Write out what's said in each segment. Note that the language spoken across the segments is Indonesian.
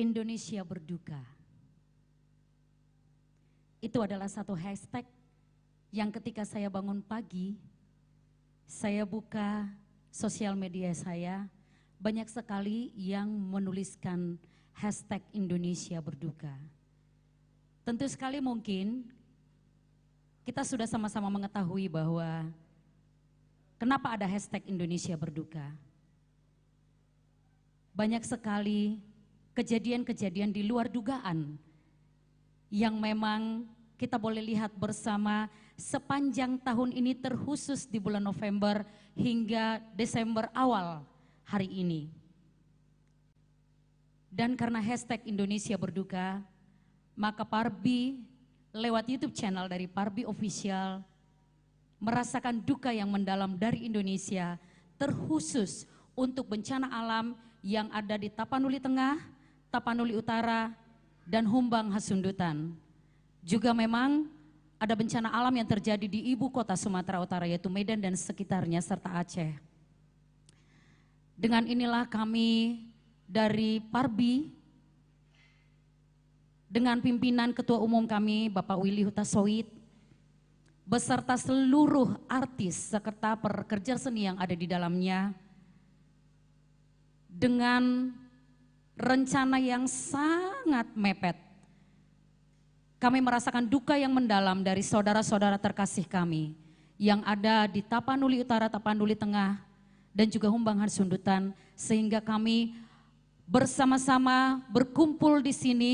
Indonesia berduka. Itu adalah satu hashtag yang ketika saya bangun pagi, saya buka sosial media saya, banyak sekali yang menuliskan hashtag Indonesia berduka. Tentu sekali mungkin kita sudah sama-sama mengetahui bahwa kenapa ada hashtag Indonesia berduka. Banyak sekali kejadian-kejadian di luar dugaan yang memang kita boleh lihat bersama sepanjang tahun ini, terkhusus di bulan November hingga Desember awal hari ini. Dan karena hashtag Indonesia berduka, maka Parbi lewat YouTube channel dari Parbi Official merasakan duka yang mendalam dari Indonesia, terkhusus untuk bencana alam yang ada di Tapanuli Tengah, Tapanuli Utara, dan Humbang Hasundutan. Juga memang ada bencana alam yang terjadi di ibu kota Sumatera Utara, yaitu Medan dan sekitarnya serta Aceh. Dengan inilah kami dari Parbi dengan pimpinan Ketua Umum kami Bapak Willy Hutasoid beserta seluruh artis serta pekerja seni yang ada di dalamnya, dengan rencana yang sangat mepet, kami merasakan duka yang mendalam dari saudara-saudara terkasih kami yang ada di Tapanuli Utara, Tapanuli Tengah, dan juga Humbang Hasundutan, sehingga kami bersama-sama berkumpul di sini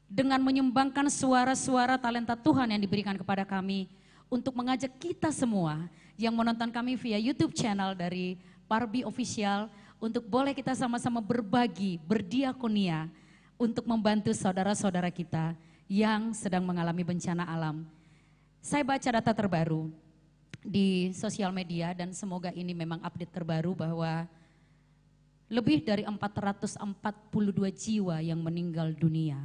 dengan menyumbangkan suara-suara talenta Tuhan yang diberikan kepada kami untuk mengajak kita semua yang menonton kami via YouTube channel dari Parbi Official untuk boleh kita sama-sama berbagi, berdiakonia untuk membantu saudara-saudara kita yang sedang mengalami bencana alam. Saya baca data terbaru di sosial media dan semoga ini memang update terbaru bahwa lebih dari 442 jiwa yang meninggal dunia.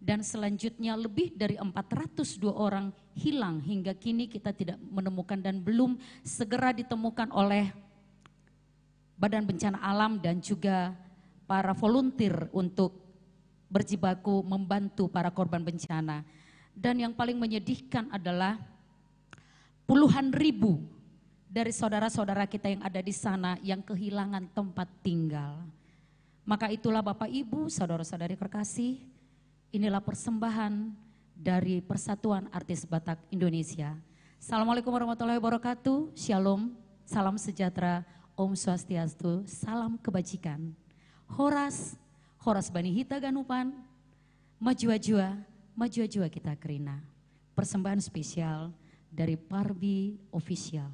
Dan selanjutnya lebih dari 402 orang hilang hingga kini kita tidak menemukan dan belum segera ditemukan oleh Badan Bencana Alam dan juga para volunteer untuk berjibaku membantu para korban bencana. Dan yang paling menyedihkan adalah puluhan ribu dari saudara-saudara kita yang ada di sana yang kehilangan tempat tinggal. Maka itulah Bapak Ibu, saudara-saudari terkasih, inilah persembahan dari Persatuan Artis Batak Indonesia. Assalamualaikum warahmatullahi wabarakatuh, Shalom, salam sejahtera, Om Swastiastu, salam kebajikan. Horas Bani Hita Ganupan, maju-jua kita kerina. Persembahan spesial dari Parbi Official.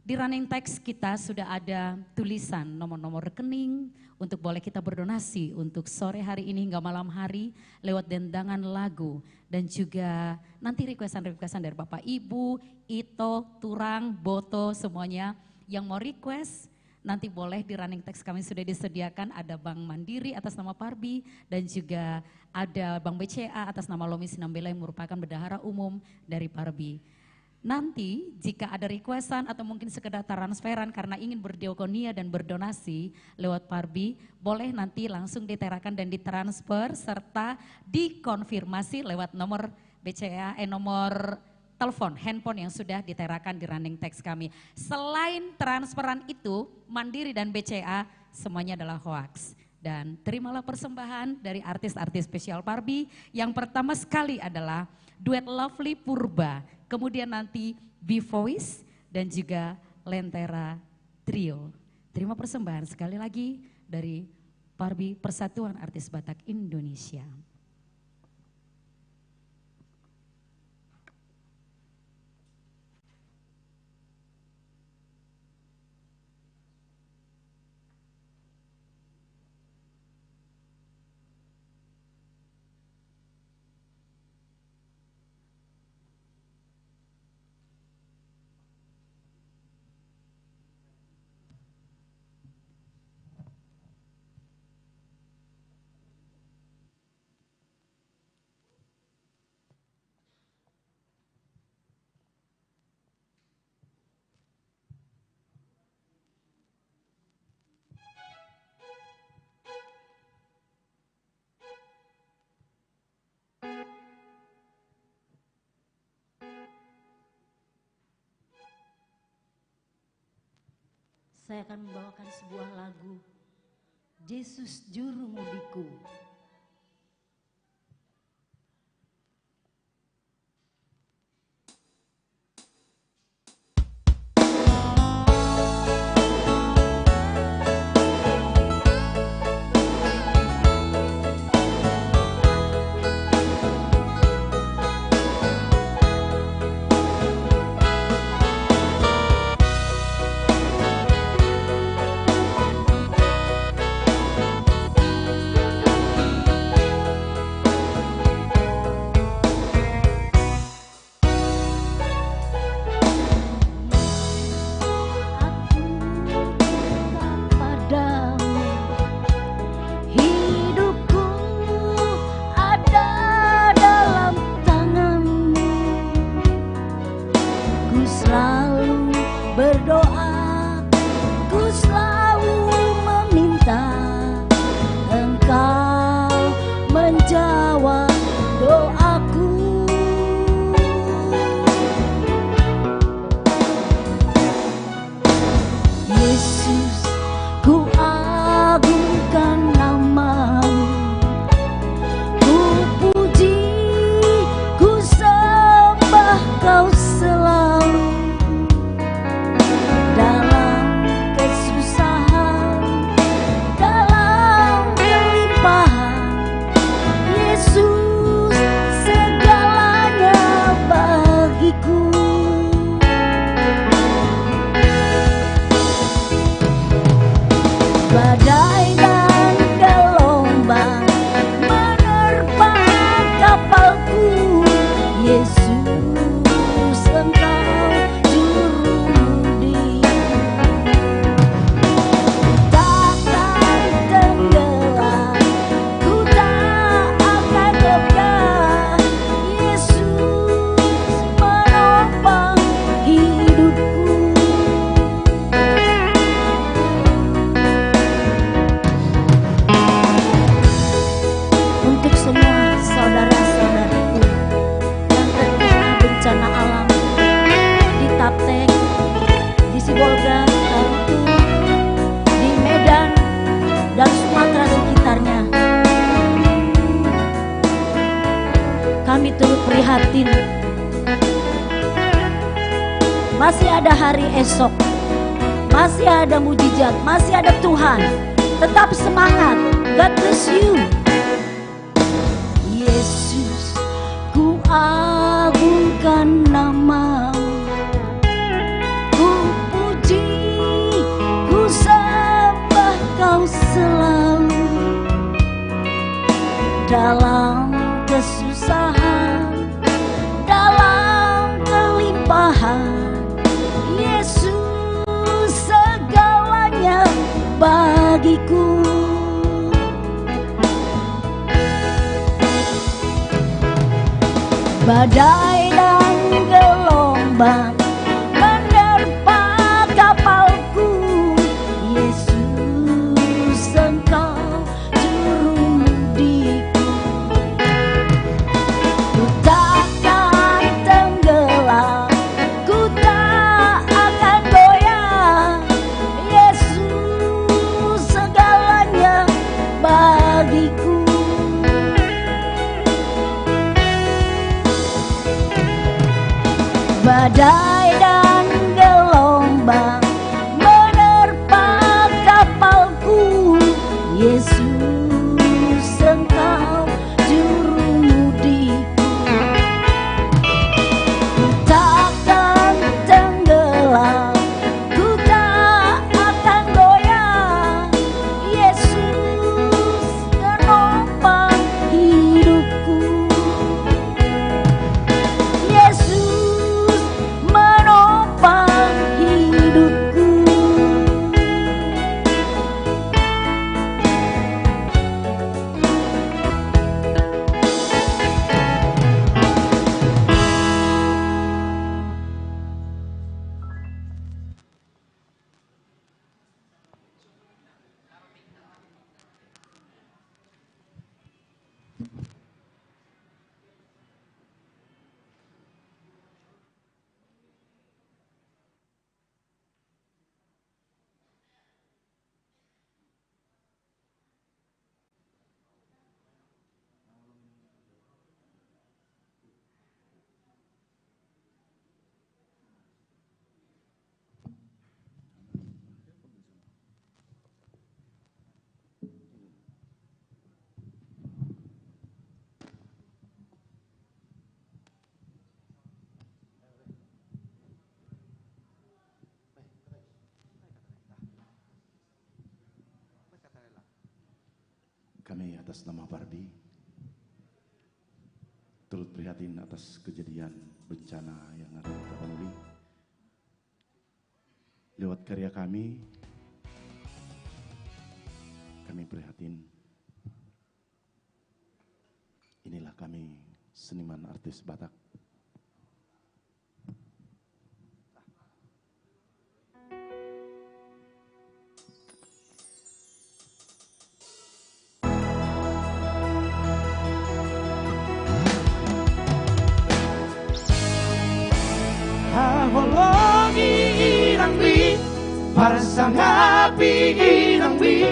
Di running text kita sudah ada tulisan nomor-nomor rekening untuk boleh kita berdonasi untuk sore hari ini hingga malam hari lewat dendangan lagu. Dan juga nanti requestan-requestan dari Bapak Ibu, Ito, Turang, Boto semuanya yang mau request. Nanti boleh di running text kami sudah disediakan, ada Bank Mandiri atas nama Parbi dan juga ada Bank BCA atas nama Lomi Sinambela yang merupakan bendahara umum dari Parbi. Nanti jika ada requestan atau mungkin sekedar transferan karena ingin berdiakonia dan berdonasi lewat Parbi, boleh nanti langsung diterakan dan ditransfer serta dikonfirmasi lewat nomor BCA, nomor telepon, handphone yang sudah diterakan di running text kami. Selain transferan itu, Mandiri dan BCA semuanya adalah hoax. Dan terimalah persembahan dari artis-artis spesial Parbi. Yang pertama sekali adalah duet Lovely Purba, kemudian nanti B-Voice dan juga Lentera Trio. Terima persembahan sekali lagi dari Parbi Persatuan Artis Batak Indonesia. saya akan membawakan sebuah lagu, Yesus Juru-Mudiku. Kami turut prihatin. Masih ada hari esok, masih ada mujizat, masih ada Tuhan. Tetap semangat. God bless you. Yesus, ku agungkan nama-Mu, ku puji, ku sembah Kau selalu. Dalam kesusahan, dalam kelimpahan, Yesus segalanya bagiku. Badai dan gelombang menerpa kapalku, Yesus Engkau juru-mudiku. Ku takkan tenggelam, ku tak akan goyah, Yesus segalanya bagiku. Badai dan gelombang menerpa kapalku, Yesus Engkau juru-mudiku. Ku takkan tenggelam, ku tak akan goyah, Yesus menopang hidupku. Yesus atas nama Barbie, turut prihatin atas kejadian bencana yang ada di Tapanuli. Lewat karya kami prihatin. Inilah kami, seniman artis Batak. Haholongi inang bi, parsang api inang bi,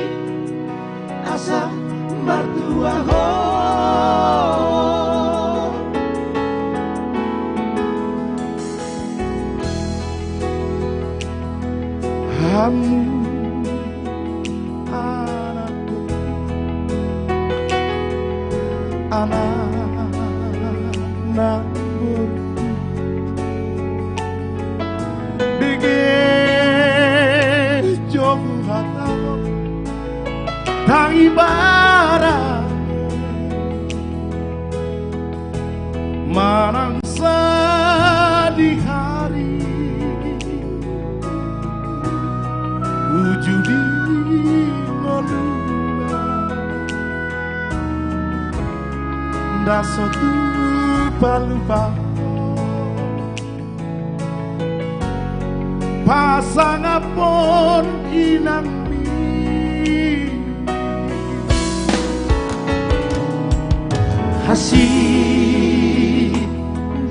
asa mertua ho. Kamu anakku, anak burku, bege jomu hatau tangi bara manang sedih hari wujudi ngoluna dasotu palupa pasangapun inang mi Hasih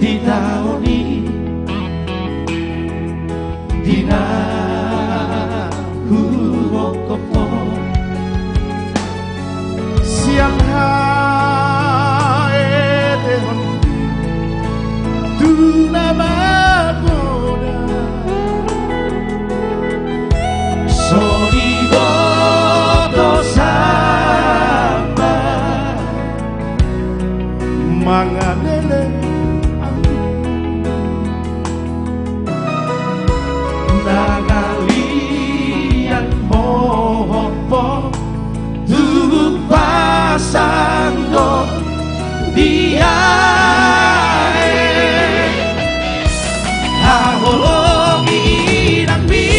ditaoni dina huokopo siang hae tehon tuna bagoda Soriboto samba manganele nangalian mohopo tubuh pasanggo dia hahologi nang bi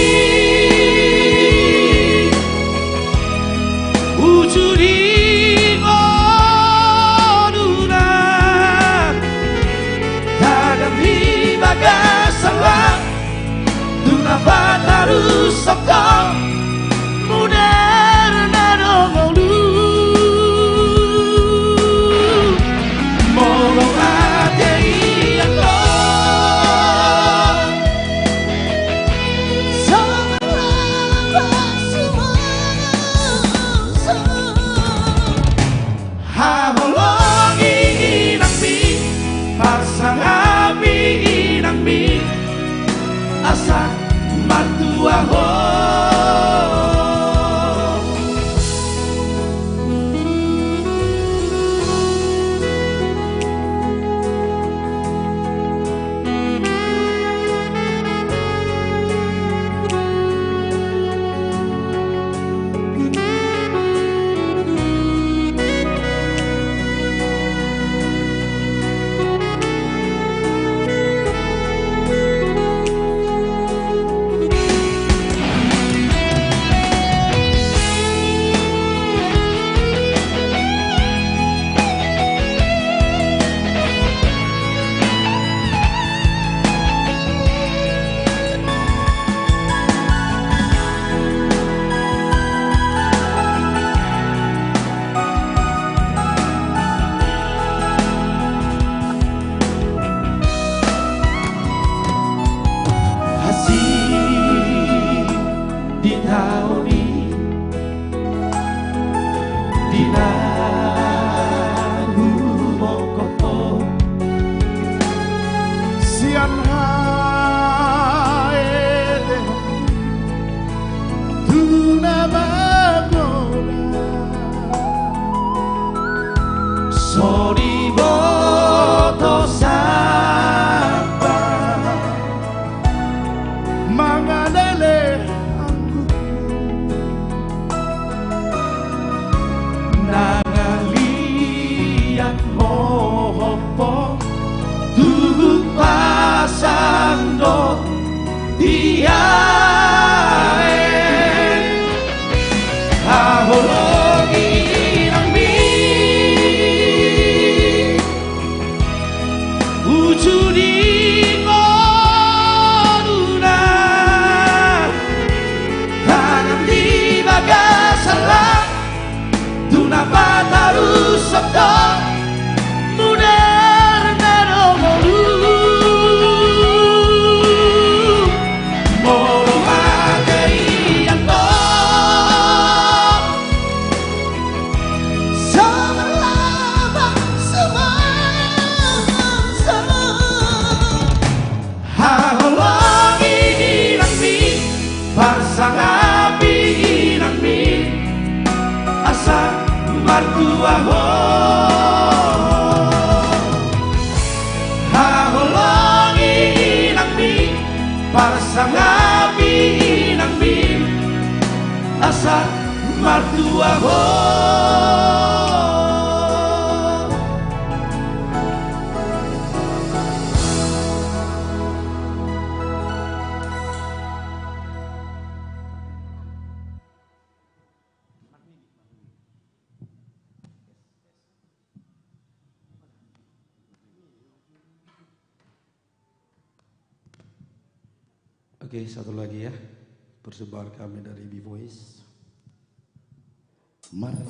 aho haholongi inang mi pasangapi inang mi asa martua ho. Oke, satu lagi ya, persembahan kami dari B-Voice. Mari.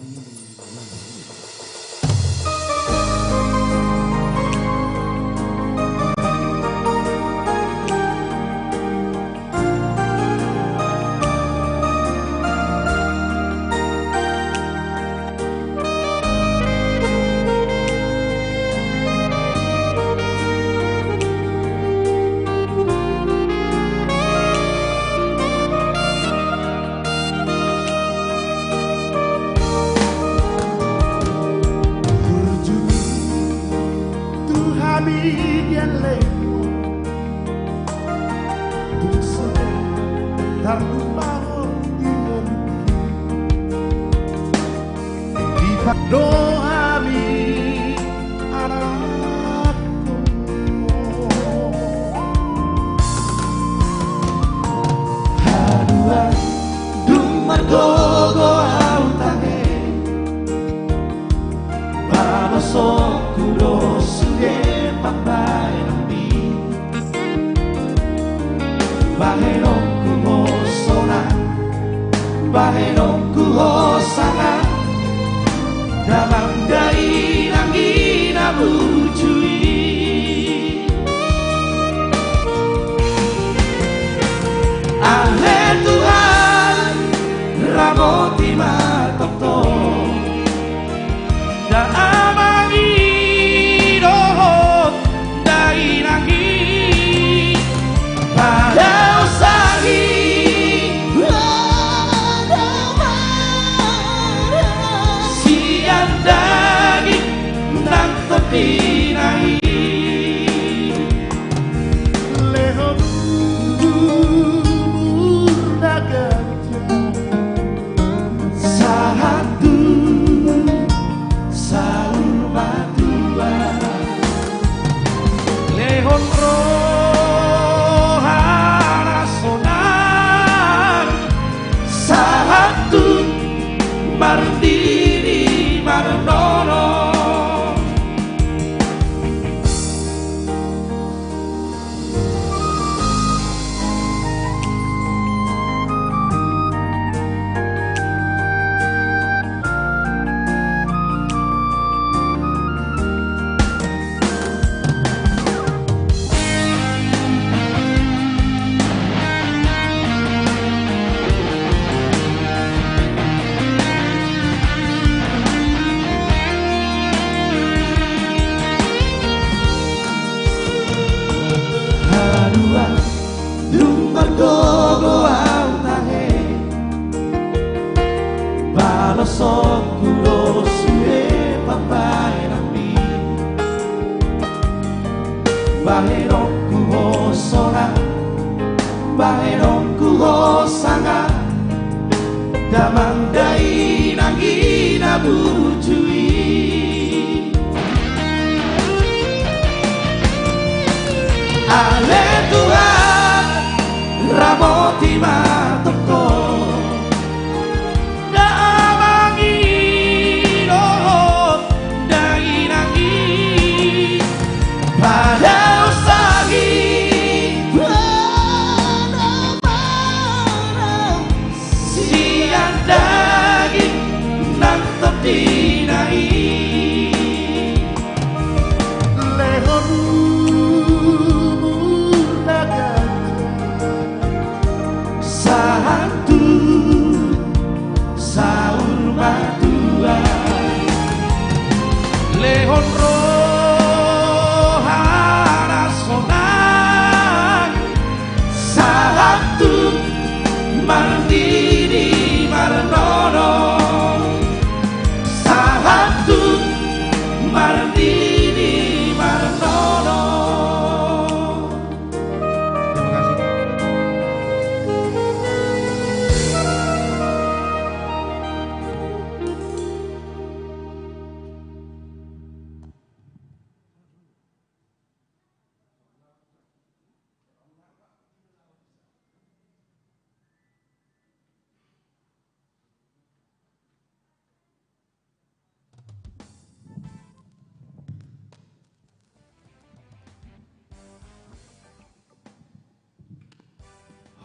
Martini Marno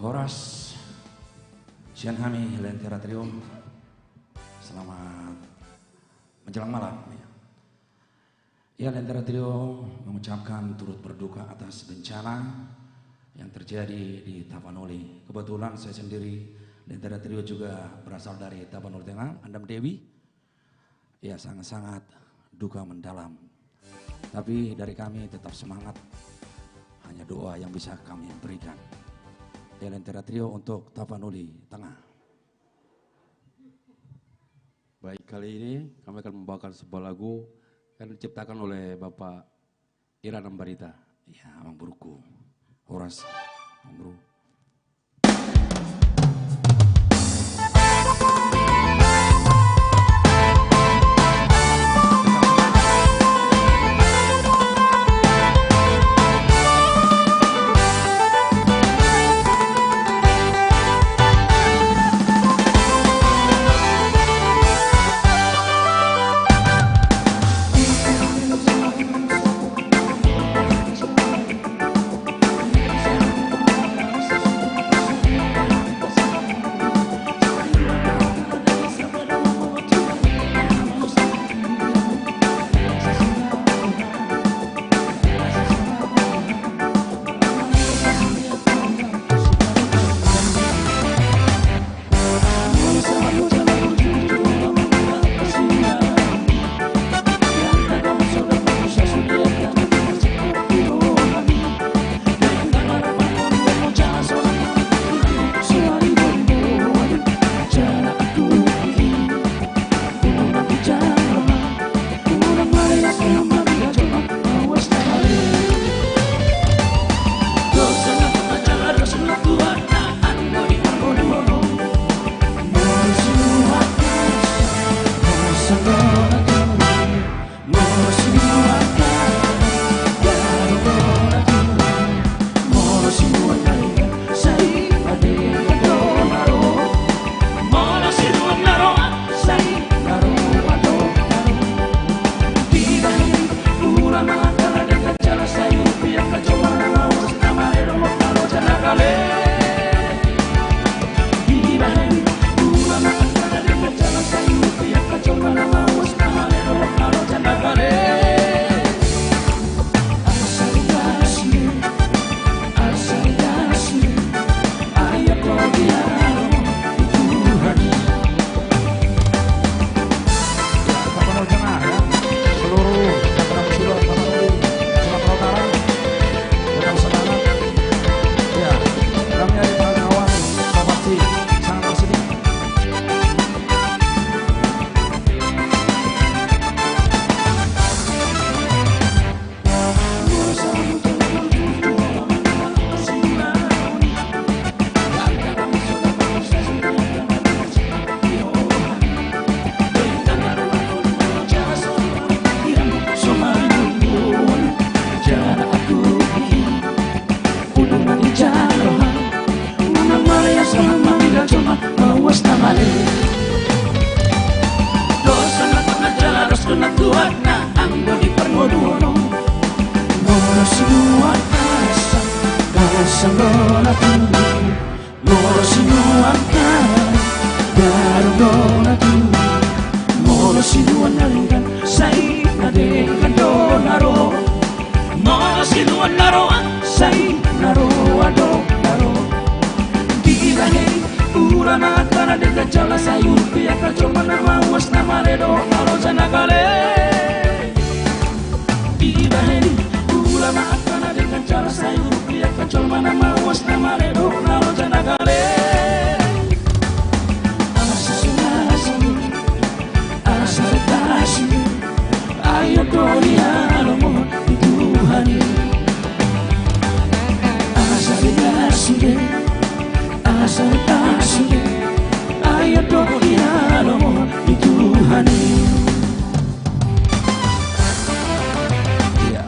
Horas Sianhami Lentera Trio, selamat menjelang malam. Ya, Lentera Trio mengucapkan turut berduka atas bencana yang terjadi di Tapanuli. Kebetulan saya sendiri, Lentera Trio juga berasal dari Tapanuli Tengah, Andam Dewi. Ya, sangat-sangat duka mendalam. Tapi dari kami tetap semangat, hanya doa yang bisa kami berikan. Ya, Lentera Trio untuk Tapanuli Tengah. Baik, kali ini kami akan membawakan sebuah lagu yang diciptakan oleh Bapak Iran Ambarita. Ya, Bang Buruku, Horas, Bang Buru.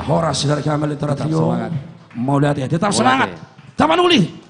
Horas dari kami Lentera Trio. Mau lihat ya, tetap semangat. Tapanuli.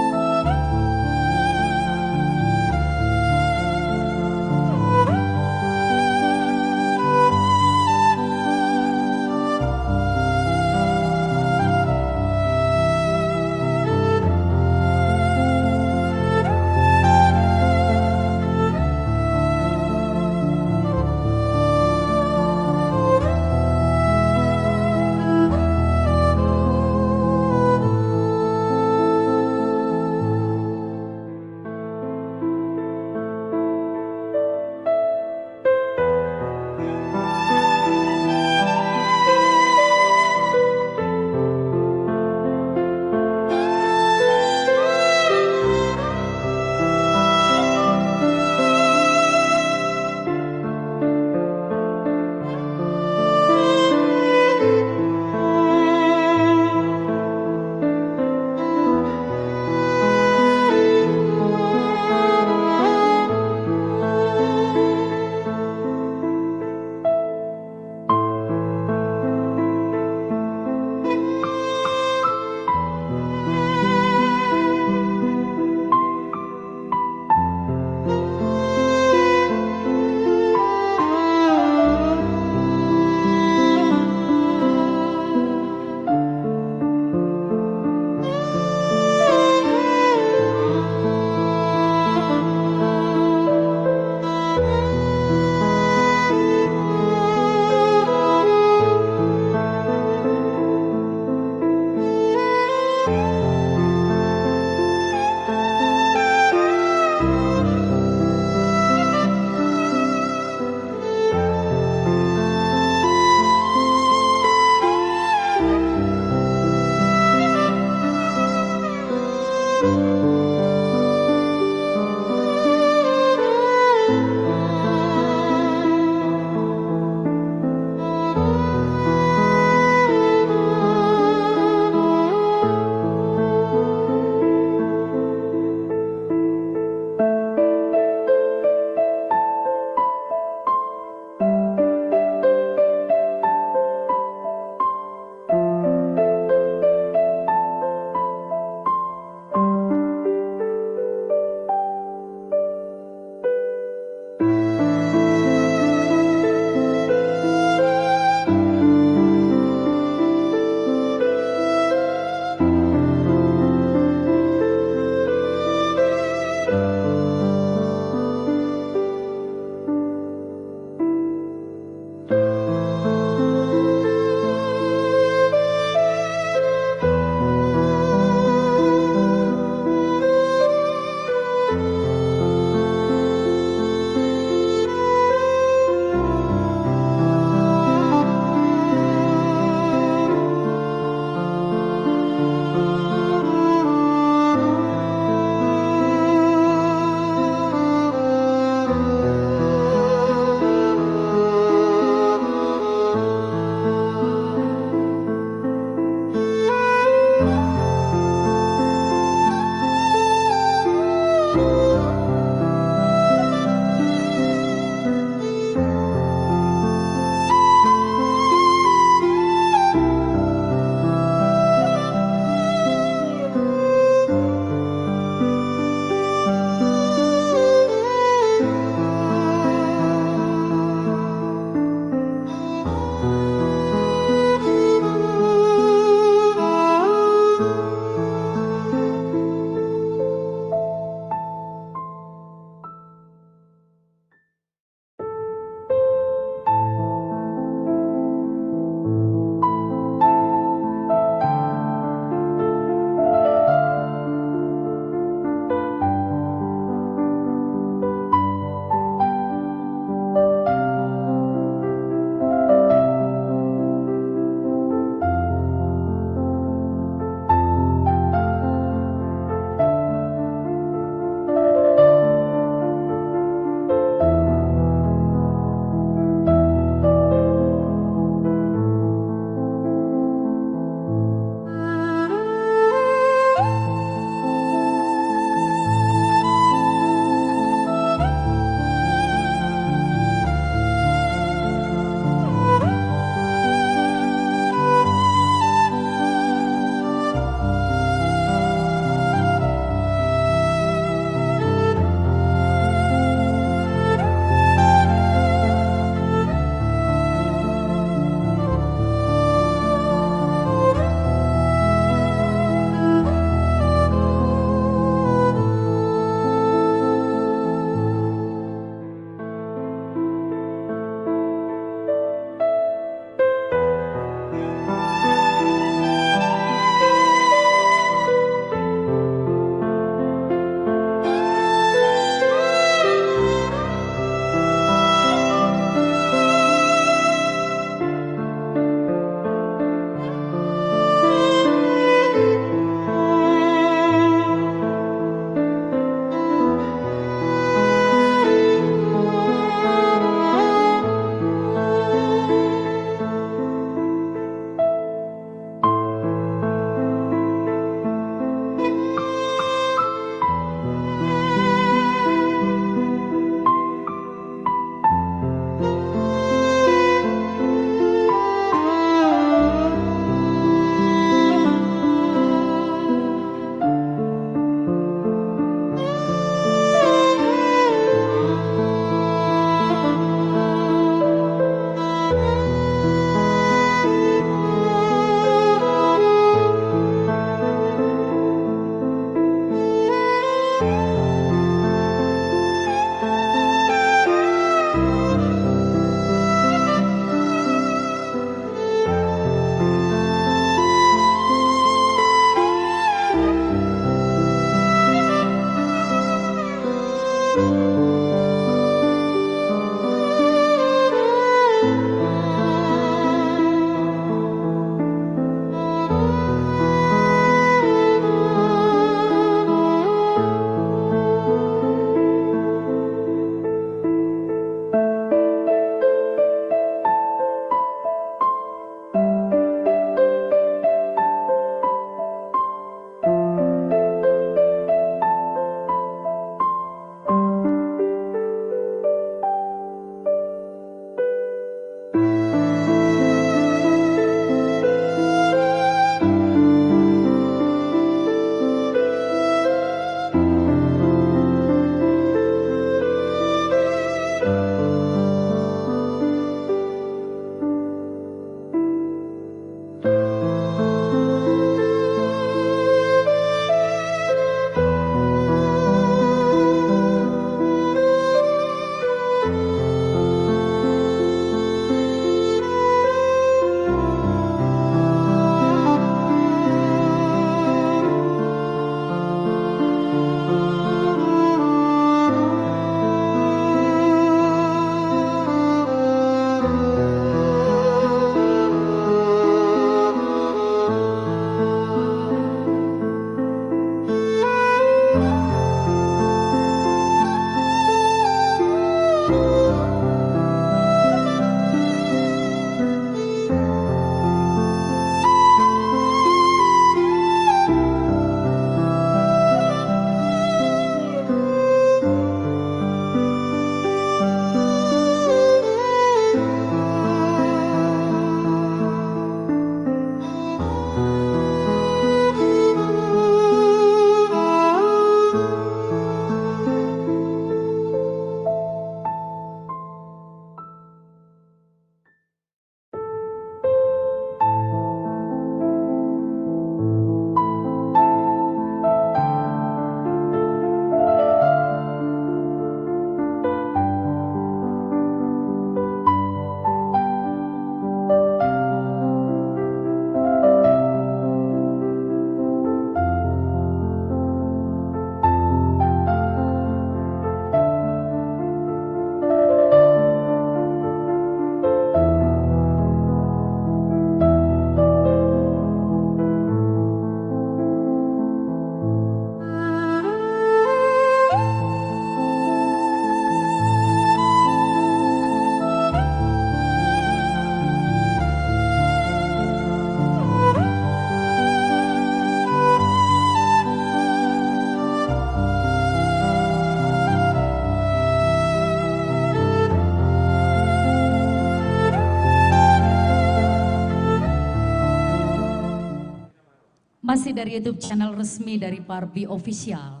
Masih dari YouTube channel resmi dari Parbi Official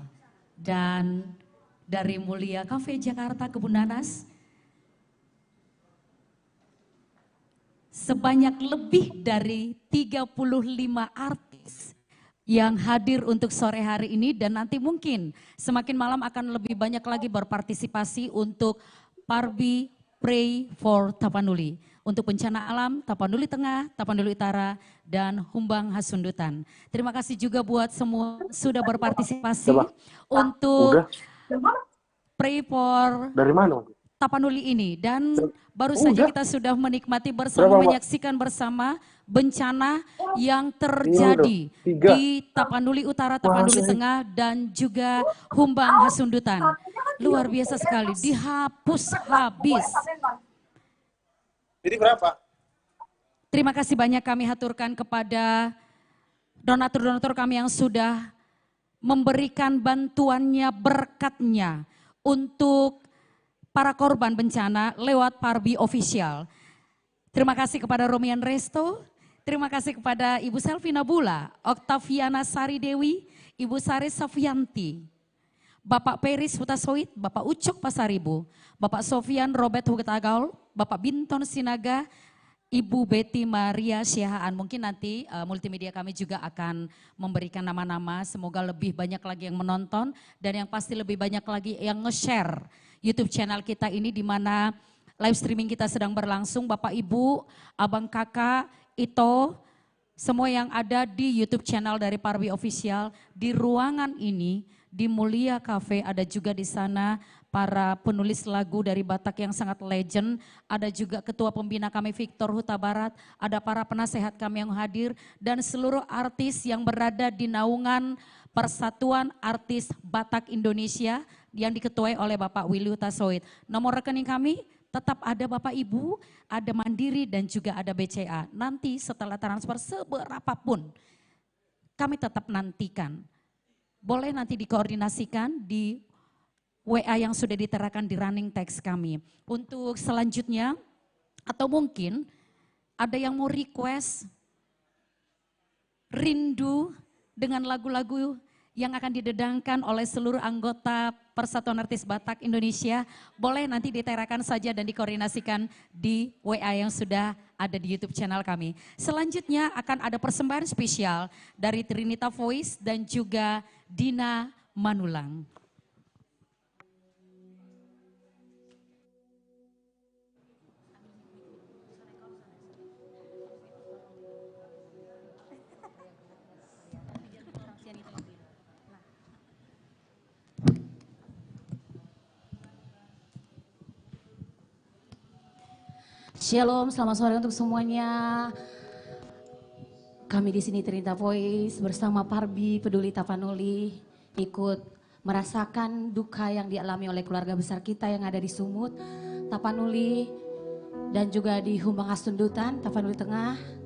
dan dari Mulia Cafe Jakarta Kebun Nanas. Sebanyak lebih dari 35 artis yang hadir untuk sore hari ini dan nanti mungkin semakin malam akan lebih banyak lagi berpartisipasi untuk Parbi Pray for Tapanuli. Untuk bencana alam, Tapanuli Tengah, Tapanuli Utara, dan Humbang Hasundutan. Terima kasih juga buat semua sudah berpartisipasi untuk Pray for Dari mana? Tapanuli ini. Dan baru saja kita sudah menikmati bersama, menyaksikan bersama bencana yang terjadi di Tapanuli Utara, Tapanuli Tengah, dan juga Humbang Hasundutan. Luar biasa sekali, dihapus habis. Jadi berapa? Terima kasih banyak kami haturkan kepada donatur-donatur kami yang sudah memberikan bantuannya, berkatnya untuk para korban bencana lewat Parbi Official. Terima kasih kepada Romian Resto, terima kasih kepada Ibu Selvina Bula, Oktaviana Sari Dewi, Ibu Sari Safianti, Bapak Peris Hutasoit, Bapak Ucok Pasaribu, Bapak Sofian Robert Hugetagal, Bapak Binton Sinaga, Ibu Betty Maria Syahaan. Mungkin nanti multimedia kami juga akan memberikan nama-nama, semoga lebih banyak lagi yang menonton dan yang pasti lebih banyak lagi yang nge-share YouTube channel kita ini di mana live streaming kita sedang berlangsung. Bapak Ibu, Abang Kakak, Ito, semua yang ada di YouTube channel dari Parbi Official di ruangan ini, di Mulia Cafe, ada juga di sana para penulis lagu dari Batak yang sangat legend, ada juga ketua pembina kami Victor Huta Barat, ada para penasehat kami yang hadir dan seluruh artis yang berada di naungan Persatuan Artis Batak Indonesia yang diketuai oleh Bapak Willy Hutasoit. Nomor rekening kami tetap ada Bapak Ibu, ada Mandiri dan juga ada BCA. Nanti setelah transfer seberapapun kami tetap nantikan. Boleh nanti dikoordinasikan di WA yang sudah diterakan di running text kami. Untuk selanjutnya, atau mungkin ada yang mau request rindu dengan lagu-lagu yang akan didedangkan oleh seluruh anggota Persatuan Artis Batak Indonesia, boleh nanti diterakan saja dan dikoordinasikan di WA yang sudah ada di YouTube channel kami. Selanjutnya akan ada persembahan spesial dari Trinita Voice dan juga Dina Manulang. Shalom, selamat sore untuk semuanya. Kami di sini Trinita Voice bersama Parbi Peduli Tapanuli ikut merasakan duka yang dialami oleh keluarga besar kita yang ada di Sumut, Tapanuli dan juga di Humbang Hasundutan, Tapanuli Tengah.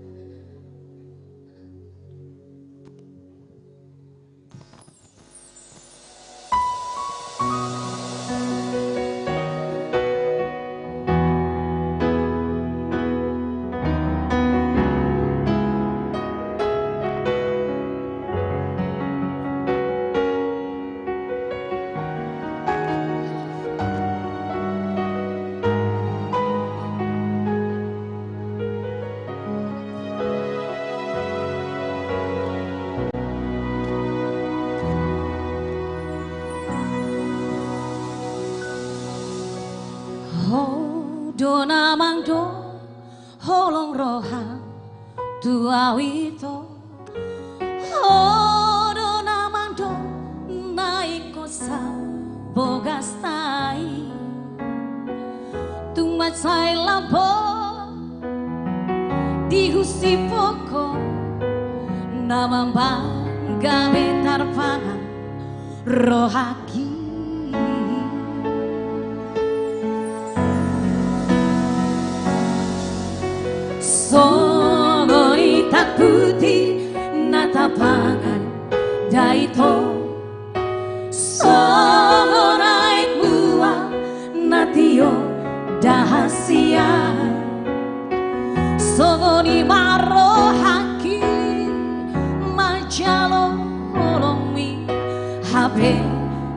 Dona mangdo holong roha tua wito dona mangdo naik kosa bogastai tumat sai lampo di gusi poko namang bangga betar pangan rohaki Sogori takuti natapangan daito Sogorai buah natio dahasia Sogori maro haki maja hape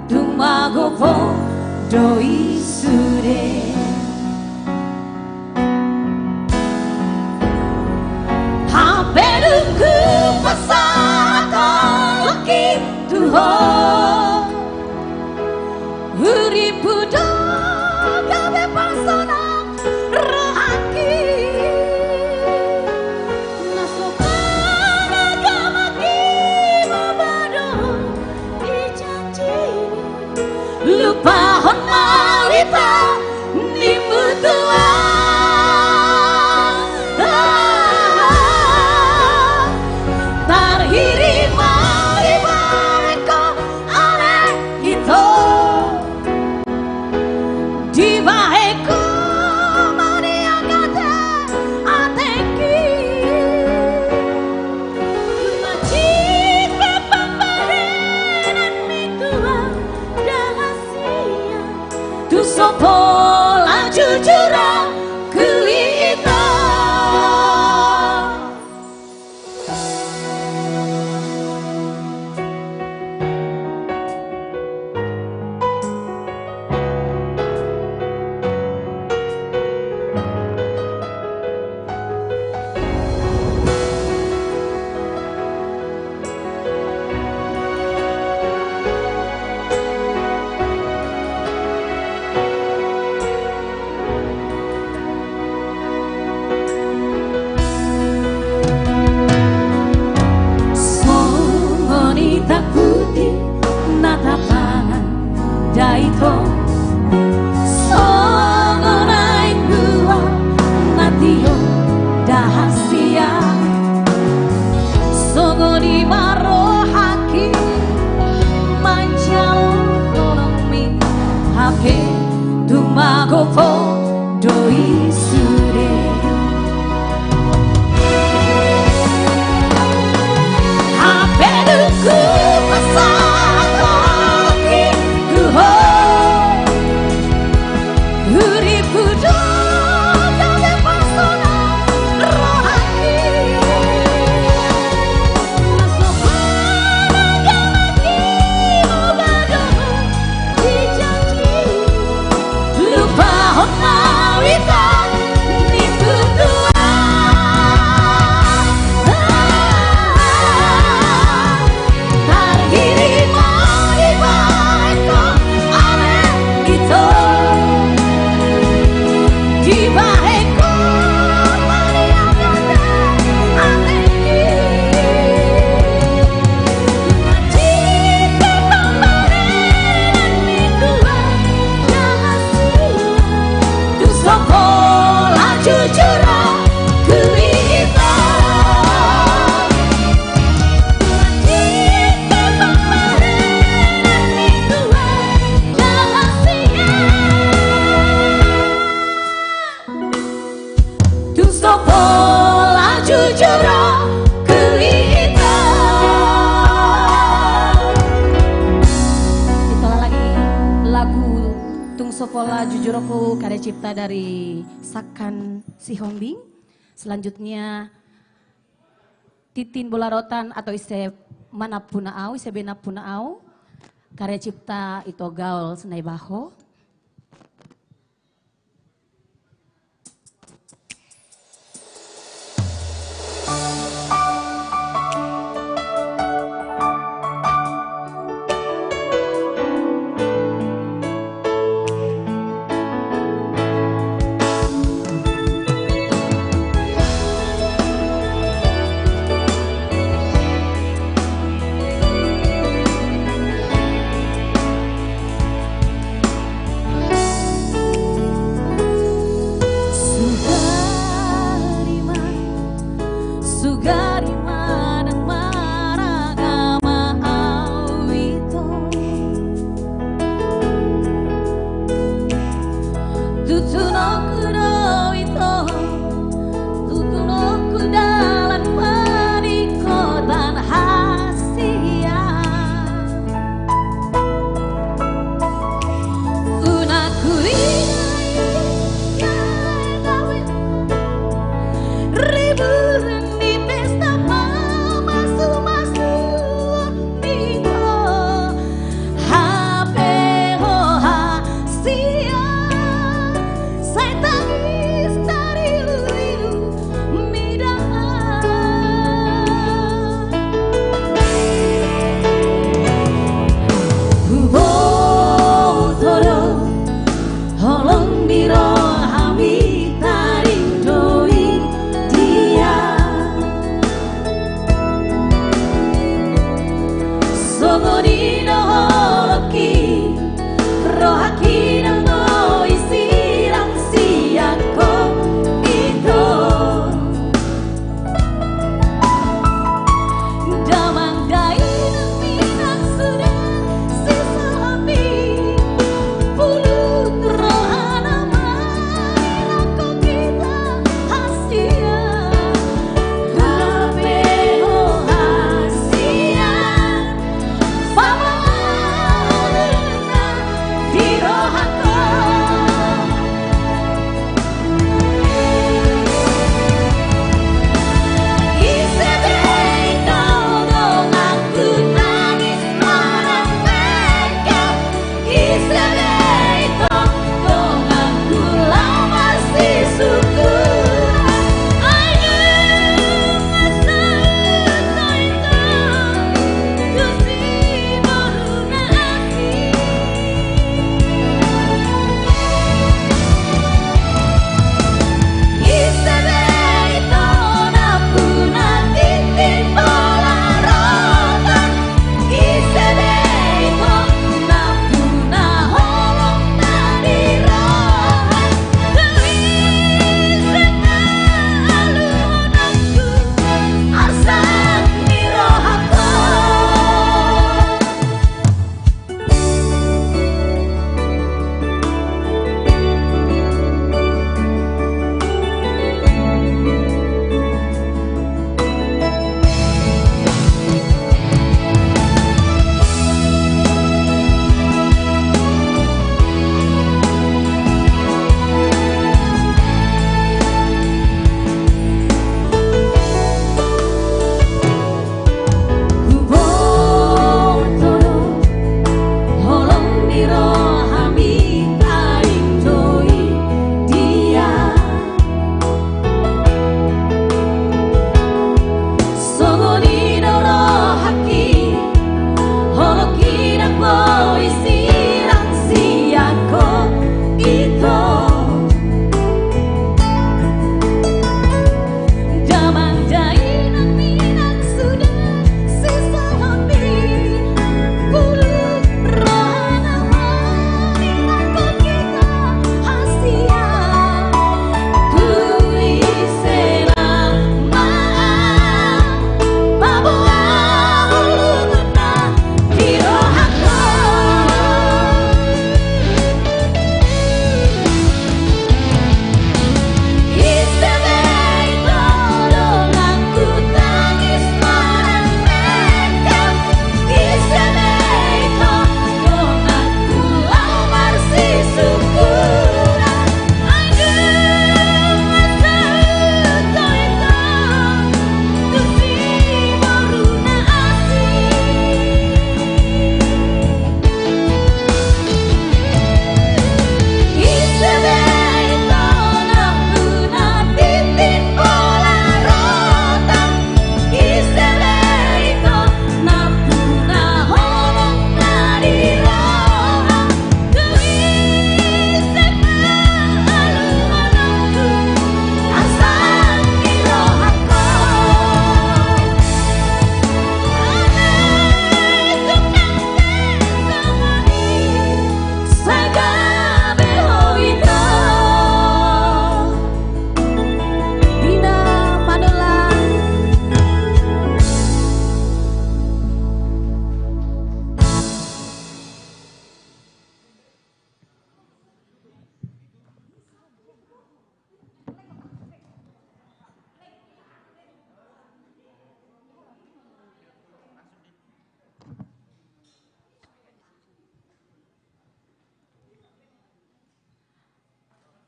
dumago podo isure haperuku pasaka loki tuho uripudo gabe pasona rohaki nasokana gamaki mabado ijanji lupa hona wita nimutua tarhirima ribareko ale ito dibaeko maniagate ateki macite pambarenan mitua rahasia tu sopola jujura kuita takuti natapangan daito songorai gua natio dahasia songoni marohaki manjau tolongmi hape dumago podo isure haperuku pasaka loki tuho uripudo gabe pasona rohaki nasokana gamaki mabado dijanji lupa hona wita niputua Sopola Jujuroku karya cipta dari Sakan Sihombing. Selanjutnya Titin Bolarotan atau Ise Manapunaau, Ise Benapunaau karya cipta Ito Gaul Senai Baho.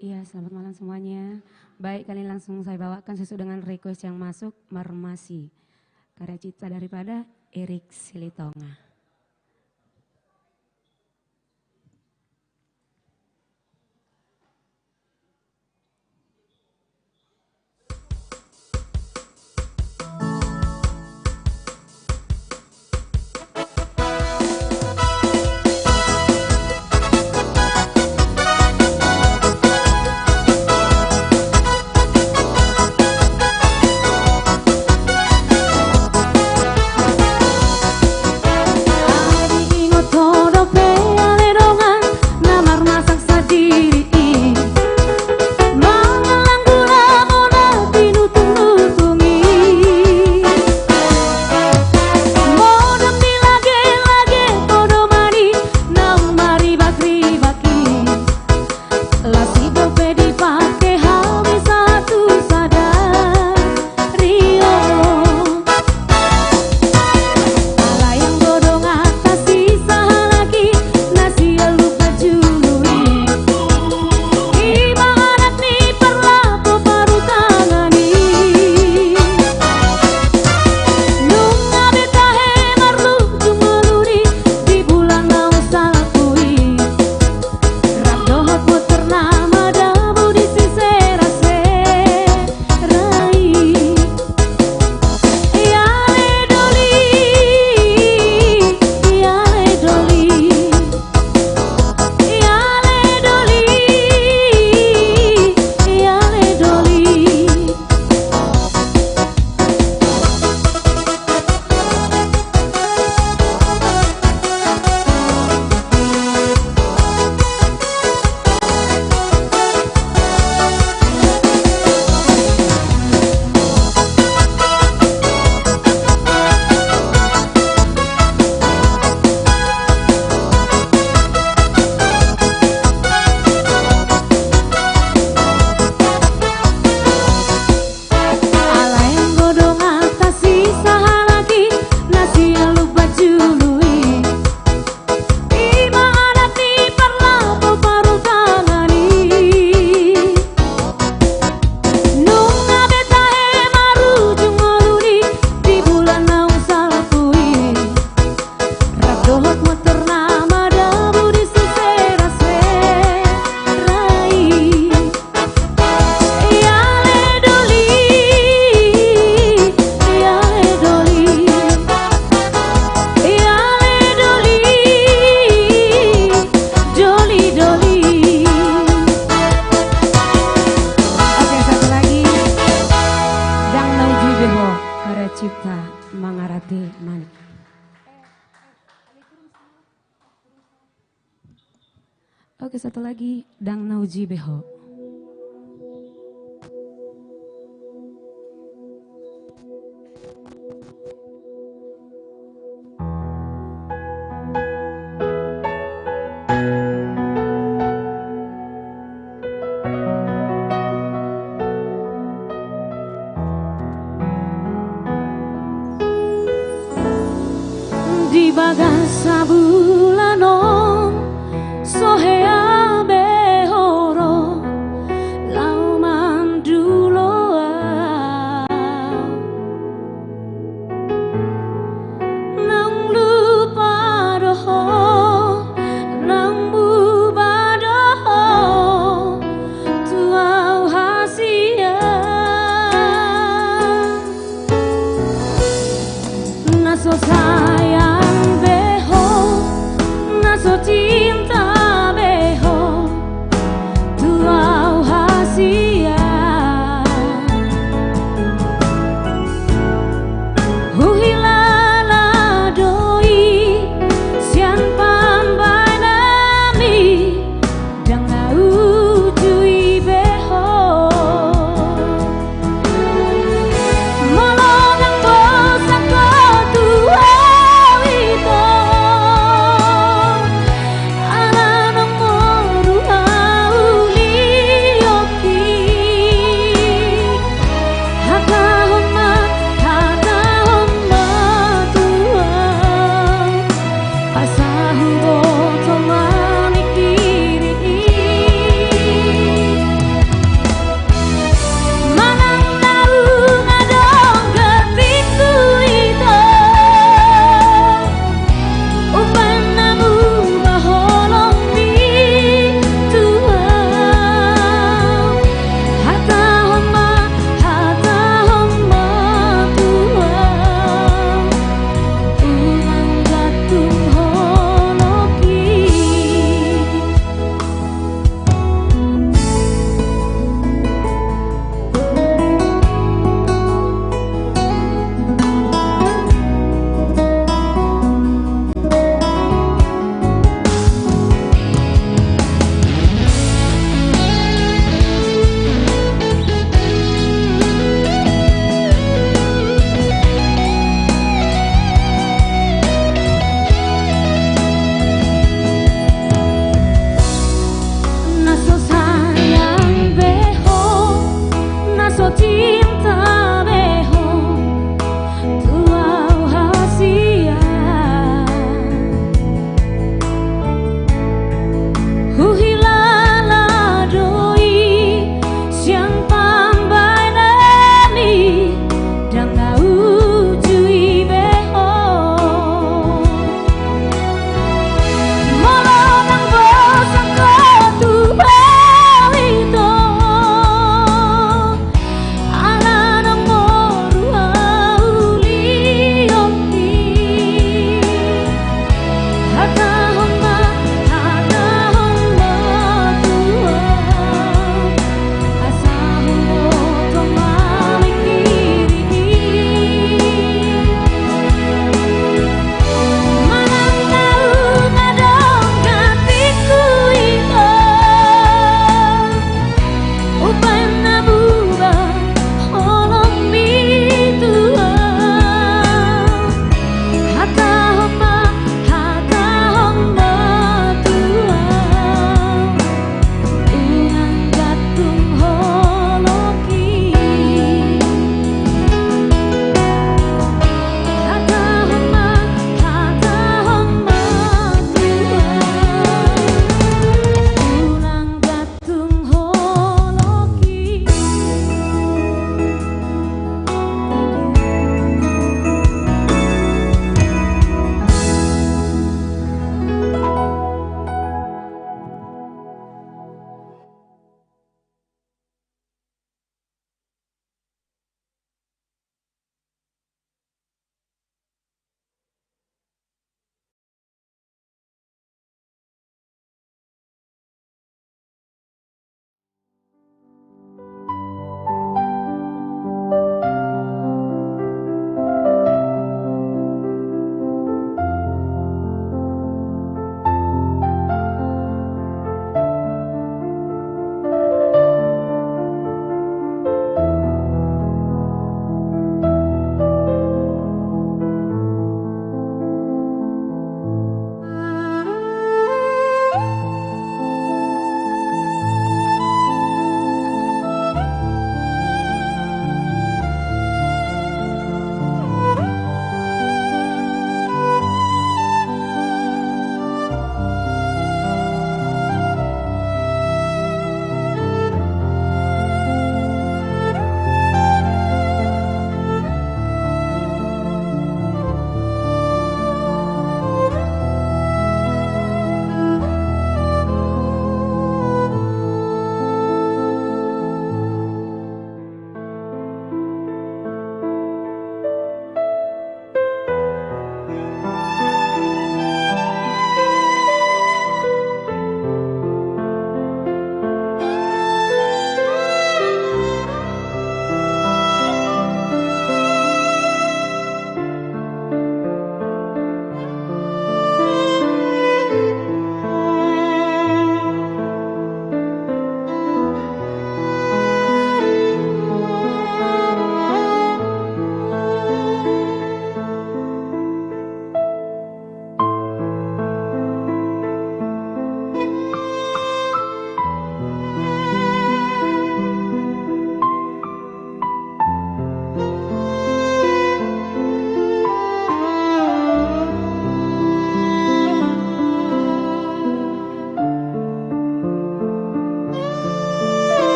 Iya, selamat malam semuanya. Baik, kali ini langsung saya bawakan sesuai dengan request yang masuk, Marmasi. Karya cipta daripada Erik Silitonga. Oke, satu lagi, Dang Nauji Beho. Di bagan sabulano sohea behoro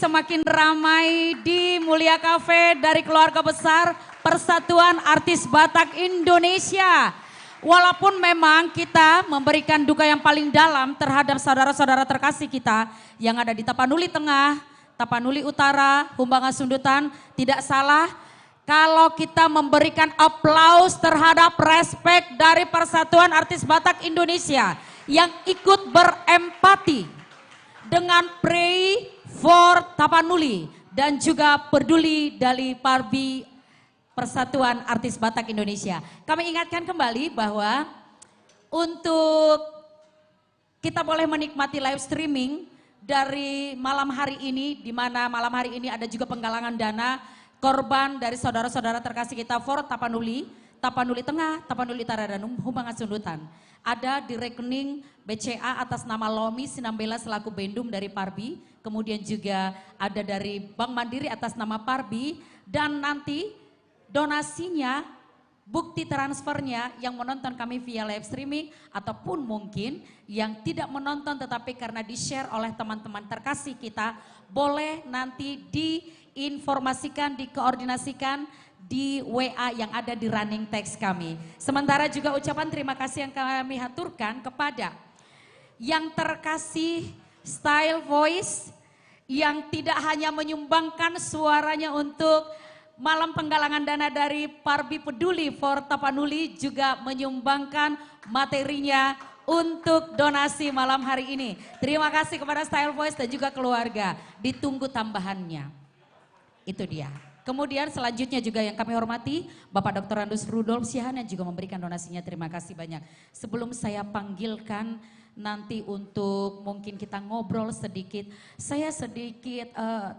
semakin ramai di Mulia Cafe dari keluarga besar Persatuan Artis Batak Indonesia. Walaupun memang kita memberikan duka yang paling dalam terhadap saudara-saudara terkasih kita yang ada di Tapanuli Tengah, Tapanuli Utara, Humbangan Sundutan, tidak salah kalau kita memberikan aplaus terhadap respek dari Persatuan Artis Batak Indonesia yang ikut berempati dengan Pray for Tapanuli dan juga peduli dari Parbi Persatuan Artis Batak Indonesia. Kami ingatkan kembali bahwa untuk kita boleh menikmati live streaming dari malam hari ini, di mana malam hari ini ada juga penggalangan dana korban dari saudara-saudara terkasih kita for Tapanuli, Tapanuli Tengah, Tapanuli Utara dan Humbangan Sundutan. Ada di rekening BCA atas nama Lomi Sinambela selaku Bendum dari Parbi, kemudian juga ada dari Bank Mandiri atas nama Parbi, dan nanti donasinya, bukti transfernya yang menonton kami via live streaming ataupun mungkin yang tidak menonton tetapi karena di-share oleh teman-teman terkasih kita, boleh nanti diinformasikan, dikoordinasikan di WA yang ada di running text kami. Sementara juga ucapan terima kasih yang kami haturkan kepada yang terkasih Style Voice yang tidak hanya menyumbangkan suaranya untuk malam penggalangan dana dari Parbi Peduli for Tapanuli, juga menyumbangkan materinya untuk donasi malam hari ini. Terima kasih kepada Style Voice dan juga keluarga. Ditunggu tambahannya. Itu dia. Kemudian selanjutnya juga yang kami hormati Bapak Dr. Randus Rudolf Siahaan yang juga memberikan donasinya. Terima kasih banyak. Sebelum saya panggilkan nanti untuk mungkin kita ngobrol sedikit, saya sedikit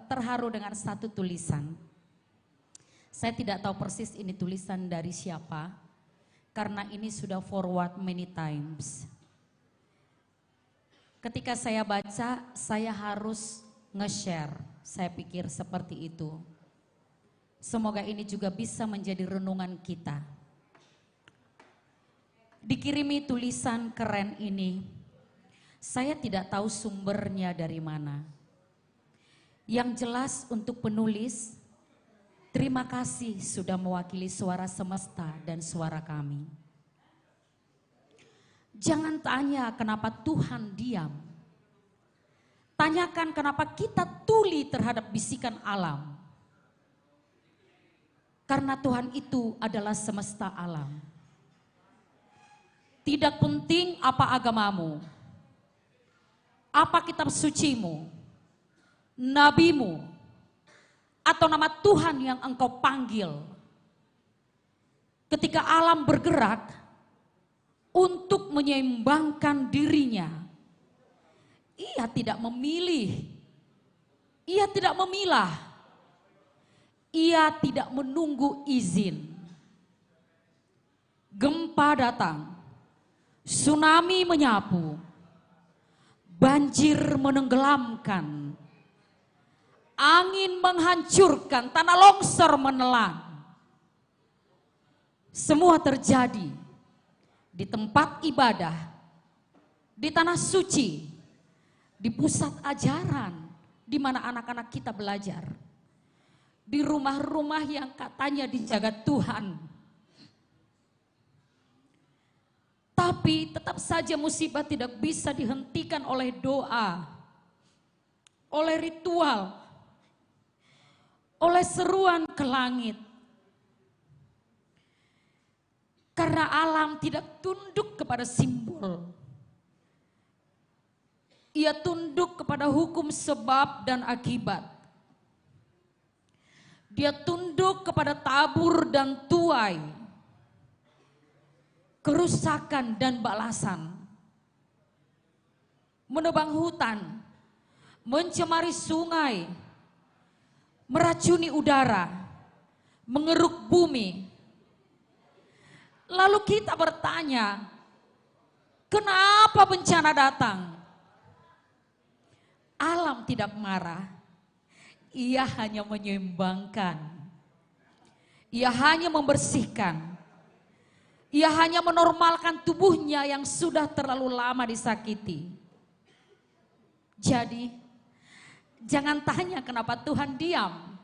terharu dengan satu tulisan. Saya tidak tahu persis ini tulisan dari siapa, karena ini sudah forward many times. Ketika saya baca, saya harus nge-share, saya pikir seperti itu. Semoga ini juga bisa menjadi renungan kita. Dikirimi tulisan keren ini, saya tidak tahu sumbernya dari mana. Yang jelas untuk penulis, terima kasih sudah mewakili suara semesta dan suara kami. Jangan tanya kenapa Tuhan diam. Tanyakan kenapa kita tuli terhadap bisikan alam. Karena Tuhan itu adalah semesta alam. Tidak penting apa agamamu, apa kitab sucimu, nabimu, atau nama Tuhan yang engkau panggil. Ketika alam bergerak untuk menyeimbangkan dirinya, ia tidak memilih, ia tidak memilah, ia tidak menunggu izin. Gempa datang, tsunami menyapu, banjir menenggelamkan, angin menghancurkan, tanah longsor menelan. Semua terjadi di tempat ibadah, di tanah suci, di pusat ajaran, di mana anak-anak kita belajar. Di rumah-rumah yang katanya dijaga Tuhan. Tapi tetap saja musibah tidak bisa dihentikan oleh doa, oleh ritual, oleh seruan ke langit. Karena alam tidak tunduk kepada simbol. Ia tunduk kepada hukum sebab dan akibat. Dia tunduk kepada tabur dan tuai. Kerusakan dan balasan. Menebang hutan, mencemari sungai, meracuni udara, mengeruk bumi. Lalu kita bertanya, kenapa bencana datang? Alam tidak marah, ia hanya menyeimbangkan, ia hanya membersihkan, ia hanya menormalkan tubuhnya yang sudah terlalu lama disakiti. Jadi, Jangan tanya kenapa Tuhan diam.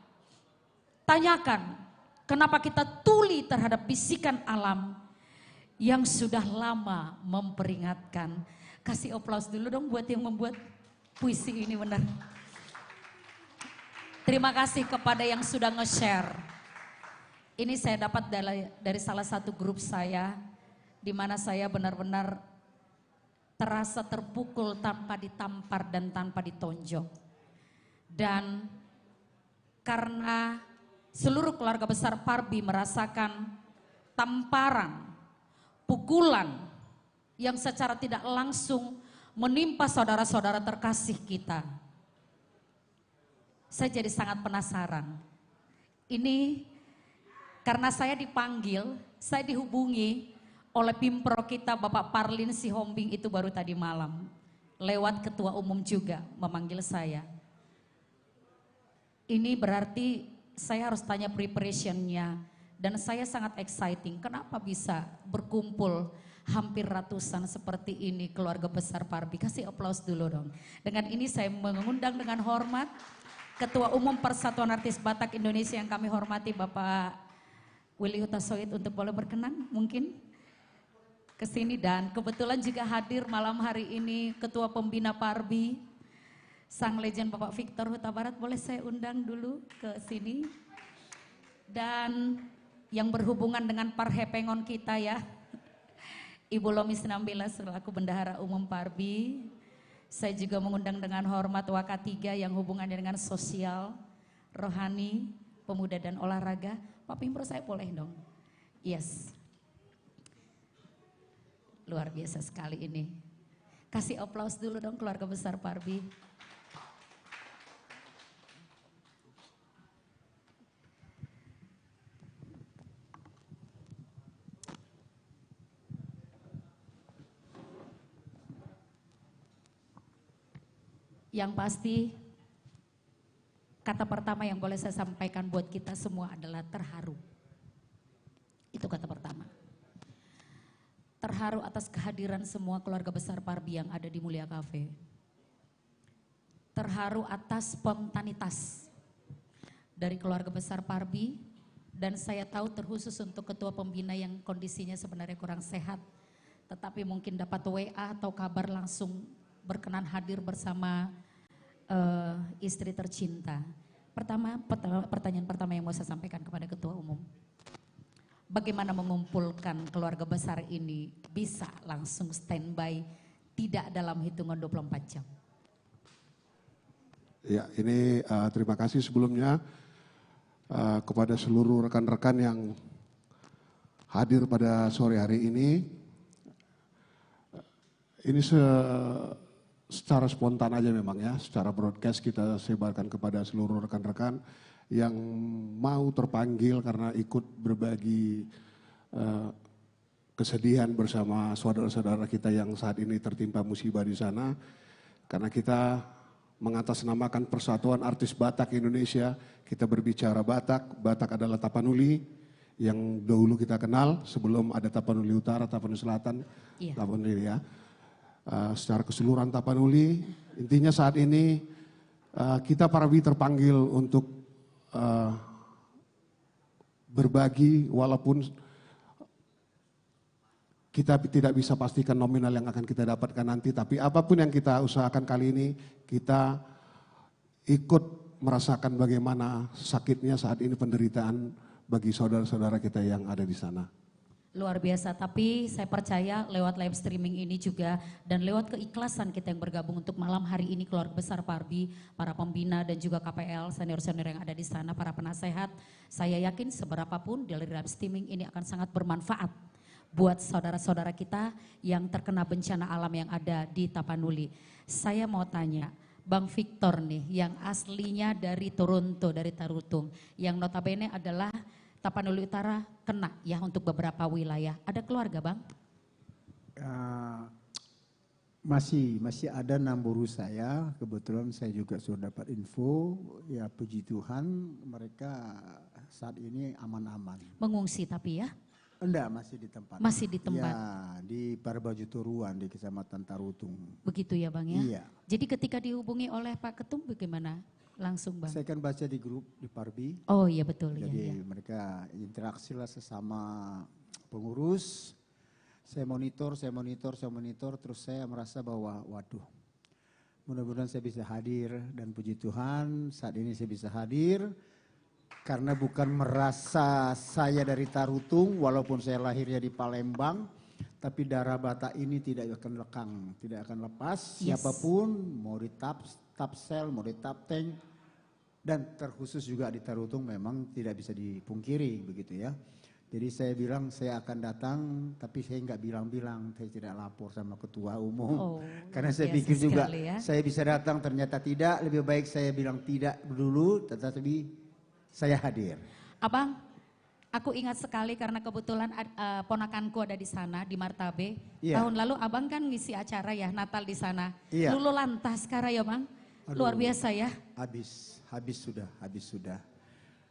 Tanyakan kenapa kita tuli terhadap bisikan alam yang sudah lama memperingatkan. Kasih aplaus dulu dong buat yang membuat puisi ini benar. Terima kasih kepada yang sudah nge-share. Ini saya dapat dari salah satu grup saya, di mana saya benar-benar terasa terpukul tanpa ditampar dan tanpa ditonjok. Dan karena seluruh keluarga besar Parbi merasakan tamparan, pukulan yang secara tidak langsung menimpa saudara-saudara terkasih kita. Saya jadi sangat penasaran. Ini karena saya dipanggil, saya dihubungi oleh Pimpro kita Bapak Parlin Sihombing itu baru tadi malam. Lewat ketua umum juga memanggil saya. Ini berarti saya harus tanya preparationnya. Dan saya sangat exciting, kenapa bisa berkumpul hampir ratusan seperti ini keluarga besar Parbi. Kasih aplaus dulu dong. Dengan ini saya mengundang dengan hormat Ketua Umum Persatuan Artis Batak Indonesia yang kami hormati Bapak Willy Hutasoid untuk boleh berkenan mungkin ke sini, dan kebetulan juga hadir malam hari ini Ketua Pembina Parbi, sang legend Bapak Victor Huta Barat, boleh saya undang dulu ke sini. Dan yang berhubungan dengan Parhepengon kita ya, Ibu Lomi 19 selaku Bendahara Umum Parbi. Saya juga mengundang dengan hormat Wakatiga yang hubungannya dengan sosial, rohani, pemuda dan olahraga. Pak Pimpro saya boleh dong? Yes. Luar biasa sekali ini. Kasih aplaus dulu dong keluarga besar Parbi. Yang pasti kata pertama yang boleh saya sampaikan buat kita semua adalah terharu. Itu kata pertama. Terharu atas kehadiran semua keluarga besar Parbi yang ada di Mulia Cafe. Terharu atas spontanitas dari keluarga besar Parbi, dan saya tahu terkhusus untuk ketua pembina yang kondisinya sebenarnya kurang sehat, tetapi mungkin dapat WA atau kabar langsung berkenan hadir bersama istri tercinta. Pertanyaan pertama yang mau saya sampaikan kepada ketua umum. Bagaimana mengumpulkan keluarga besar ini bisa langsung standby, tidak dalam hitungan 24 jam? Ya, ini terima kasih sebelumnya kepada seluruh rekan-rekan yang hadir pada sore hari ini. Ini secara spontan aja memang ya, secara broadcast kita sebarkan kepada seluruh rekan-rekan yang mau terpanggil karena ikut berbagi kesedihan bersama saudara-saudara kita yang saat ini tertimpa musibah di sana. Karena kita mengatasnamakan Persatuan Artis Batak Indonesia, kita berbicara Batak. Batak adalah Tapanuli yang dahulu kita kenal sebelum ada Tapanuli Utara, Tapanuli Selatan, iya. Tapanuli ya. Secara keseluruhan Tapanuli, intinya saat ini kita Parbi terpanggil untuk berbagi, walaupun kita tidak bisa pastikan nominal yang akan kita dapatkan nanti, tapi apapun yang kita usahakan kali ini, kita ikut merasakan bagaimana sakitnya saat ini penderitaan bagi saudara-saudara kita yang ada di sana. Luar biasa, tapi saya percaya lewat live streaming ini juga dan lewat keikhlasan kita yang bergabung untuk malam hari ini keluarga besar Parbi, para pembina dan juga KPL, senior-senior yang ada di sana, para penasehat, saya yakin seberapapun dari live streaming ini akan sangat bermanfaat buat saudara-saudara kita yang terkena bencana alam yang ada di Tapanuli. Saya mau tanya, Bang Victor nih yang aslinya dari Toronto, dari Tarutung, yang notabene adalah Tapanuli Utara kena ya untuk beberapa wilayah. Ada keluarga Bang? Masih ada 6 buruh saya. Kebetulan saya juga sudah dapat info. Ya puji Tuhan mereka saat ini aman-aman. Mengungsi tapi ya? Enggak, masih di tempat. Masih di tempat. Ya, di Parbaju Turuan di Kecamatan Tarutung. Begitu ya Bang ya? Iya. Jadi ketika dihubungi oleh Pak Ketum bagaimana? Langsung Bang? Saya kan baca di grup di Parbi. Oh iya betul. Jadi ya. mereka interaksi lah sesama pengurus. Saya monitor, terus saya merasa bahwa waduh, mudah-mudahan saya bisa hadir dan puji Tuhan saat ini saya bisa hadir. Karena bukan merasa saya dari Tarutung, walaupun saya lahirnya di Palembang, tapi darah Batak ini tidak akan lekang, tidak akan lepas. Yes. Siapapun, mau di Tapsel, mau di Tapteng, dan terkhusus juga di Tarutung memang tidak bisa dipungkiri begitu ya. Jadi saya bilang saya akan datang, tapi saya nggak bilang-bilang, saya tidak lapor sama ketua umum. Karena saya pikir juga ya. saya bisa datang ternyata tidak, lebih baik saya bilang tidak dulu, tetapi saya hadir. Abang, aku ingat sekali karena kebetulan ponakanku ada di sana, di Martabe. Iya. Tahun lalu abang kan ngisi acara ya, Natal di sana. Iya. Lulu lantas sekarang ya Bang, luar biasa ya. Habis sudah.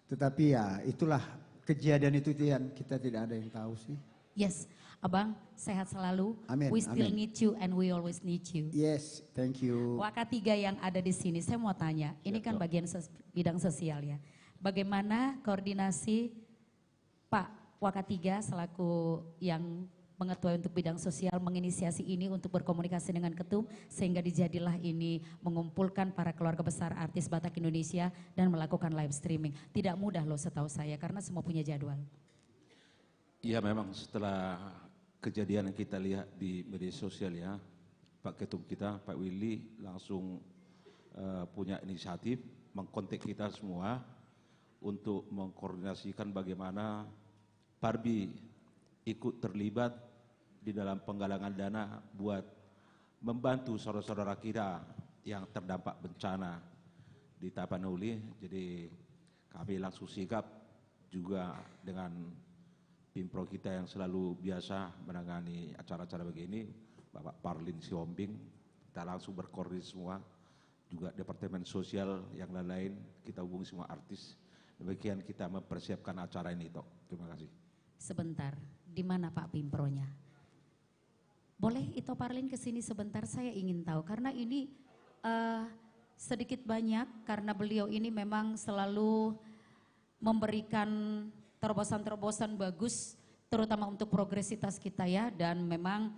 Tetapi ya itulah kejadian itu yang kita tidak ada yang tahu sih. Yes, Abang sehat selalu. Amin, We still amin. need you and we always need you. Yes, thank you. Waka 3 yang ada di sini, saya mau tanya, ini kan bagian bidang sosial ya. Bagaimana koordinasi Pak Waka 3 selaku yang mengetuai untuk bidang sosial menginisiasi ini untuk berkomunikasi dengan Ketum sehingga dijadilah ini mengumpulkan para keluarga besar artis Batak Indonesia dan melakukan live streaming. Tidak mudah loh setahu saya karena semua punya jadwal. Iya memang setelah kejadian yang kita lihat di media sosial ya, Pak Ketum kita, Pak Willy langsung punya inisiatif mengkontak kita semua untuk mengkoordinasikan bagaimana Parbi ikut terlibat di dalam penggalangan dana buat membantu saudara-saudara kita yang terdampak bencana di Tapanuli. Jadi kami langsung sigap juga dengan Pimpro kita yang selalu biasa menangani acara-acara begini, Bapak Parlin Siombing, kita langsung berkoordinasi semua, juga Departemen Sosial yang lain-lain, kita hubungi semua artis. Demikian kita mempersiapkan acara ini, Tok. Terima kasih. Sebentar, di mana Pak Pimpronya? Boleh itu Parlin ke sini sebentar, saya ingin tahu karena ini sedikit banyak karena beliau ini memang selalu memberikan terobosan-terobosan bagus terutama untuk progresitas kita ya dan memang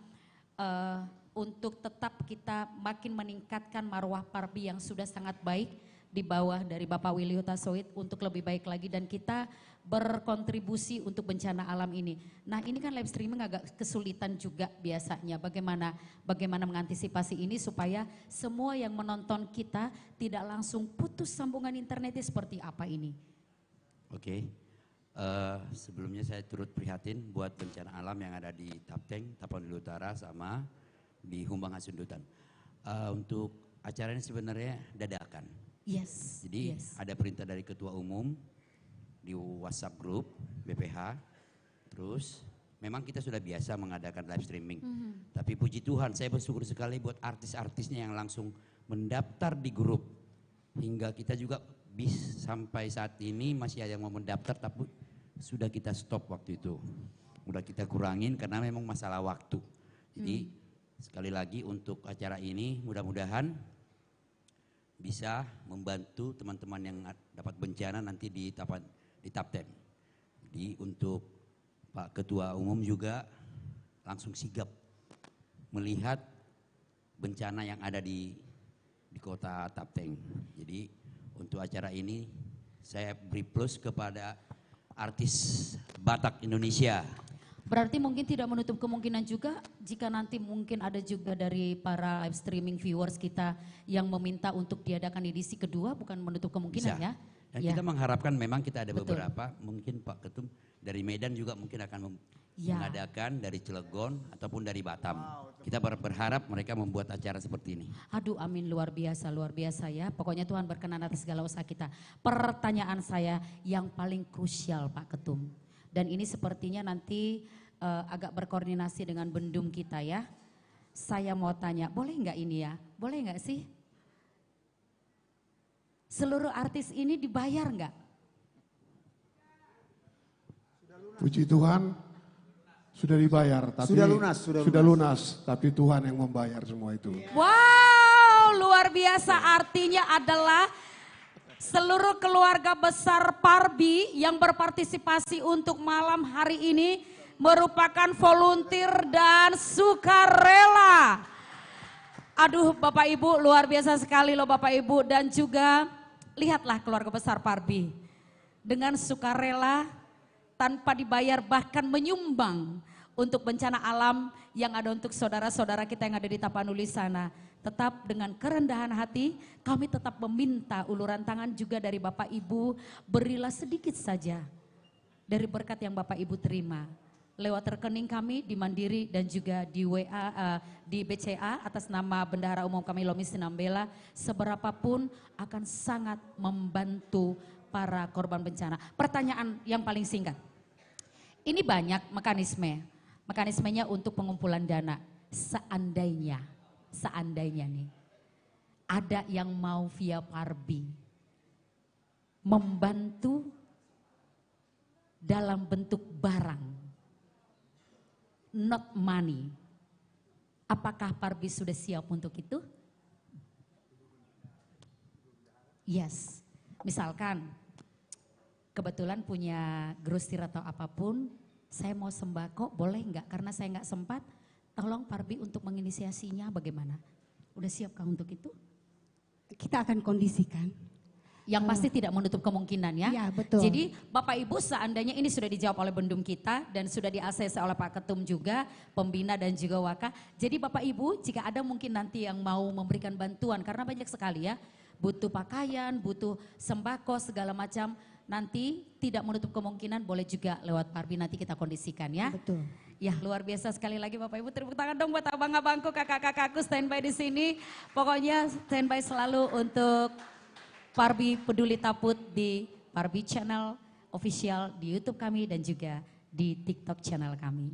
untuk tetap kita makin meningkatkan marwah Parbi yang sudah sangat baik di bawah dari Bapak Willy Hutasoid untuk lebih baik lagi dan kita berkontribusi untuk bencana alam ini. Nah ini kan live streaming agak kesulitan juga biasanya. Bagaimana mengantisipasi ini supaya semua yang menonton kita tidak langsung putus sambungan internetnya seperti apa ini? Oke, sebelumnya saya turut prihatin buat bencana alam yang ada di Tapteng, Tapanuli Utara sama di Humbang Hasundutan. Untuk acara ini sebenarnya dadakan. Yes. Jadi ada perintah dari Ketua Umum di WhatsApp Group BPH. Terus memang kita sudah biasa mengadakan live streaming. Tapi puji Tuhan saya bersyukur sekali buat artis-artisnya yang langsung mendaftar di grup. Hingga kita juga sampai saat ini masih ada yang mau mendaftar tapi sudah kita stop waktu itu. Udah kita kurangin karena memang masalah waktu. Jadi sekali lagi untuk acara ini mudah-mudahan bisa membantu teman-teman yang dapat bencana nanti di Tapten. Jadi untuk Pak Ketua Umum juga langsung sigap melihat bencana yang ada di kota Tapten. Jadi untuk acara ini saya beri plus kepada artis Batak Indonesia. Berarti mungkin tidak menutup kemungkinan juga jika nanti mungkin ada juga dari para live streaming viewers kita yang meminta untuk diadakan edisi kedua, bukan menutup kemungkinan Bisa. ya. Dan ya. kita mengharapkan memang kita ada Betul. beberapa, mungkin Pak Ketum dari Medan juga mungkin akan mengadakan dari Cilegon ataupun dari Batam. Kita berharap mereka membuat acara seperti ini. Aduh amin luar biasa ya. Pokoknya Tuhan berkenan atas segala usaha kita. Pertanyaan saya yang paling krusial Pak Ketum. Dan ini sepertinya nanti agak berkoordinasi dengan bendum kita ya. Saya mau tanya, boleh nggak ini ya? Boleh nggak sih? Seluruh artis ini dibayar nggak? Puji Tuhan, Sudah dibayar, tapi Sudah lunas. tapi Tuhan yang membayar semua itu. Wow, luar biasa. Artinya adalah seluruh keluarga besar Parbi yang berpartisipasi untuk malam hari ini merupakan volunteer dan sukarela. Aduh Bapak Ibu, luar biasa sekali loh Bapak Ibu. Dan juga lihatlah keluarga besar Parbi dengan sukarela tanpa dibayar, bahkan menyumbang untuk bencana alam yang ada untuk saudara-saudara kita yang ada di Tapanuli sana. Tetap dengan kerendahan hati kami tetap meminta uluran tangan juga dari Bapak Ibu, berilah sedikit saja dari berkat yang Bapak Ibu terima. Lewat rekening kami di Mandiri dan juga di WA, di BCA atas nama Bendahara Umum kami Lomi Sinambela, seberapapun akan sangat membantu para korban bencana. Pertanyaan yang paling singkat, ini banyak mekanismenya untuk pengumpulan dana. Seandainya nih ada yang mau via Parbi membantu dalam bentuk barang, not money, apakah Parbi sudah siap untuk itu? Yes, misalkan kebetulan punya grosir atau apapun, saya mau sembako, boleh enggak? Karena saya enggak sempat, tolong Parbi untuk menginisiasinya bagaimana? Udah siapkah untuk itu? Kita akan kondisikan. Yang pasti tidak menutup kemungkinan ya. Iya betul. Jadi Bapak Ibu seandainya ini sudah dijawab oleh bendum kita dan sudah di-ACC oleh Pak Ketum juga, pembina dan juga Waka. Jadi Bapak Ibu jika ada mungkin nanti yang mau memberikan bantuan karena banyak sekali ya. Butuh pakaian, butuh sembako segala macam. Nanti tidak menutup kemungkinan boleh juga lewat Parbi nanti kita kondisikan ya. Betul. Ya luar biasa sekali lagi Bapak Ibu, tepuk tangan dong buat abang-abangku, kakak-kakakku standby di sini. Pokoknya standby selalu untuk Parbi Peduli Taput di Parbi Channel Official di YouTube kami dan juga di TikTok channel kami.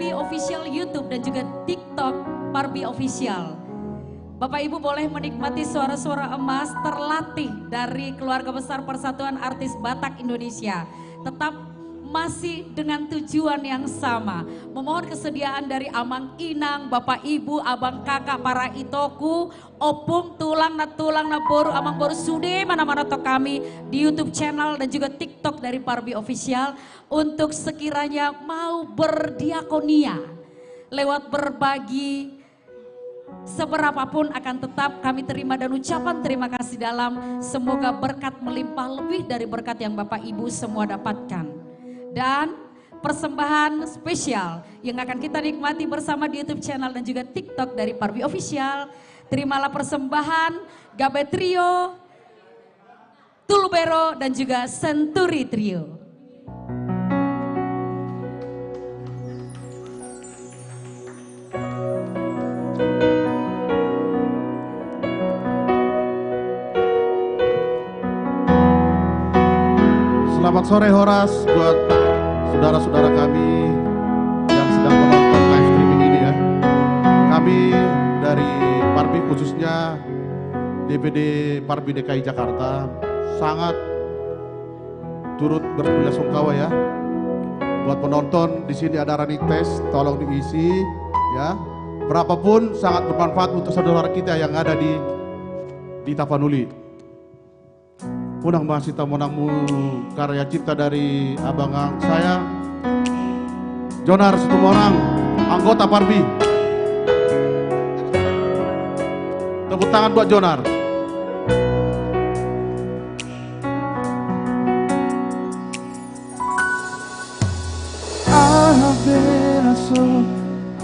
Parbi Official YouTube dan juga TikTok Parbi Official. Bapak Ibu boleh menikmati suara-suara emas terlatih dari keluarga besar Persatuan Artis Batak Indonesia. Tetap masih dengan tujuan yang sama. Memohon kesediaan dari Amang Inang, Bapak Ibu, Abang Kakak, para itoku, opung, tulang na boru, amang boru sude, mana-mana to kami di YouTube channel dan juga TikTok dari Parbi Official. Untuk sekiranya mau berdiakonia lewat berbagi seberapapun akan tetap kami terima dan ucapan terima kasih dalam. Semoga berkat melimpah lebih dari berkat yang Bapak Ibu semua dapatkan. Dan persembahan spesial yang akan kita nikmati bersama di YouTube channel dan juga TikTok dari Parbi Official. Terimalah persembahan Gabe Trio, Tulbero dan juga Senturi Trio. Selamat sore Horas buat saudara-saudara kami yang sedang menonton live streaming ini ya. Kami dari Parbi khususnya DPD Parbi DKI Jakarta sangat turut berbelasungkawa ya. Buat penonton di sini ada running test, tolong diisi ya. Berapapun sangat bermanfaat untuk saudara kita yang ada di Tapanuli. Punang masih tamunamu karya cipta dari abangang saya Jonar Situmorang, anggota Parbi. Tepuk tangan buat Jonar. Abraço,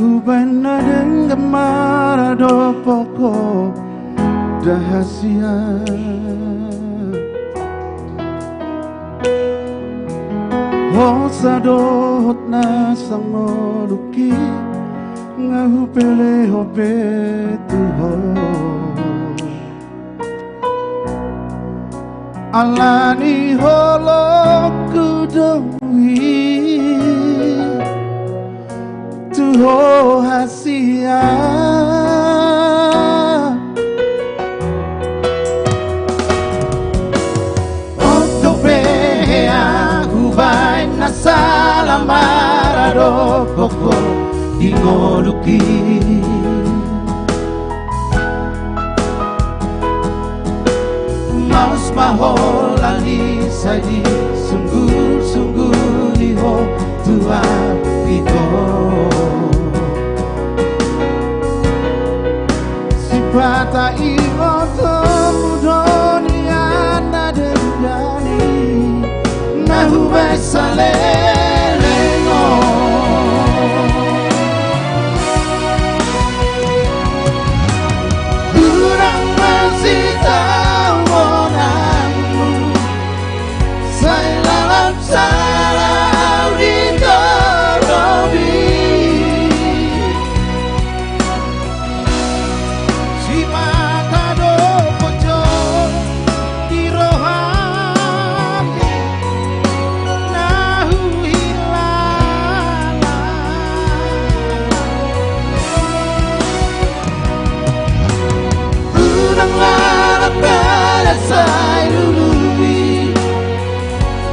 kubana dengan marado poko dahasia. Sadot na sang moluki ngahupele hope tuho alani holo kudowi tuho hasia Salamarado poko ingoluki Maus maholali saji sungguh-sungguh liho tua piko Sipata imoto mudonia nadendani Nahu saleleno Kurang masih tawaranmu Saya lalap salau di torobi Si mata do pocong di rohani Saya lului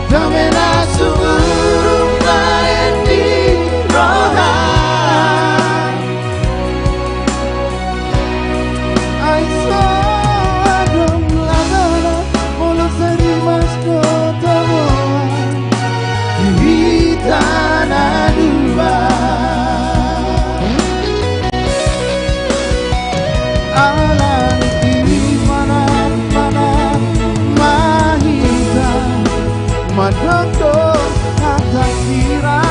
Damena suruh main di rohan Aiso adom lagana Molo sari mas kotamoan Hihitana dua Alan kiri mana Madoto atas kira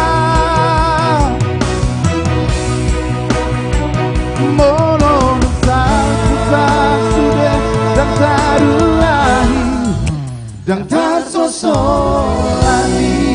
Molon susah sudah dan tarulahi dan tak sosok lagi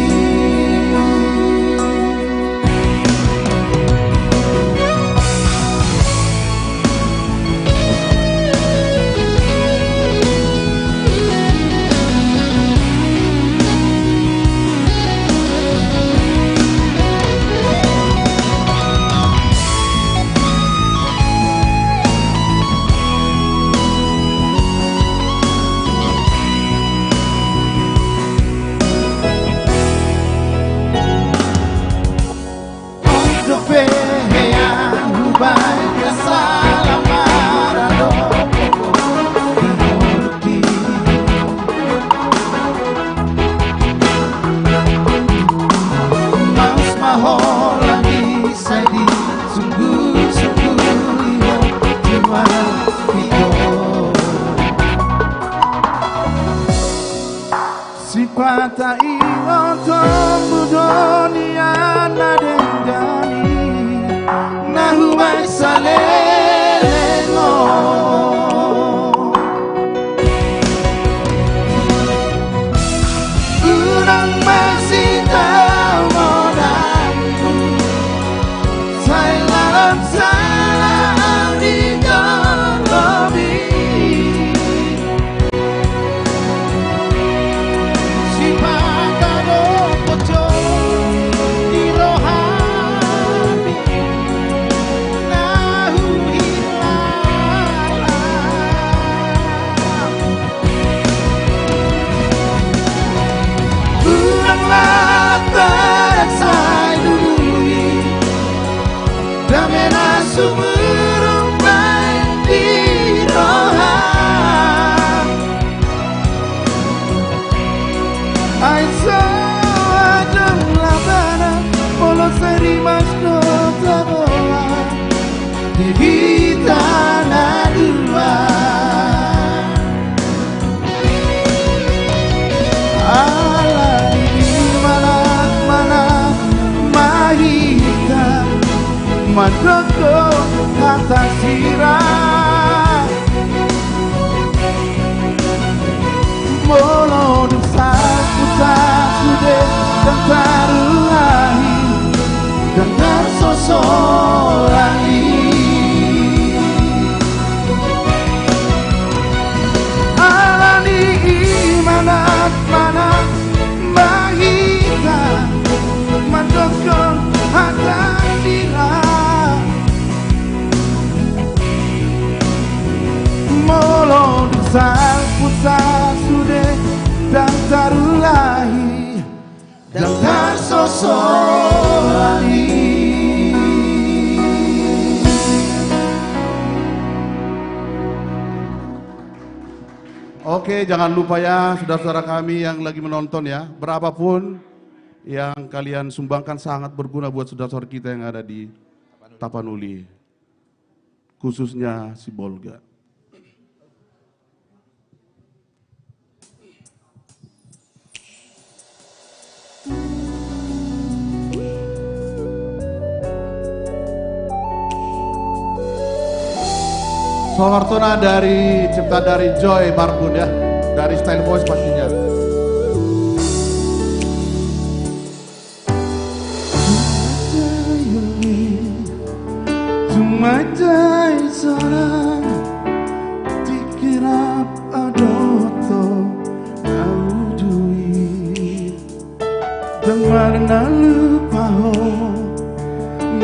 Patai otong budonia nadendani Nahu mai saleleno Urang masih tahu modalku Saya lalam salah di lobi Si pakado poco di rohani Nahu hilang Uranglah tersai dului Damena sumurung main di rohan Aiso adang labana Polo seri mas no taboa Di vitana dua Ala di mana mahita Mandoko kata sirah Molo dosa puta sudah dan taruhahi Dan tersosolani Alani imanat mana mahita Mandoko kata sirah Molo dosa puta sudah dan tarulahi dan tersosolani. Oke, jangan lupa ya saudara-saudara kami yang lagi menonton ya, berapapun yang kalian sumbangkan sangat berguna buat saudara-saudara kita yang ada di Tapanuli, khususnya si Bolga. Sohartona dari cipta dari Joy Barbun ya, dari Style Voice pastinya. Tumajai sana dikirap adoto audui Demar na lupa ho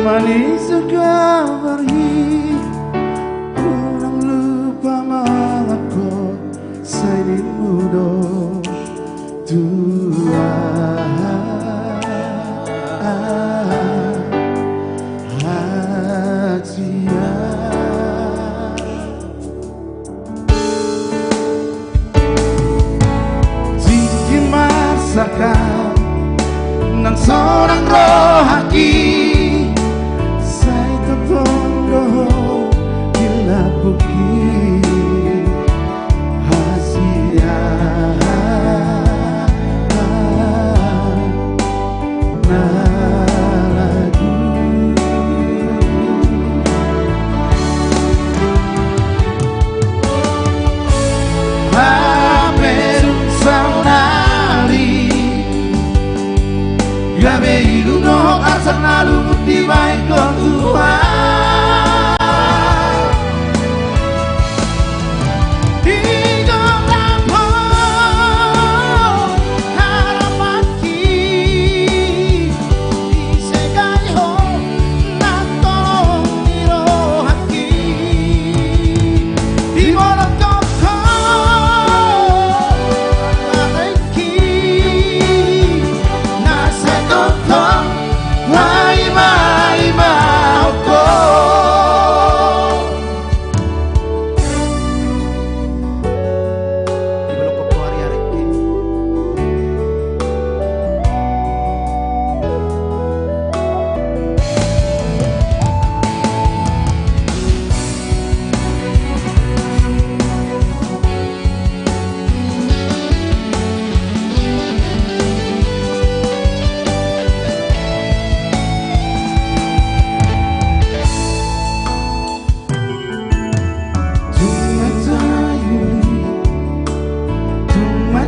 manis kabari Sainin mudo tua hatia Tinggi masakan nang seorang rohaki Saya terpondok gila bukit Gabe iluno asana lumut di baik Tuhan Hidup lampu harapanki Disegai ho nak tolong dirohaki Di mulut koko Nasi totong Wai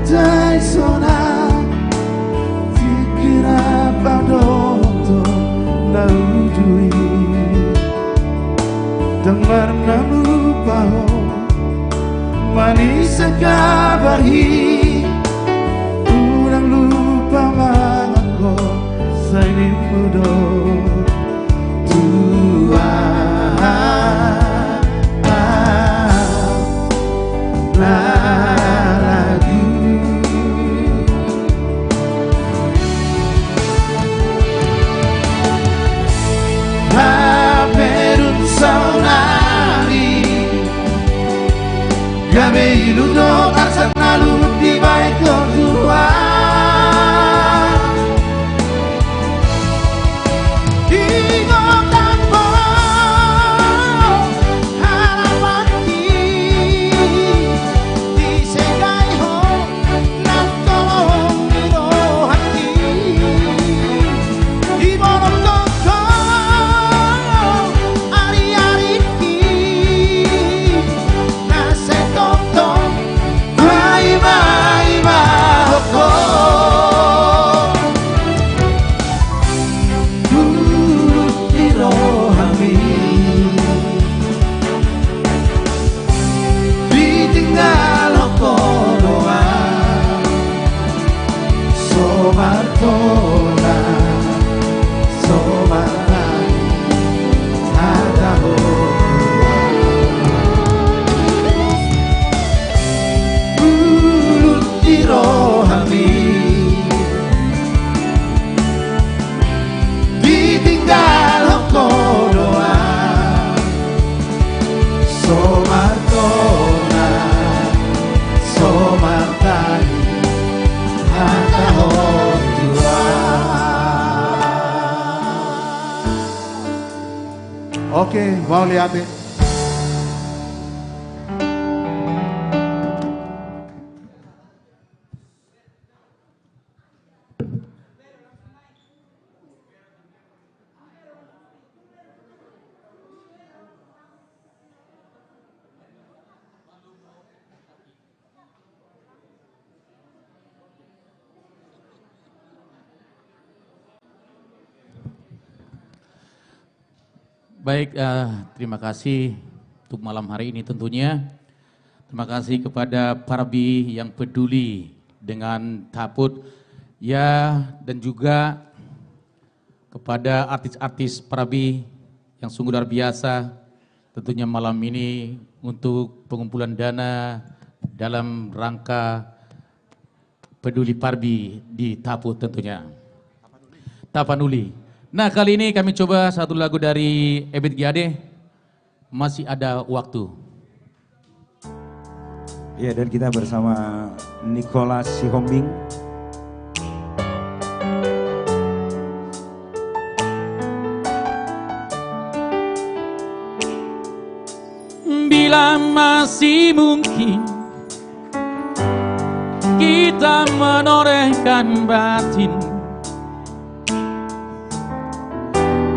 Matai sona Tikira padoto Naudui Dengar namu paho Manis kabarhi Urang lupa mangko Saini mudo Gabe iluno arsenalu di baik kedua di gotambo harapanki di segai ho nantong miro hati di borong toko ari-ariki Oke, mau lihat nih. Baik, terima kasih untuk malam hari ini tentunya. Terima kasih kepada Parbi yang peduli dengan Taput, ya, dan juga kepada artis-artis Parbi yang sungguh luar biasa. Tentunya malam ini untuk pengumpulan dana dalam rangka peduli Parbi di Taput tentunya. Tapanuli. Nah, kali ini kami coba satu lagu dari Ebit Giade, Masih Ada Waktu. Ya, dan kita bersama Nicholas Sihombing. Bila masih mungkin kita menorehkan batin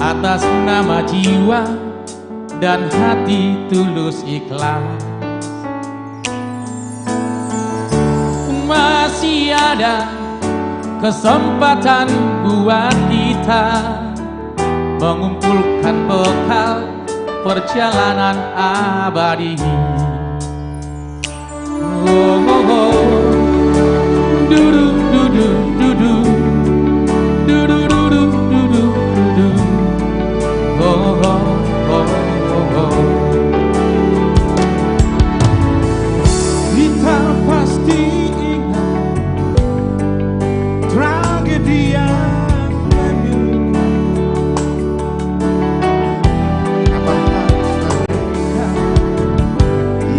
atas nama jiwa dan hati tulus ikhlas, masih ada kesempatan buat kita mengumpulkan bekal perjalanan abadi. Oh, oh, oh. Dudu, dudu, dudu. Dudu, dudu, dudu, dudu. Oh, oh, oh, oh, oh. Kita pasti ingat tragedi yang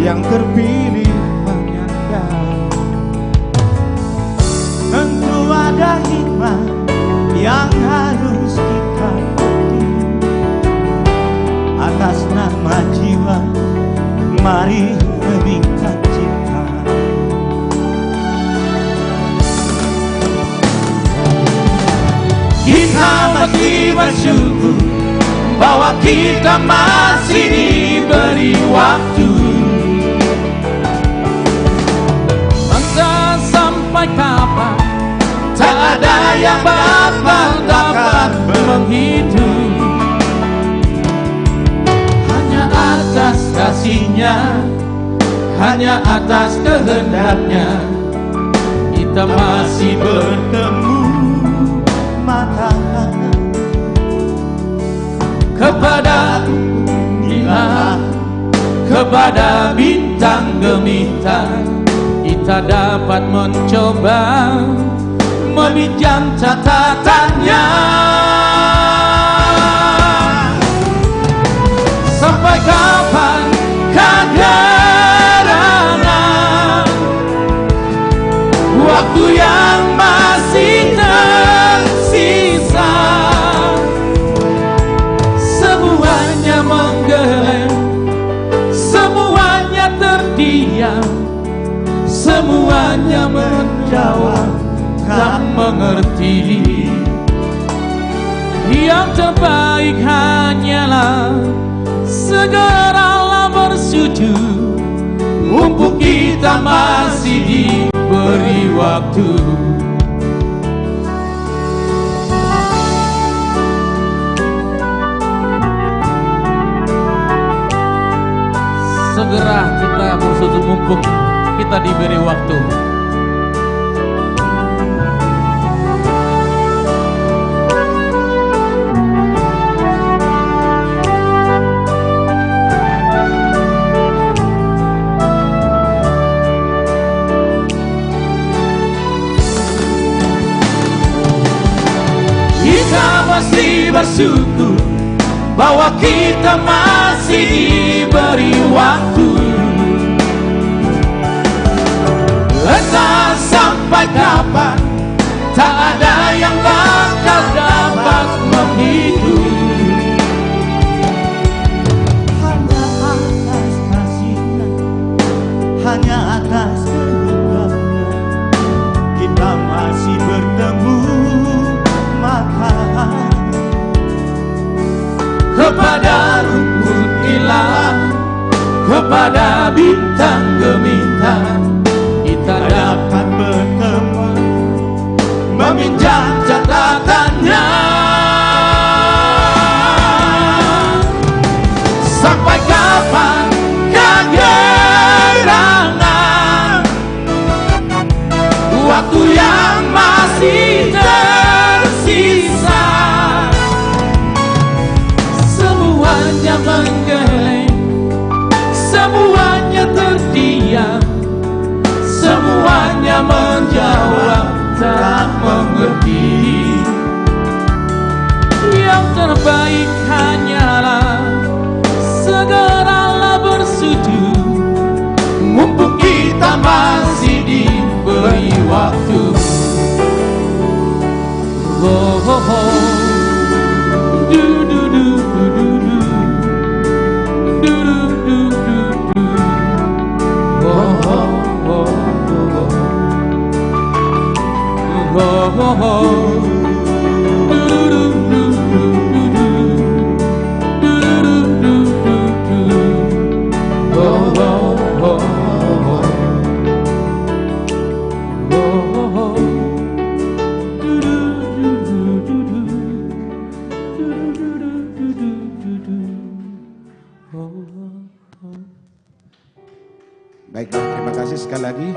yang terpilih menyandang. Tentu ada hikmah yang harus kita petik. Atas nama jiwa, mari meningkat cinta. Kita mesti bersyukur bahwa kita masih diberi waktu. ada yang dapat menghidup. Hanya atas kasih-Nya, hanya atas kehendak-Nya, kita masih bertemu mata. Kepada Dia, kepada bintang gemilang, kita dapat mencoba meminjam catatannya. Sampai kapan kegerangan waktu yang masih tersisa, semuanya menggeleng, semuanya terdiam, semuanya menjawab tak mengerti. Yang terbaik hanyalah segeralah bersujud, mumpung kita masih diberi waktu. Segera kita bersujud mumpung kita diberi waktu. Kita masih bersyukur bahwa kita masih diberi waktu. Entah sampai kapan, tak ada yang bakal dapat menghidup. Hanya atas kasih-Nya, hanya atas kehendak-Nya, kita masih bertemu mata. Kepada rumput ilalang, kepada bintang gemilang, kita dapat bertemu meminjam catatannya. Sampai kapan kegerangan waktu yang masih tersisa, semuanya menggeleng, semuanya terdiam, semuanya menjawab tak mengerti. Yang terbaik hanyalah segeralah bersujud, mumpung kita masih diberi waktu. Oh, oh, oh. Du, du, du, du, du, du. Du, du, du, du, du. Oh, oh, oh. Oh, oh, oh. Du, du, du, du, du, du. Du, du, du, du, du. Oh, oh, oh, oh. Oh, oh, oh. Du, du, du, du, du, du. Du, du, du, du, du, du, du. Oh, oh, oh. Baiklah, terima kasih sekali lagi.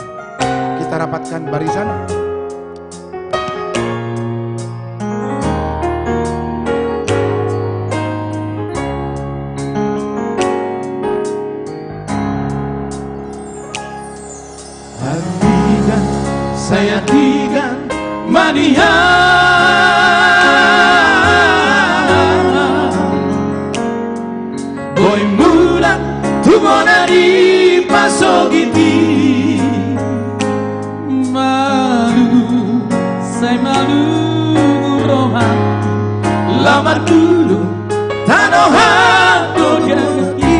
Kita rapatkan barisan. Hatikan, saya tikan mania. Boy muda tu bona di pasogiti. Malu, saya malu rohan. Lamar dulu tanohan dojaki.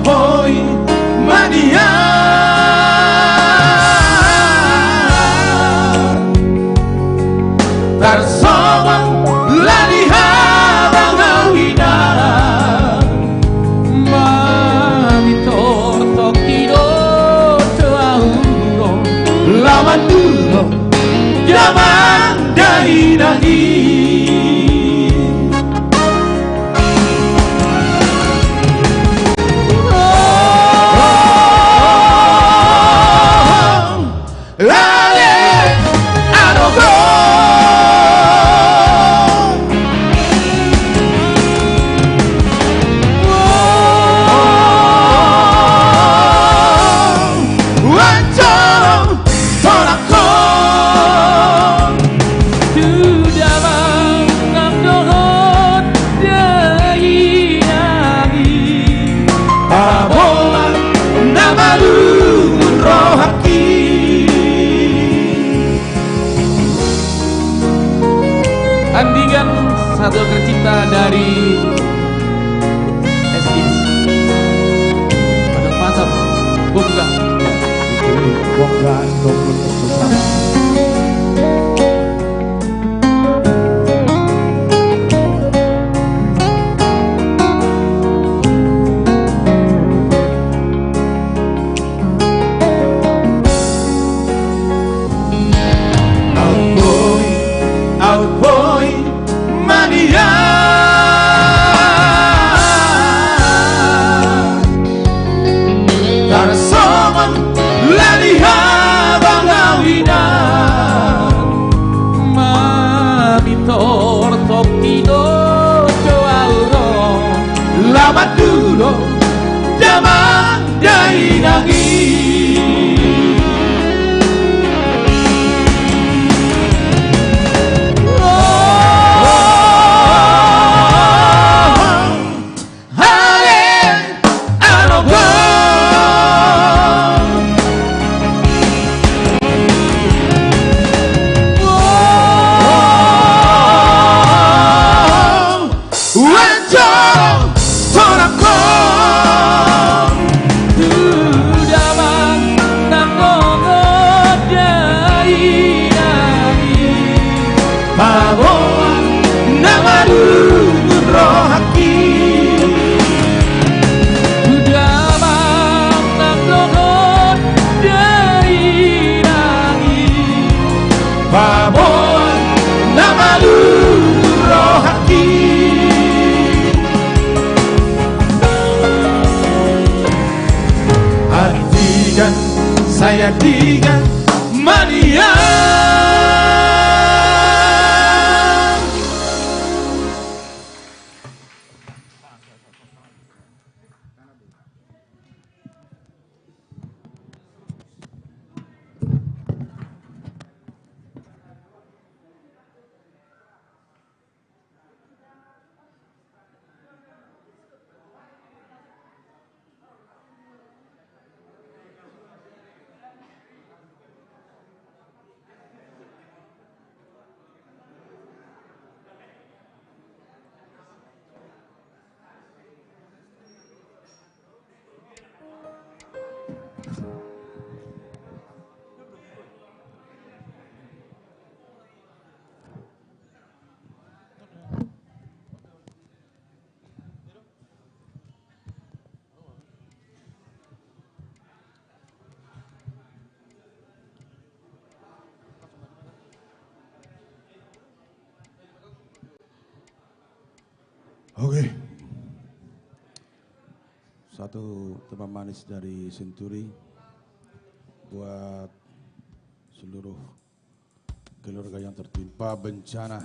Boy mania. Tersobat lalihan angawina. lagu tercipta dari SDS. Pada masa Bongga. Bongga Dokter bersama. Saya dengan mania. Oke. Satu teman manis dari Senturi buat seluruh keluarga yang tertimpa bencana.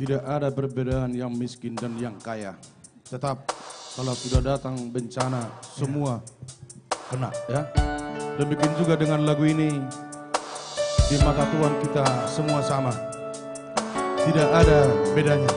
Tidak ada perbedaan yang miskin dan yang kaya. Tetap kalau sudah datang bencana semua kena ya. Demikian juga dengan lagu ini. Di mata Tuhan kita semua sama. Tidak ada bedanya.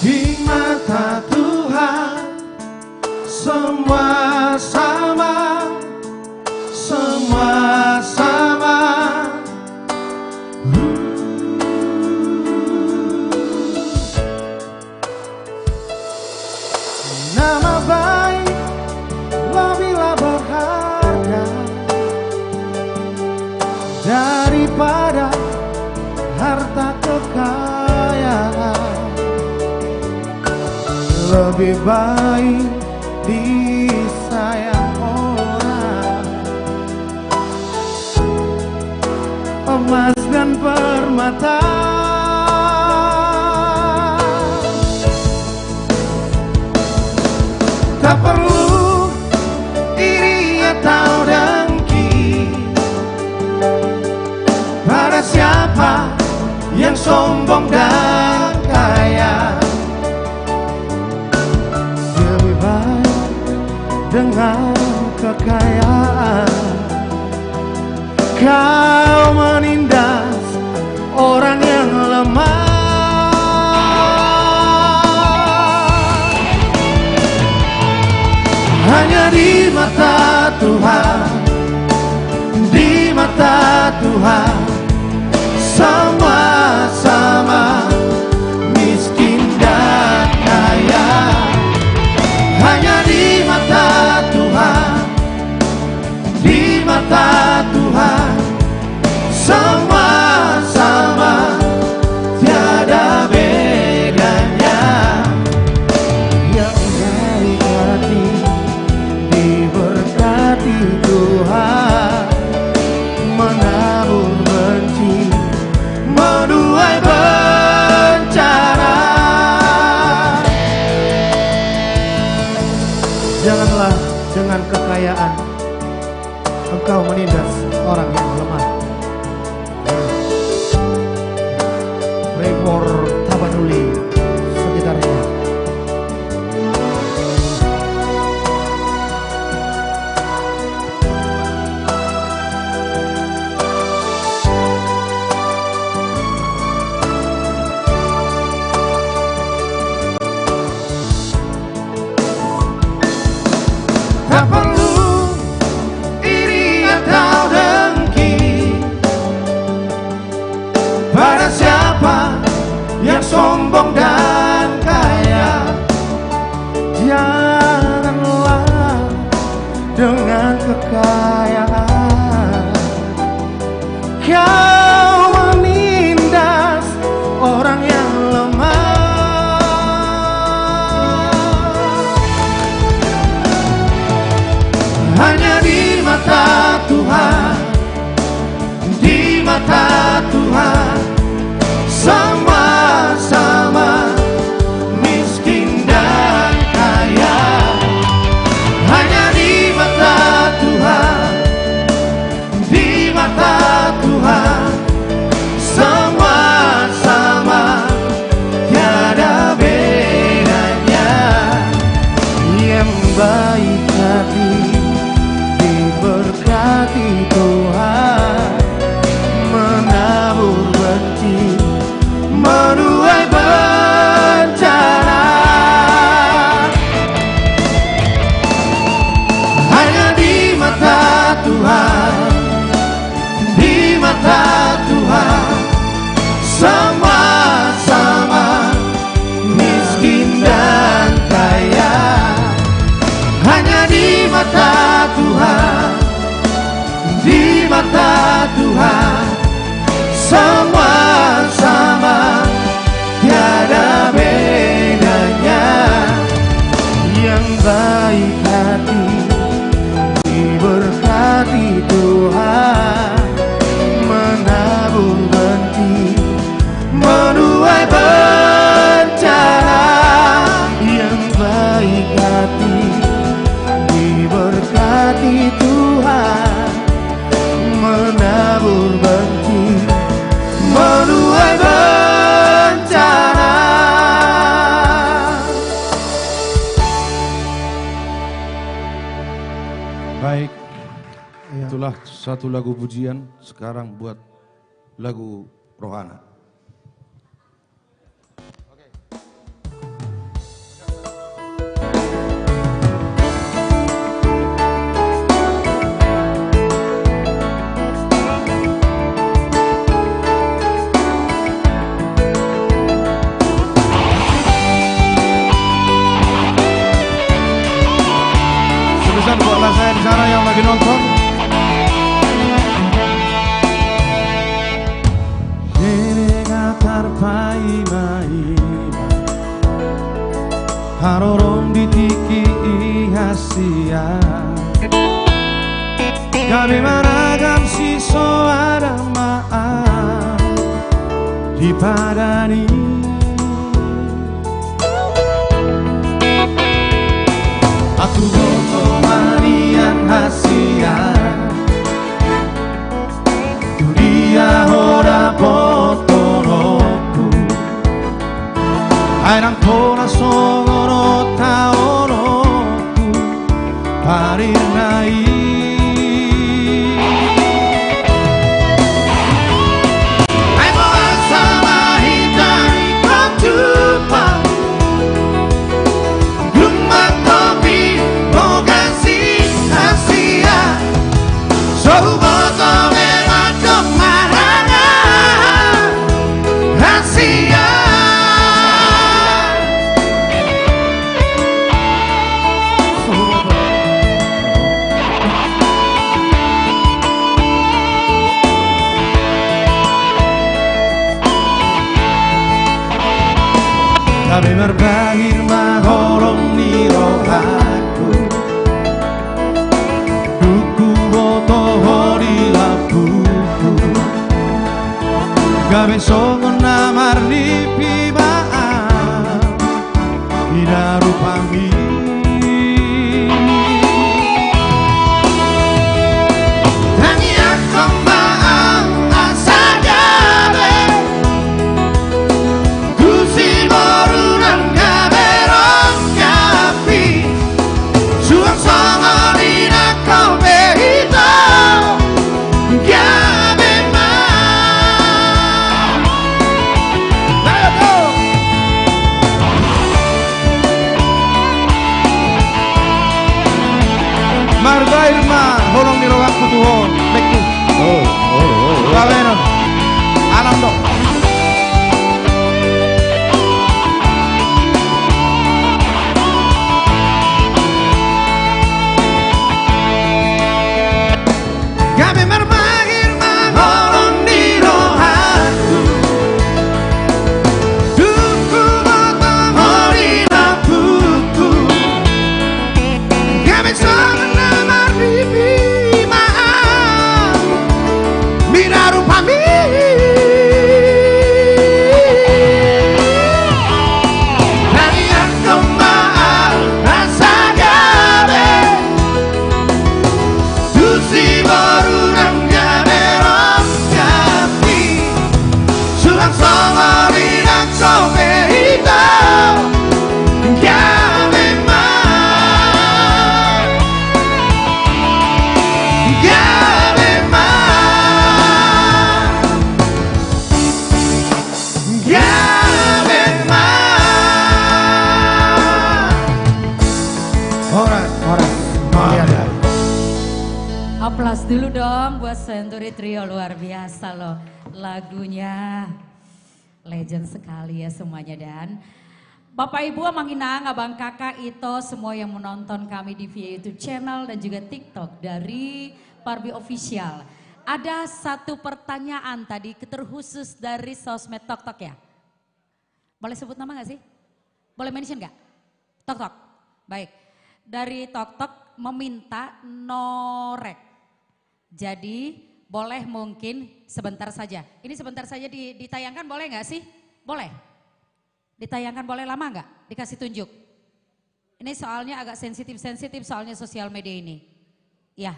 Di mata Tuhan semua sama, semua sama. Nama baik lebihlah berharga daripada harta kekayaan. Lebih baik disayang orang, emas dan permata. Tak perlu iri pada siapa yang sombong dan kaya. Lebih baik dengan kekayaan kau menindas orang yang lemah. Hanya di mata Tuhan, di mata Tuhan semua sama, miskin dan kaya. Hanya di mata Tuhan, di mata Tuhan semua sama, tiada bedanya. Yang baik hati diberkati Tuhan, menabur benci, menuai bencana. Janganlah dengan kekayaan engkau menindas orang yang lemah. Pray for Tapanuli sekitarnya. Tak perlu iri atau dengki pada siapa yang sombong dan kaya. Janganlah dengan kekayaan kau menindas orang yang lemah. Hanya di mata Tuhan, di mata Tuhan semua sama, miskin dan kaya. Hanya di mata Tuhan, di mata Tuhan semua sama, tiada bedanya. Yang baik hati diberkati Tuhan, menabur benci, menuai bencana. Hanya di mata Tuhan, di mata Tuhan semua sama, miskin dan kaya. Hanya di mata Tuhan, di mata Tuhan semua sama, tiada bedanya. Yang baik hati diberkati Tuhan, menabur benci, menuai bencana. Yang baik hati diberkati Tuhan, menabur benci, menuai bencana. Baik, itulah satu lagu pujian. Sekarang buat lagu rohana. Sebesar buatlah saya di sana yang lagi nonton. Haroron ditiki hasia kami managam siso ada maaf dipadani aku goto manian hasia dunia hora sogoro taonoku parinai. Kami berbahir magorong nirohaku Duku boto hori lapuku Gabe songon namar ni pimaan Ina rupami Tangi aku maang asa gabe Kusi morunan gabe rong kapi Suang songon ina kau behito Gabe Marga Irma, holong di ruang kutuhon, beku. Baweno, alam dong. Gabe marmagir magolong di rohaku Duku botong hori lapuku Gabe songon namar bibi maaf Mina rupami Nani aku maaf rasa gabe Susi borunang gabe rong kapi Sulang songorinang sobe hitam Gabe man Gabe man Gabe man Alright. Aplaus dulu dong buat Century Trio, luar biasa loh lagunya. Legend sekali ya semuanya. Dan Bapak Ibu, Manginang, Abang Kakak, Ito, semua yang menonton kami di via YouTube channel dan juga TikTok dari Parbi Official. Ada satu pertanyaan tadi terkhusus dari sosmed TokTok ya. Boleh sebut nama gak sih? Boleh mention gak? TokTok. Baik. Dari TokTok meminta norek. Jadi boleh mungkin sebentar saja. Ini sebentar saja ditayangkan boleh nggak sih? Boleh. Ditayangkan boleh lama nggak? Dikasih tunjuk. Ini soalnya agak sensitif soalnya sosial media ini. Ya.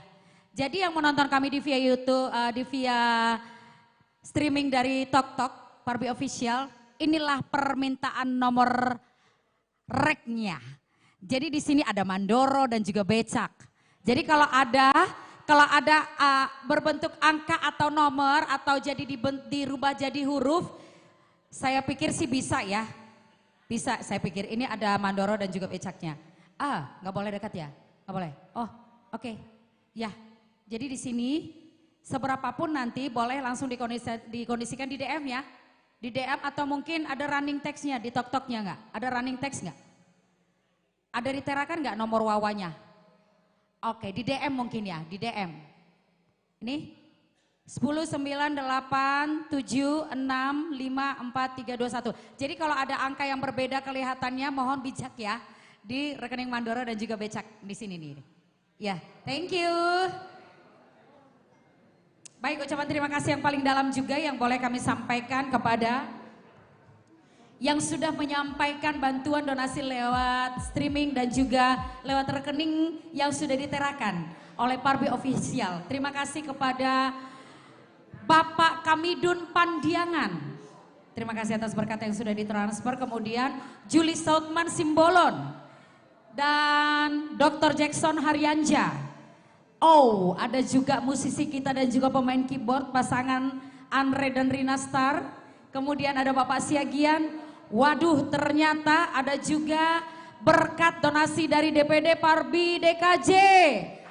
Jadi yang menonton kami di via YouTube, di via streaming dari TokTok, Parbi Official, inilah permintaan nomor reknya. Jadi di sini ada mandoro dan juga becak. Jadi kalau ada berbentuk angka atau nomor atau jadi dirubah jadi huruf, saya pikir sih bisa ya. Bisa, saya pikir ini ada mandoro dan juga becaknya. Nggak boleh dekat ya? Nggak boleh? Oh, oke. Ya, jadi di sini seberapapun nanti boleh langsung dikondisikan di DM ya. Di DM atau mungkin ada running text-nya di TokTok-nya nggak? Ada running text nggak? Ada diterakan nggak nomor wawanya? Oke, di DM mungkin ya, di DM. Ini 1098765431. Jadi kalau ada angka yang berbeda kelihatannya mohon bijak ya di rekening mandoro dan juga becak di sini nih. Ya, thank you. Baik, ucapan terima kasih yang paling dalam juga yang boleh kami sampaikan kepada yang sudah menyampaikan bantuan donasi lewat streaming dan juga lewat rekening yang sudah diterakan oleh Parbi Official. Terima kasih kepada Bapak Kamidun Pandiangan. Terima kasih atas berkat yang sudah ditransfer. Kemudian Julie Sautman Simbolon dan Dr. Jackson Haryanja. Oh, ada juga musisi kita dan juga pemain keyboard pasangan Andre dan Rina Star. Kemudian ada Bapak Siagian. Waduh, ternyata ada juga berkat donasi dari DPD Parbi DKJ.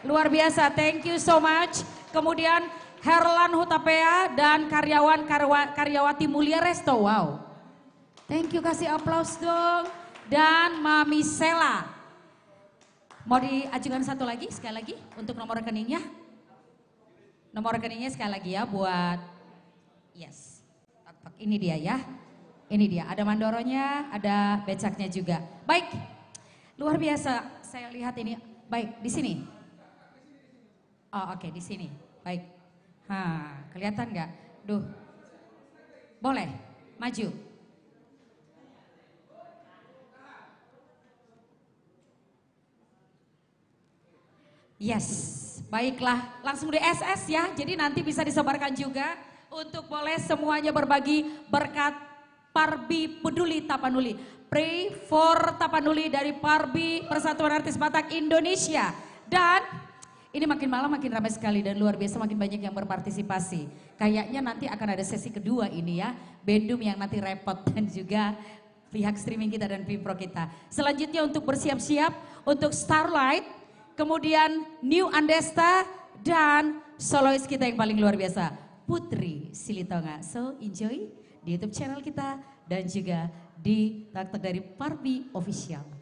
Luar biasa, thank you so much. Kemudian Herlan Hutapea dan karyawati Mulia Resto. Wow. Thank you, kasih aplaus dong. Dan Mami Sela. Mau diajukan satu lagi, sekali lagi untuk nomor rekeningnya. Nomor rekeningnya sekali lagi ya buat, yes. Ini dia ya. Ini dia, ada mandoronya, ada becaknya juga. Baik, luar biasa saya lihat ini. Baik, di sini. Oh oke, di sini. Baik. Kelihatan nggak? Duh, boleh, maju. Yes, baiklah, langsung di SS ya. Jadi nanti bisa disebarkan juga untuk boleh semuanya berbagi berkat Parbi Peduli Tapanuli. Pray for Tapanuli dari Parbi Persatuan Artis Batak Indonesia. Dan ini makin malam makin ramai sekali dan luar biasa makin banyak yang berpartisipasi. Kayaknya nanti akan ada sesi kedua ini ya. Bendum yang nanti repot dan juga pihak streaming kita dan Pimpro kita. Selanjutnya untuk bersiap-siap untuk Starlight. Kemudian New Andesta dan solois kita yang paling luar biasa. Putri Silitonga. So enjoy di YouTube channel kita dan juga di TikTok dari Parbi Official.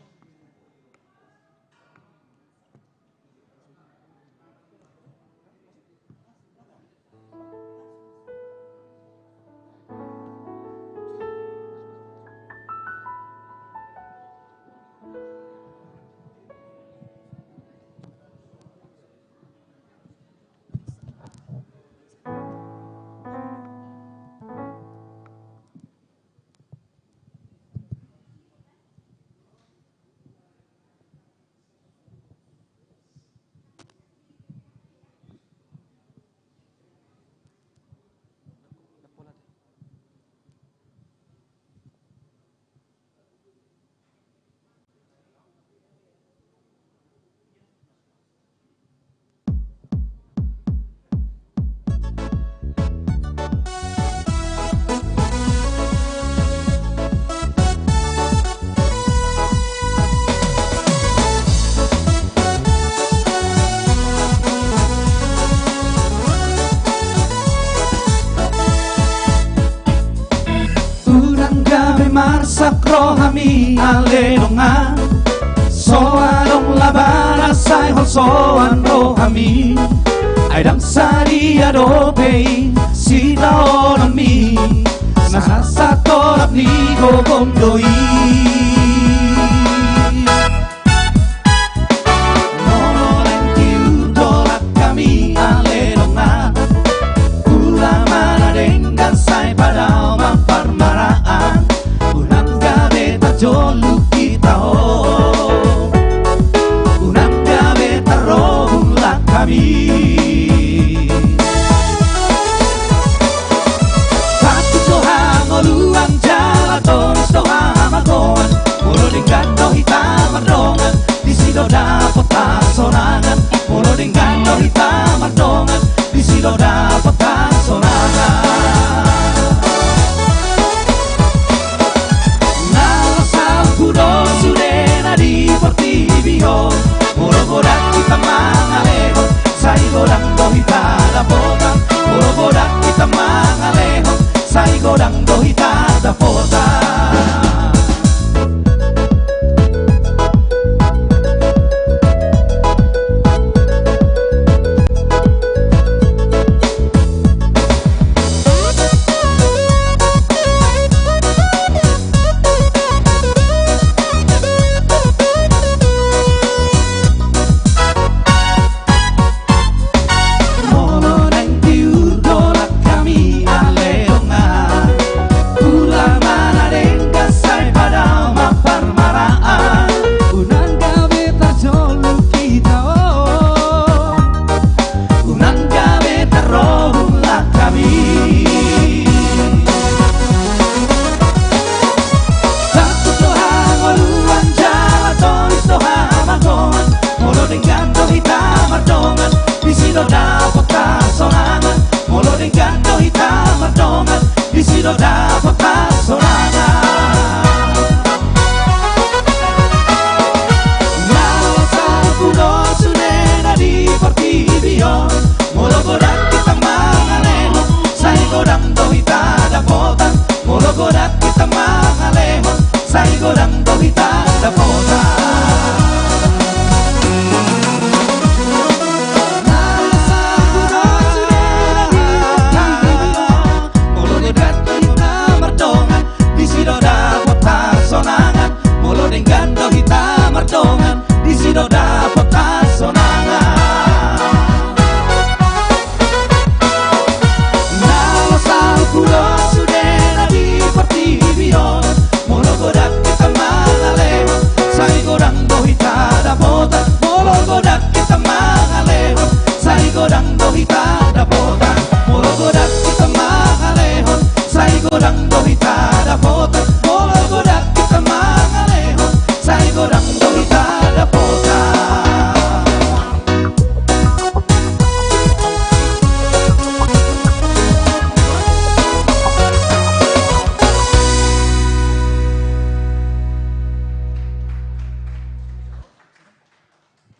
Marsak rohami aledonga soanong labara say holsoan rohami aidang sari adopei sitaonami nasasatorap ni gogondoi monolen kiutolak kami aledonga ulama dengan say pada mamparmaraan jolu kita unang gabe tarong lang kami satu sohang oluang jalaton sohang magon mulu dengan no hitam mardongan di sido dapat sonangan mulu dengan no hitam mardongan di sido dapat sonangan. Di Portibio, moro-morak kita mangalehon, say godang dohita da potang, moro-morak kita mangalehon, say godang dohita da potang.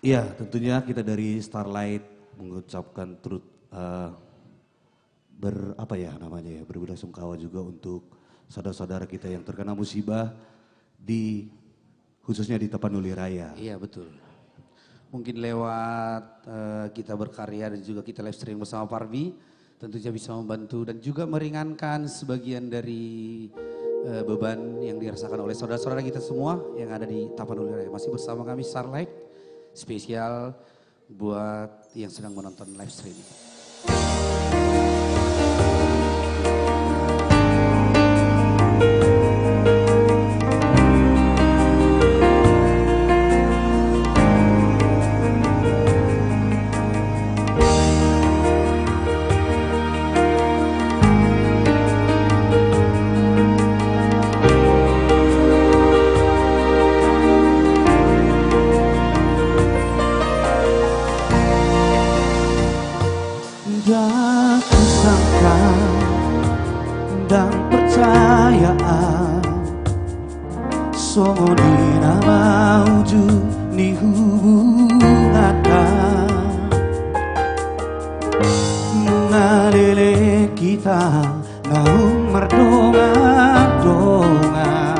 Iya, tentunya kita dari Starlight mengucapkan turut berbelasungkawa juga untuk saudara-saudara kita yang terkena musibah khususnya di Tapanuli Raya. Iya betul. Mungkin lewat kita berkarya dan juga kita live streaming bersama Parbi, tentunya bisa membantu dan juga meringankan sebagian dari beban yang dirasakan oleh saudara-saudara kita semua yang ada di Tapanuli Raya. Masih bersama kami Starlight, spesial buat yang sedang menonton live streaming. Dan percayaan songo dina mauju ni hubungatan mengalele kita naung merdonga-donga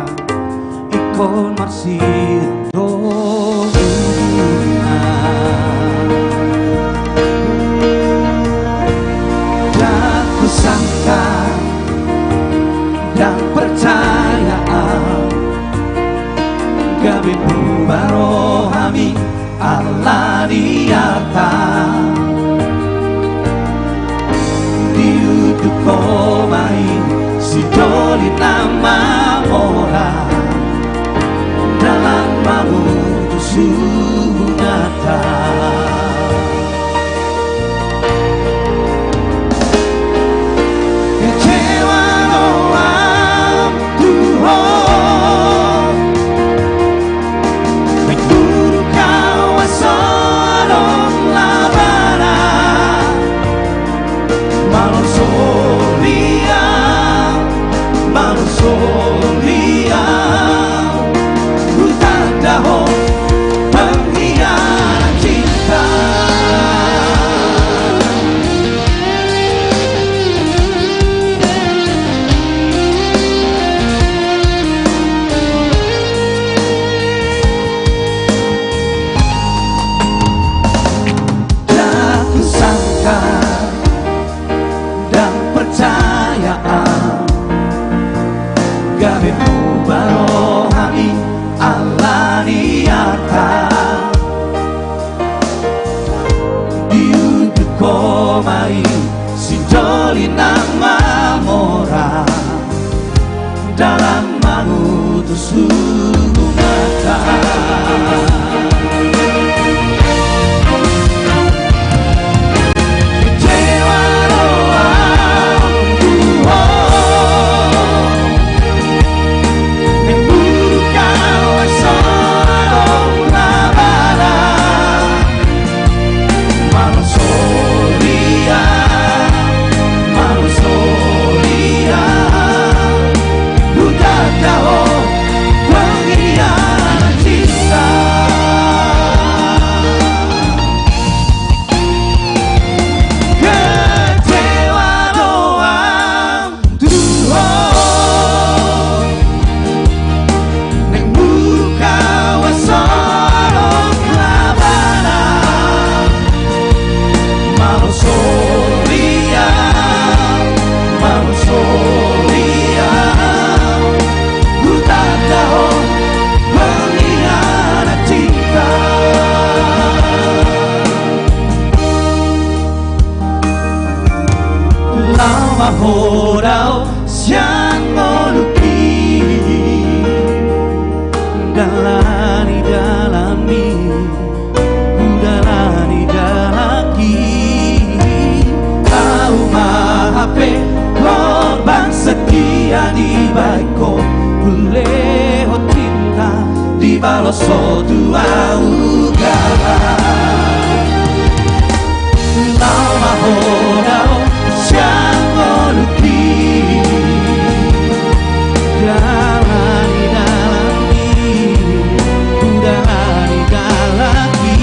ikon marsir donguna dan kusangka dan percayaan gabe barohami Allah di atas diuduk komai si joli nama orang dalam mau sunatan. Dalam mengutus sunatan kecewa doang memburuk kawan sorong labara malu soria Horau siang moluki dalani dalami udalani dalaki tahu mahape korban setia di baiko boleh cinta di baloso tua ugala lama horau siang dalani dalami udalani dalaki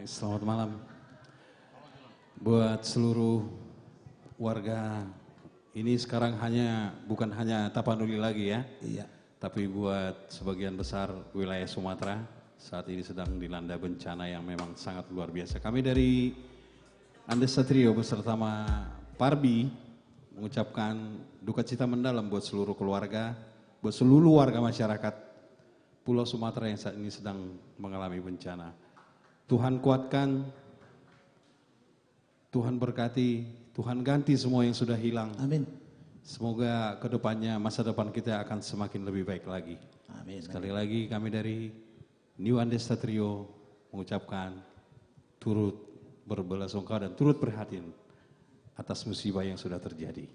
Selamat malam. Buat seluruh warga ini sekarang bukan hanya Tapanuli lagi ya. Iya. Tapi buat sebagian besar wilayah Sumatera saat ini sedang dilanda bencana yang memang sangat luar biasa. Kami dari Andesa Trio beserta Parbi mengucapkan duka cita mendalam buat seluruh keluarga, buat seluruh warga masyarakat Pulau Sumatera yang saat ini sedang mengalami bencana. Tuhan kuatkan, Tuhan berkati, Tuhan ganti semua yang sudah hilang. Amin. Semoga kedepannya masa depan kita akan semakin lebih baik lagi. Amin. Sekali lagi kami dari New Andesa Trio mengucapkan turut berbelasungkawa dan turut prihatin atas musibah yang sudah terjadi.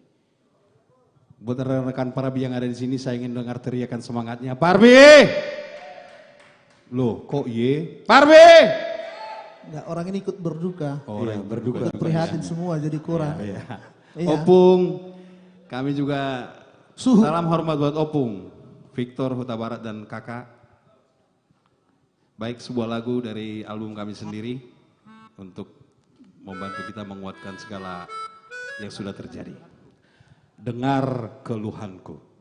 Buat rekan-rekan Parbi yang ada di sini, saya ingin dengar teriakan semangatnya. Parbi! Loh, kok ye? Parbi! Enggak, orang ini ikut berduka. Oh, iya, berduka. Ikut prihatin semua jadi kurang. Iya. Iya. Opung, kami juga salam hormat buat Opung, Victor Huta Barat dan kakak. Baik sebuah lagu dari album kami sendiri untuk membantu kita menguatkan segala yang sudah terjadi. Dengar keluhanku.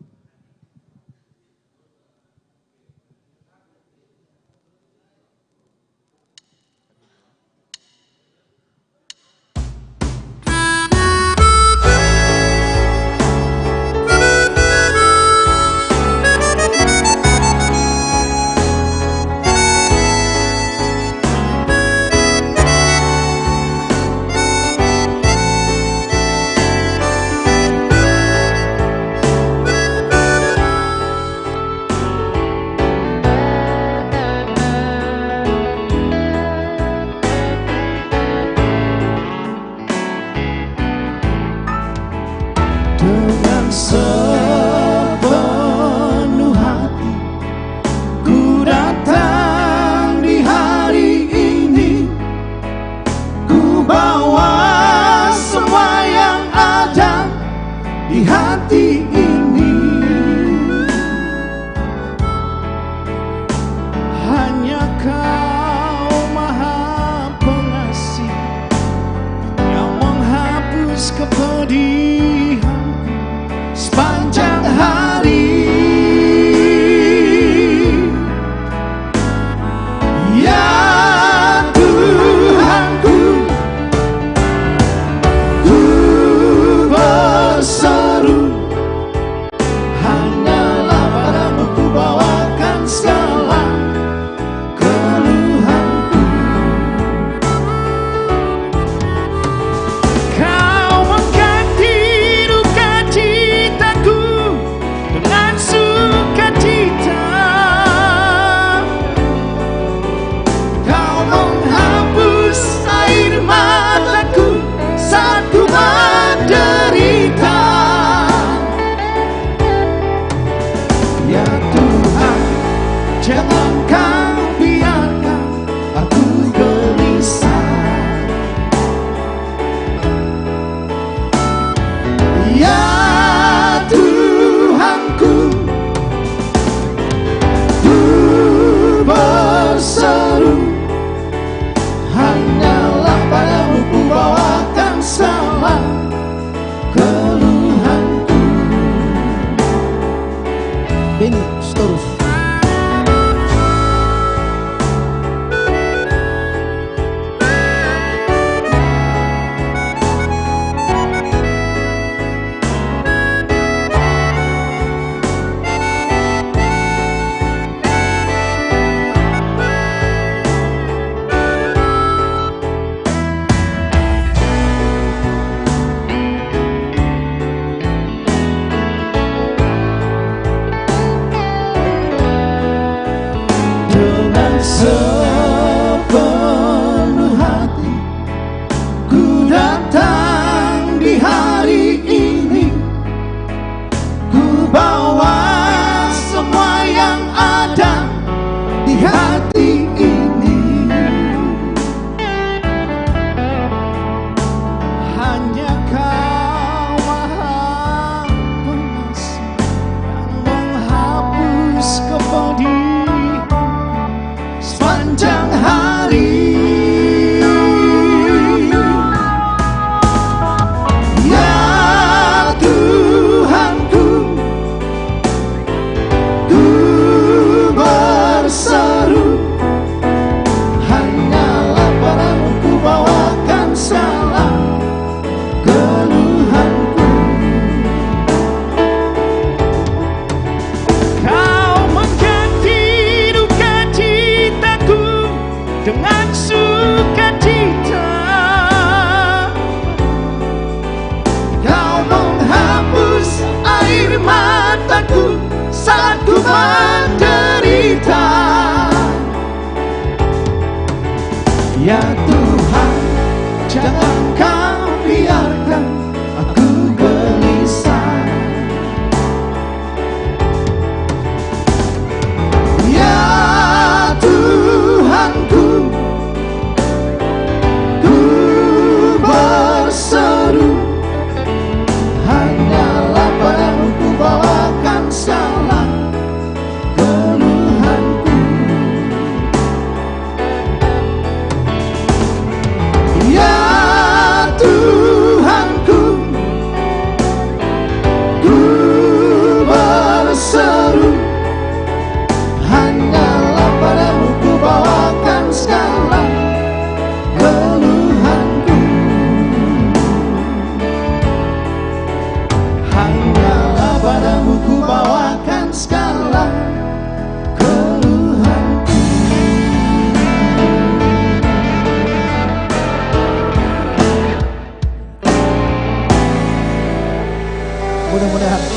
Dengan sepenuh hati ku datang di hari ini, ku bawa semua yang ada di hati ini. Hanya Kau Maha Pengasih yang menghapus kepedihan sepanjang hari. Ya Tuhanku, ku berseru, hanyalah padamu ku bawakan segala keluhanku. Kau mengganti duka citaku dengan sukacita. Kau menghapus air mataku saat ku menderita. Ya Tuhan, jangan Kau biarkan aku gelisah. Ya Tuhanku, ku berseru, hanyalah padamu ku bawakan segala keluhanku. Benny, terus. Dengan sepenuh hati ku datang di hari ini, ku bawa semua yang ada di hati ini. Hanya Kau Maha Pengasih yang menghapus kepedihan sepanjang hari.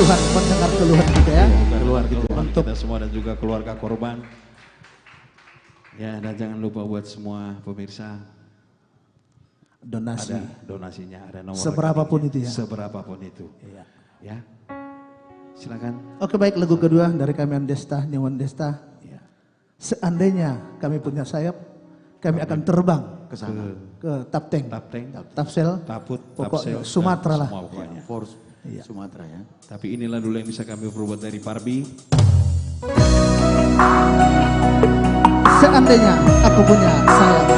Tuhan mendengar keluhan kita ya. Keluar kita semua dan juga keluarga korban. Ya, dan jangan lupa buat semua pemirsa donasi. Ada donasinya, ada nomor seberapapun itu ya. Seberapapun itu. Iya. Ya. Silakan. Oke, baik, lagu kedua dari kami Andesta, Nyawan Desta. Ya. Seandainya kami punya sayap, kami akan terbang ke sana. Ke Tapteng. Tapsel. Taput, pokoknya Tapsel, Sumatera lah. Semua pokoknya. Force Sumatera ya. Tapi inilah dulu yang bisa kami perbuat dari Parbi. Seandainya aku punya sayap.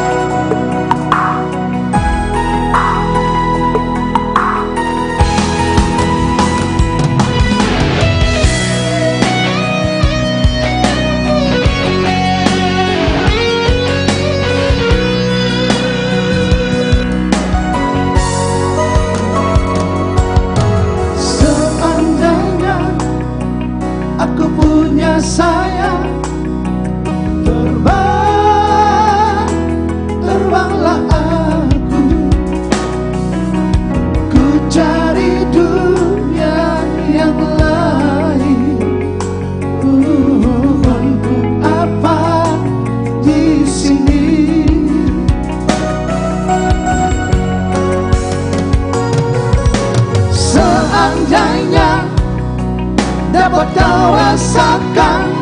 Seandainya aku punya sayap, terbanglah aku, ku cari dunia yang lain. Untuk apa di sini? Seandainya dapat kau rasakan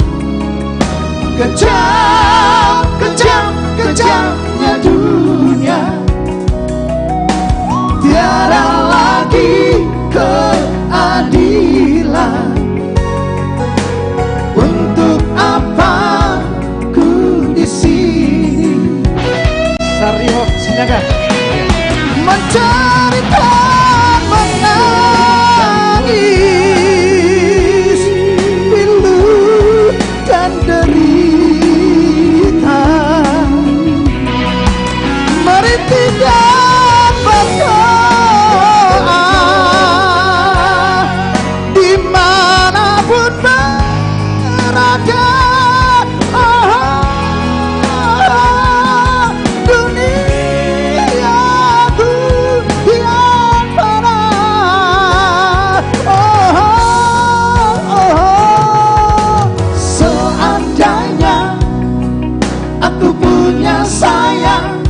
kejamnya dunia, tiada lagi keadilan. Untuk apa ku di sini? Saryo Sinaga mencari dan menangis, pilu dan derita, merintih dan berdoa, dimanapun berada. Duniaku yang parah. Seandainya aku punya sayap,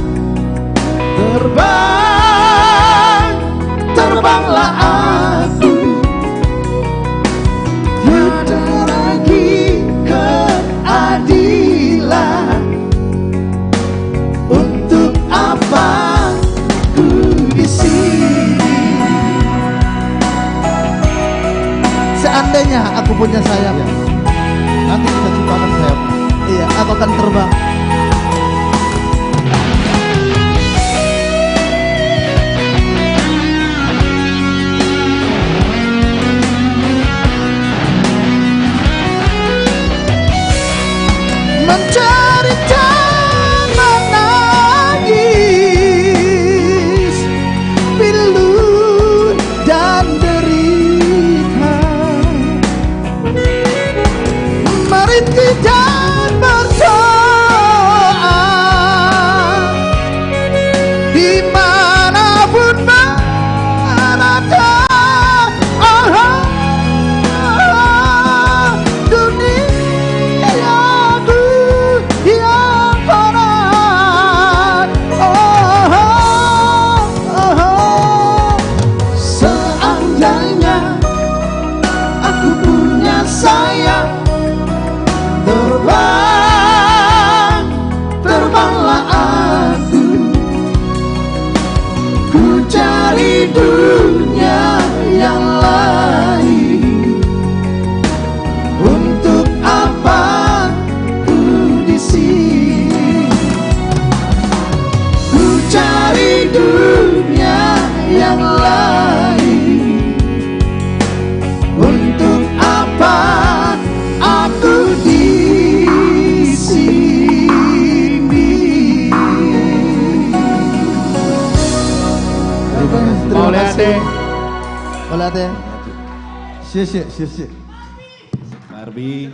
terbanglah aku, tiada lagi keadilan. Untuk apa ku di sini? Seandainya aku punya sayap, Nanti kita ciptakan sayap. iya, aku akan terbang. Mencari dan menangis, pilu dan derita, merintih dan berdoa, dimanapun berada. Duniaku yang parah. Seandainya aku punya sayap, terbanglah aku, ku cari dunia yang lain. Untuk apa ku di sini? Ku cari dunia yang lain. Untuk apa aku di sini? Terima kasih. Oleh Sia. Parbi.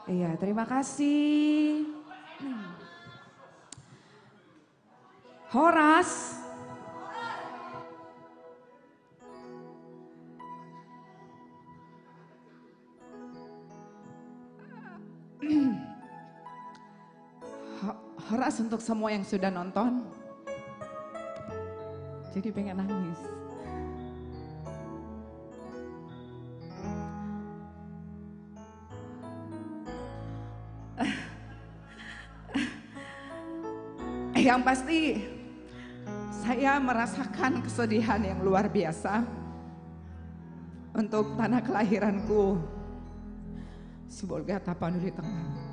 Iya, terima kasih. Horas. Horas untuk semua yang sudah nonton. Jadi pengen nangis. Yang pasti saya merasakan kesedihan yang luar biasa untuk tanah kelahiranku, Sibolga Tapanuli Tengah.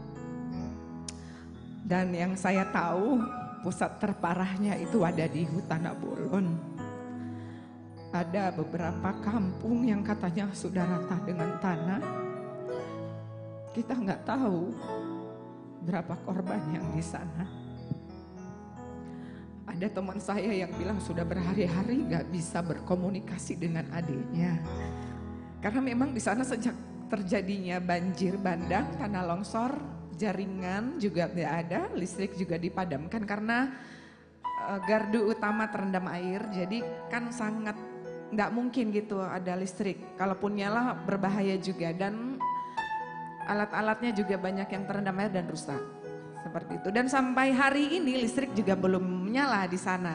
Dan yang saya tahu pusat terparahnya itu ada di Hutana Bolon. Ada beberapa kampung yang katanya sudah rata dengan tanah. Kita nggak tahu berapa korban yang di sana. Ada teman saya yang bilang sudah berhari-hari nggak bisa berkomunikasi dengan adiknya. Karena memang di sana sejak terjadinya banjir bandang, tanah longsor, jaringan juga tidak ada, listrik juga dipadamkan karena gardu utama terendam air. Jadi kan sangat nggak mungkin gitu ada listrik. Kalaupun nyala berbahaya juga dan alat-alatnya juga banyak yang terendam air dan rusak. Seperti itu. Dan sampai hari ini listrik juga belum menyala di sana.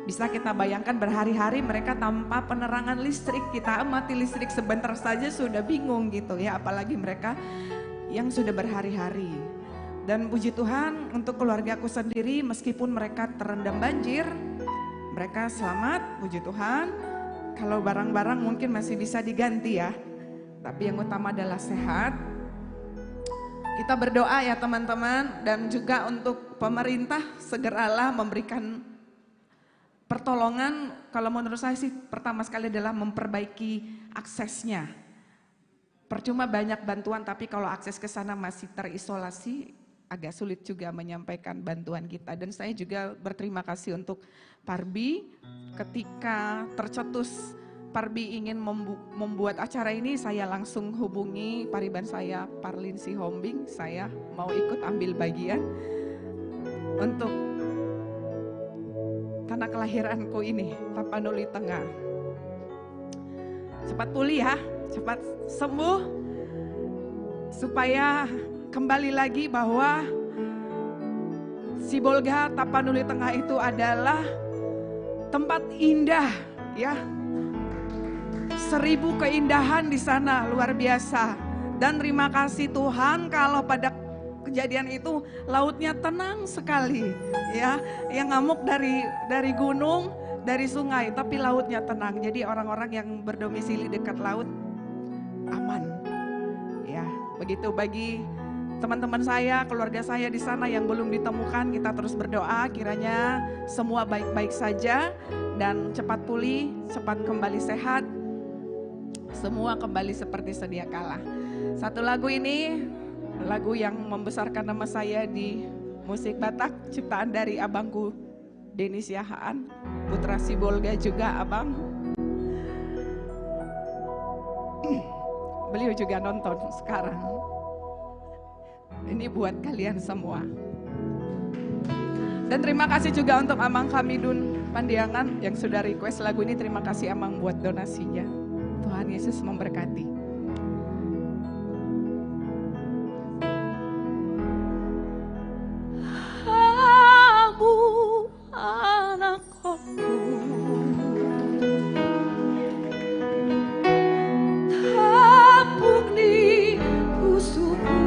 Bisa kita bayangkan berhari-hari mereka tanpa penerangan listrik. Kita amati listrik sebentar saja sudah bingung gitu ya. Apalagi mereka yang sudah berhari-hari. Dan puji Tuhan untuk keluargaku sendiri meskipun mereka terendam banjir. Mereka selamat, puji Tuhan. Kalau barang-barang mungkin masih bisa diganti ya. Tapi yang utama adalah sehat. Kita berdoa ya teman-teman dan juga untuk pemerintah segeralah memberikan pertolongan. Kalau menurut saya sih pertama sekali adalah memperbaiki aksesnya. Percuma banyak bantuan tapi kalau akses ke sana masih terisolasi agak sulit juga menyampaikan bantuan kita. Dan saya juga berterima kasih untuk Parbi ketika tercetus Parbi ingin membuat acara ini, saya langsung hubungi pariban saya, Parlin Sihombing, saya mau ikut ambil bagian untuk tanah kelahiranku ini, Tapanuli Tengah. Cepat pulih ya, cepat sembuh, supaya kembali lagi bahwa Sibolga Tapanuli Tengah itu adalah tempat indah ya. 1000 keindahan di sana luar biasa. Dan terima kasih Tuhan kalau pada kejadian itu lautnya tenang sekali ya. Yang ngamuk dari gunung, dari sungai, tapi lautnya tenang. Jadi orang-orang yang berdomisili dekat laut aman. Ya, begitu bagi teman-teman saya, keluarga saya di sana yang belum ditemukan, kita terus berdoa kiranya semua baik-baik saja dan cepat pulih, cepat kembali sehat. Semua kembali seperti sedia kala. Satu lagu ini, lagu yang membesarkan nama saya di musik Batak, ciptaan dari abangku Denny Siahaan, putra Sibolga juga abang. Beliau juga nonton sekarang. Ini buat kalian semua. Dan terima kasih juga untuk Amang Hamidun Pandiangan yang sudah request lagu ini. Terima kasih Amang buat donasinya. Tuhan Yesus memberkati. Abu anakku tapuk di usuk-usuki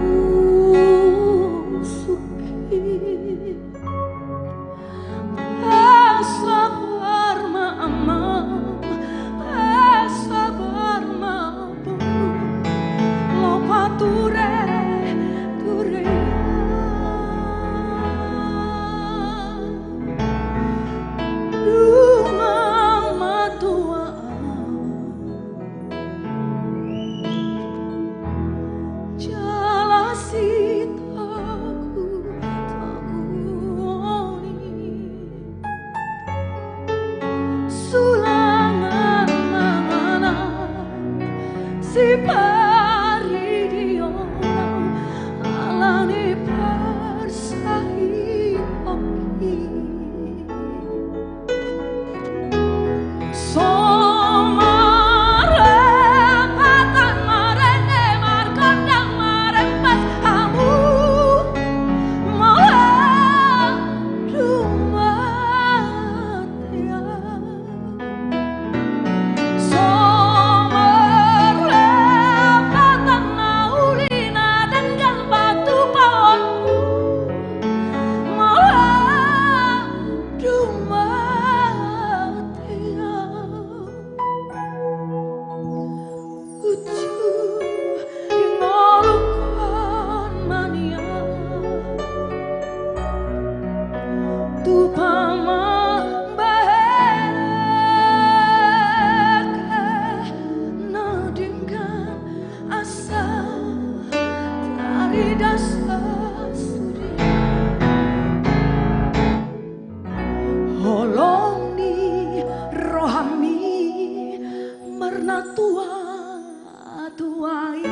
sabar mama sabar mama tari dasar suri holong ni rohami mernatua tuai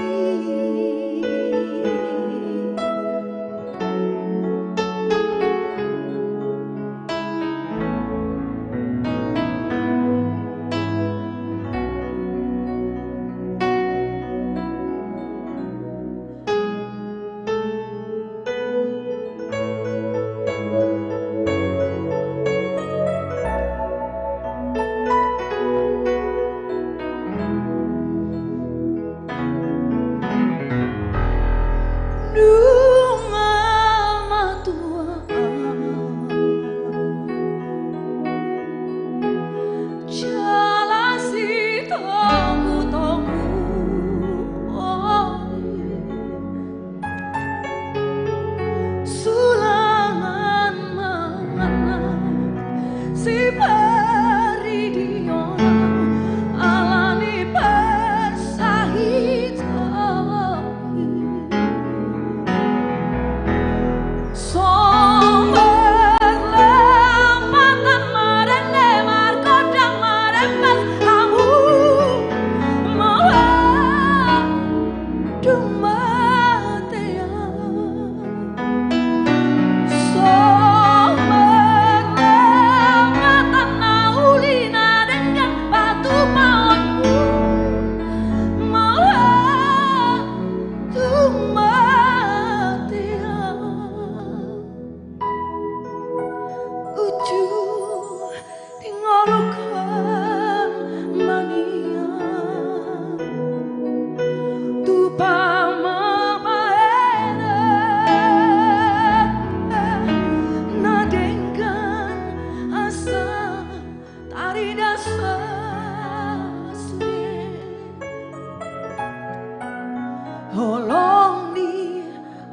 holong ni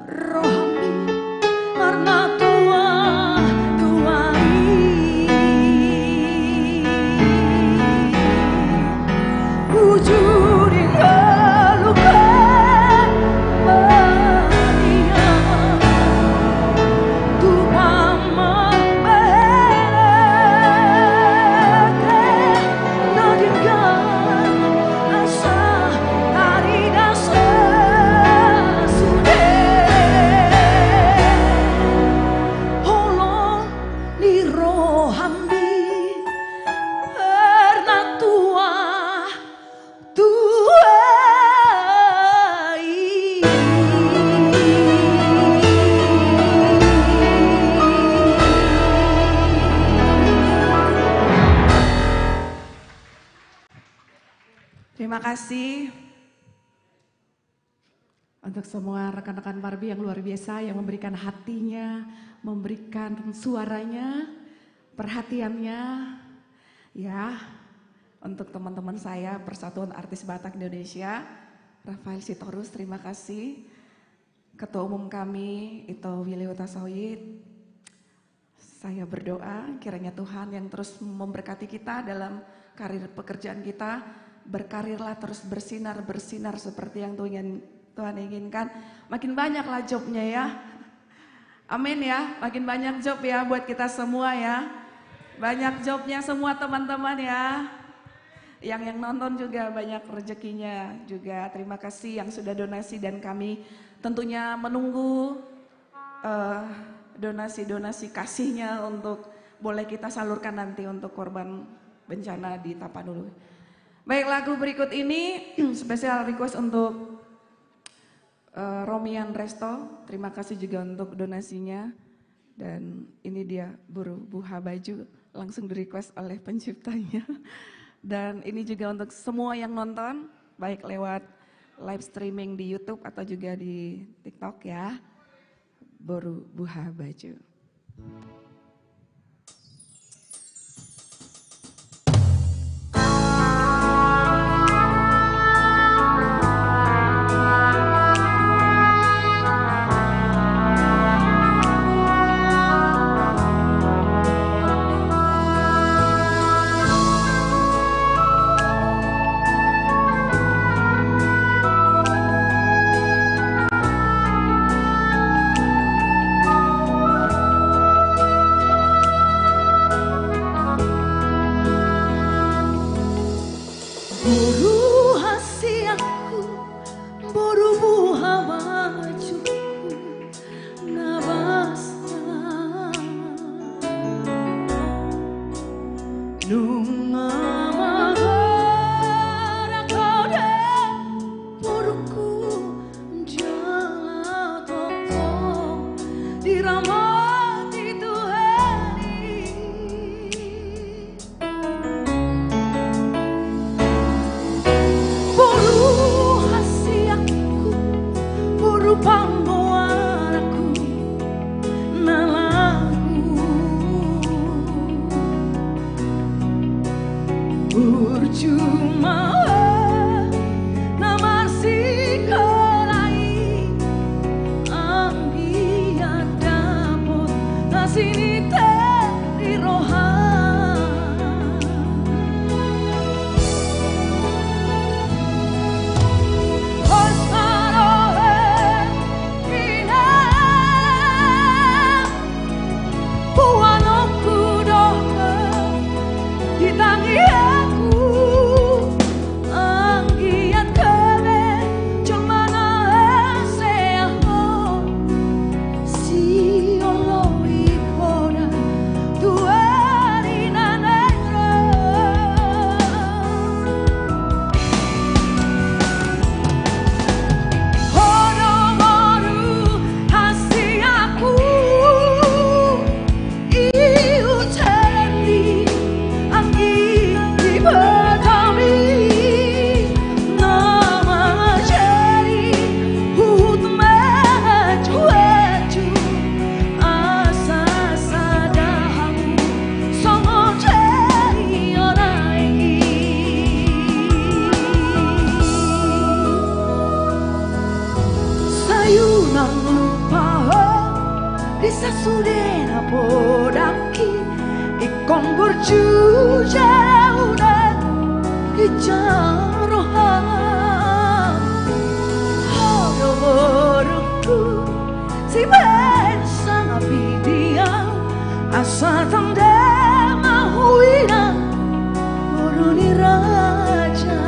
rohami warna tua tuai wujud yang luka Maria Tuhan membeleke nadingkan asa tari dasar holong ni rohami pernah tua tuai. Terima kasih untuk semua rekan-rekan Parbi yang luar biasa yang memberikan hatinya, memberikan suaranya, perhatiannya, ya. Untuk teman-teman saya Persatuan Artis Batak Indonesia, Rafael Sitorus, terima kasih. Ketua Umum kami Ito Willy Utasoid, saya berdoa kiranya Tuhan yang terus memberkati kita dalam karir pekerjaan kita, berkarirlah terus bersinar seperti yang Tuhan inginkan. Makin banyaklah jobnya ya. Amin ya, makin banyak job ya buat kita semua ya. Banyak jobnya semua teman-teman ya. Yang nonton juga banyak rezekinya juga. Terima kasih yang sudah donasi dan kami tentunya menunggu donasi-donasi kasihnya untuk boleh kita salurkan nanti untuk korban bencana di Tapanuli. Baik, lagu berikut ini spesial request untuk Romian Resto. Terima kasih juga untuk donasinya. Dan ini dia Buha Baju, langsung di request oleh penciptanya. Dan ini juga untuk semua yang nonton, baik lewat live streaming di YouTube atau juga di TikTok ya. Buha Baju. sasudena podaki ikon berjujalan ijarohan horoku si bensang abidiang asa tanda mahuina boroni raja.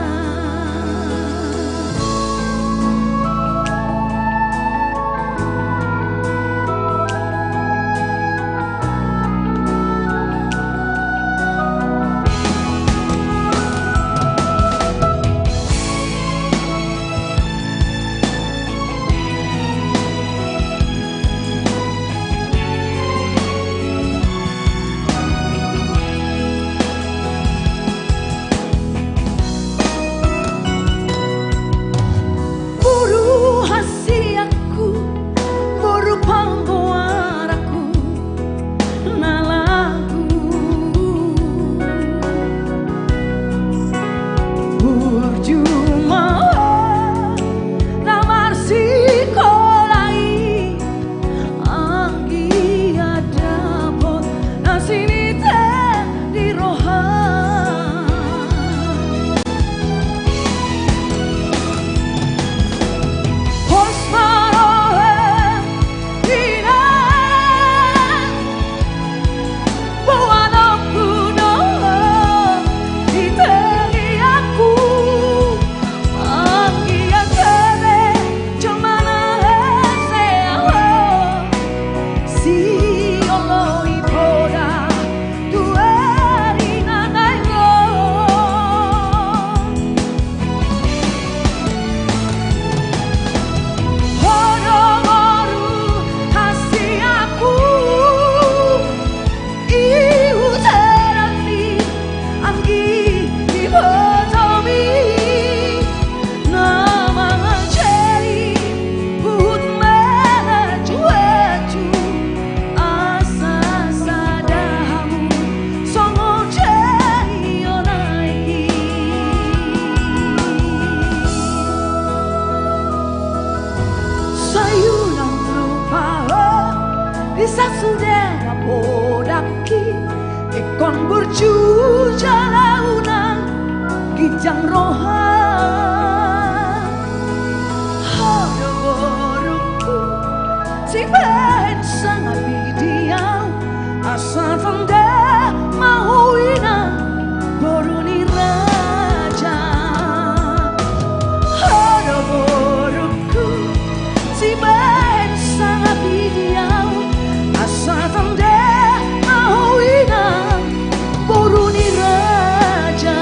Sasudena podaki ikon berjujalan gijang rohan horoku si bensang abidiang asa tanda mahuina boroni raja horoku si bensang abidiang Satanda mahuina boroni raja.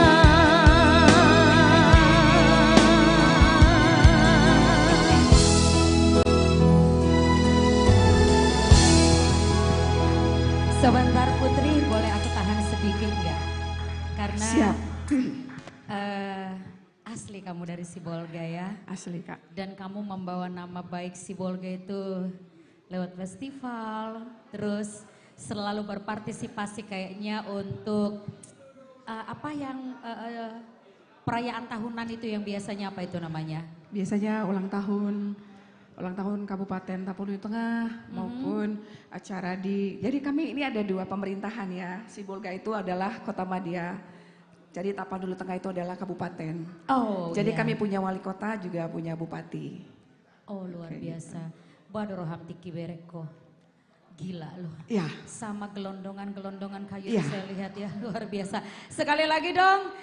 Sebentar Putri, boleh aku tahan sedikit nggak? Karena Siap. Asli kamu dari Sibolga ya. Asli Kak. Dan kamu membawa nama baik Sibolga itu lewat festival, terus selalu berpartisipasi kayaknya untuk apa yang perayaan tahunan itu yang biasanya apa itu namanya? Biasanya ulang tahun Kabupaten Tapanuli Tengah maupun acara jadi kami ini ada dua pemerintahan ya. Sibolga itu adalah Kota Madia. Jadi Tapanuli Tengah itu adalah kabupaten. Oh. Jadi iya. kami punya wali kota juga punya bupati. Oh luar biasa. Badoroham tiki bereko. Gila loh. Iya. Sama gelondongan-gelondongan kayu Iya. yang saya lihat ya luar biasa. Sekali lagi dong.